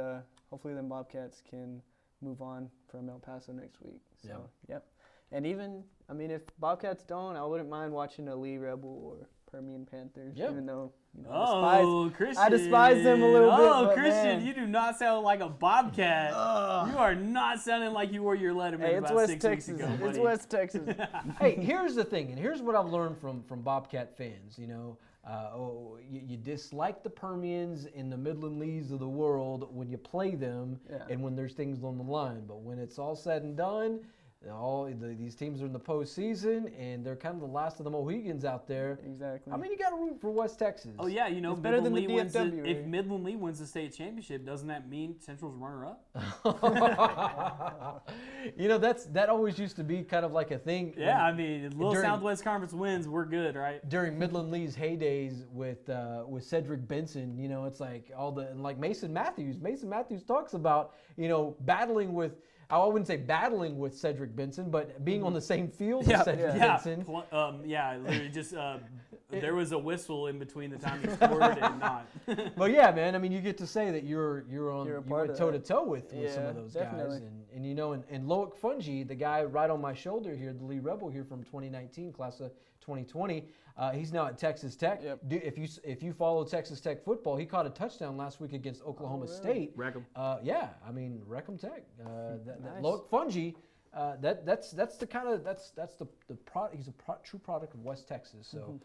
hopefully them Bobcats can move on from El Paso next week. So, yep. And even, if Bobcats don't, I wouldn't mind watching a Lee Rebel or Permian Panthers, even though I despise them a little bit. Oh, Christian, you do not sound like a Bobcat. You are not sounding like you were your Letterman about West 6 Texas. weeks ago. It's West Texas. Hey, here's the thing, and here's what I've learned from Bobcat fans. You dislike the Permians and the Midland Lees of the world when you play them and when there's things on the line. But when it's all said and done, these teams are in the postseason, and they're kind of the last of the Mohegans out there. Exactly. You got to root for West Texas. Oh, yeah. It's better than the DFW. If Midland Lee wins the state championship, doesn't that mean Central's runner-up? That always used to be kind of like a thing. Yeah, Little Southwest Conference wins, we're good, right? During Midland Lee's heydays with Cedric Benson, it's like Mason Matthews. Mason Matthews talks about, battling with, I wouldn't say battling with Cedric Benson, but being on the same field as Cedric Benson. Literally just there was a whistle in between the time you scored and not. But yeah, man, you get to say that you went toe to toe with some of those definitely. guys, and Loic Fungi, the guy right on my shoulder here, the Lee Rebel here from 2019, class of 2020. He's now at Texas Tech. Yep. If you follow Texas Tech football, he caught a touchdown last week against Oklahoma State. Wreck 'em. Wreck 'em Tech. Nice. Loic Fungi. That's the kind of that's the product. He's a true product of West Texas. So,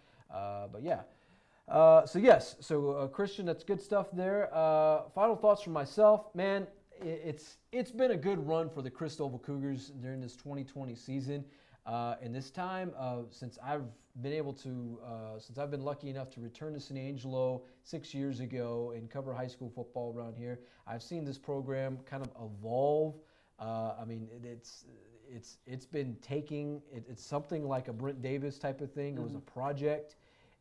Christian, that's good stuff there. Final thoughts from myself, man. It's been a good run for the Christoval Cougars during this 2020 season. And this time, since I've been lucky enough to return to San Angelo 6 years ago and cover high school football around here, I've seen this program kind of evolve. It's been taking it's something like a Brent Davis type of thing. It was a project,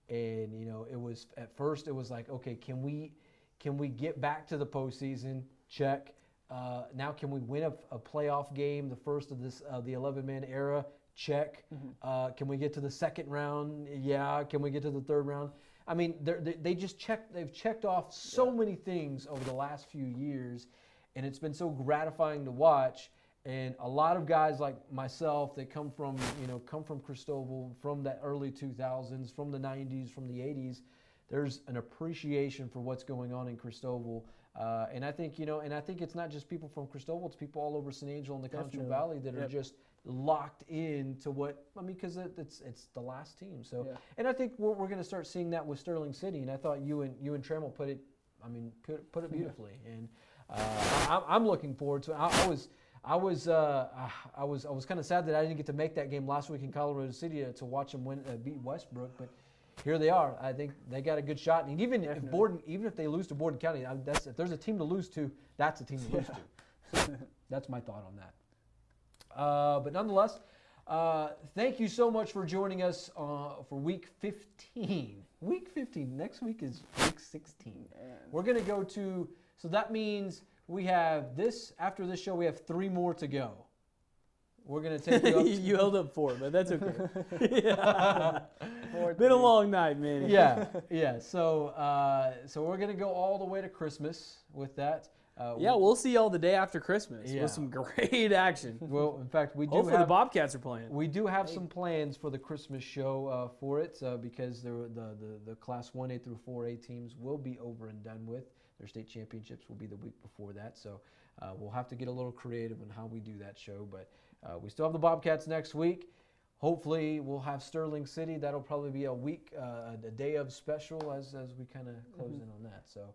and it was at first it was like, okay, can we get back to the postseason? Check. Now can we win a playoff game, the first of this the 11-man era? Check. Can we get to the second round? Yeah. Can we get to the third round? They've checked off so many things over the last few years, and it's been so gratifying to watch. And a lot of guys like myself that come from Christoval, from that early 2000s, from the 90s, from the 80s, there's an appreciation for what's going on in Christoval. And I think it's not just people from Christoval, it's people all over San Angelo and the Concho Valley that are just locked in to because it's the last team. So, and I think we're going to start seeing that with Sterling City. And I thought you and Trammell put it beautifully. And I'm looking forward to it. I was kind of sad that I didn't get to make that game last week in Colorado City to watch them beat Westbrook, but here they are. I think they got a good shot. And even if they lose to Borden County, if there's a team to lose to, that's a team to lose to. So that's my thought on that. But nonetheless, thank you so much for joining us for Week 15. Week 15. Next week is Week 16. We're going to go to, so that means we have this, after this show, we have 3 more to go. We're going to take you up. You held up 4, but that's okay. Been a long night, man. Yeah. So we're going to go all the way to Christmas with that. We'll see y'all the day after Christmas with some great action. Well, in fact, we do hopefully the Bobcats are playing. We do have some plans for the Christmas show for it because the Class 1A through 4A teams will be over and done with. Their state championships will be the week before that. So we'll have to get a little creative in how we do that show. But we still have the Bobcats next week. Hopefully, we'll have Sterling City. That'll probably be a week, a day of special as we kind of close in on that. So,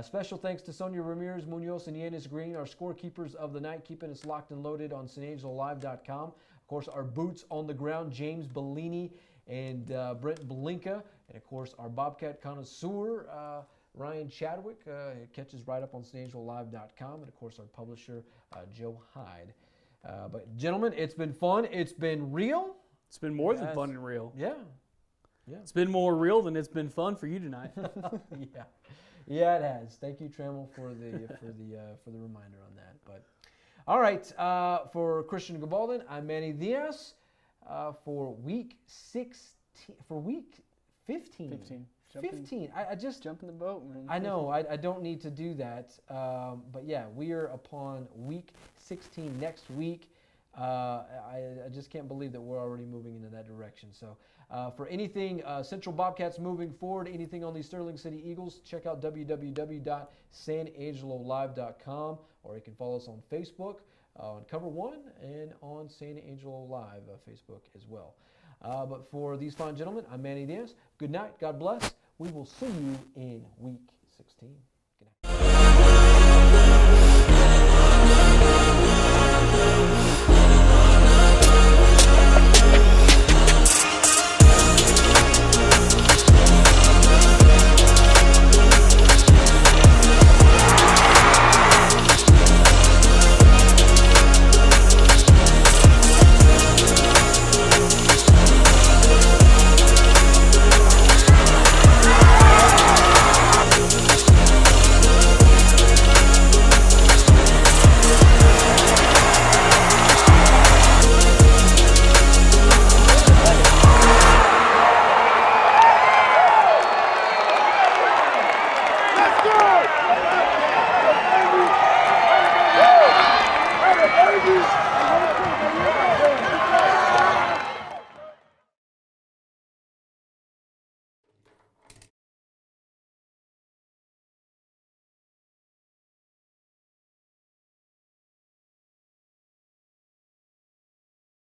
special thanks to Sonia Ramirez, Munoz, and Yanis Green, our scorekeepers of the night, keeping us locked and loaded on SanAngeloLive.com. Of course, our boots on the ground, James Bellini and Brent Belinka. And, of course, our Bobcat connoisseur, Ryan Chadwick, catches right up on SanAngeloLive.com. And, of course, our publisher, Joe Hyde. But, gentlemen, it's been fun. It's been real. It's been more than fun and real. Yeah. It's been more real than it's been fun for you tonight. Yeah, it has. Thank you, Trammell, for the reminder on that. But all right, for Christian Gabaldon, I'm Manny Diaz. For week 16, for week 15. 15. I just jump in the boat, man. I know. I don't need to do that. But yeah, we are upon week 16 next week. I just can't believe that we're already moving into that direction. So for anything Central Bobcats moving forward, anything on these Sterling City Eagles, check out www.SanAngeloLive.com, or you can follow us on Facebook, on COVER1, and on San Angelo Live Facebook as well. But for these fine gentlemen, I'm Manny Diaz. Good night. God bless. We will see you in week 16.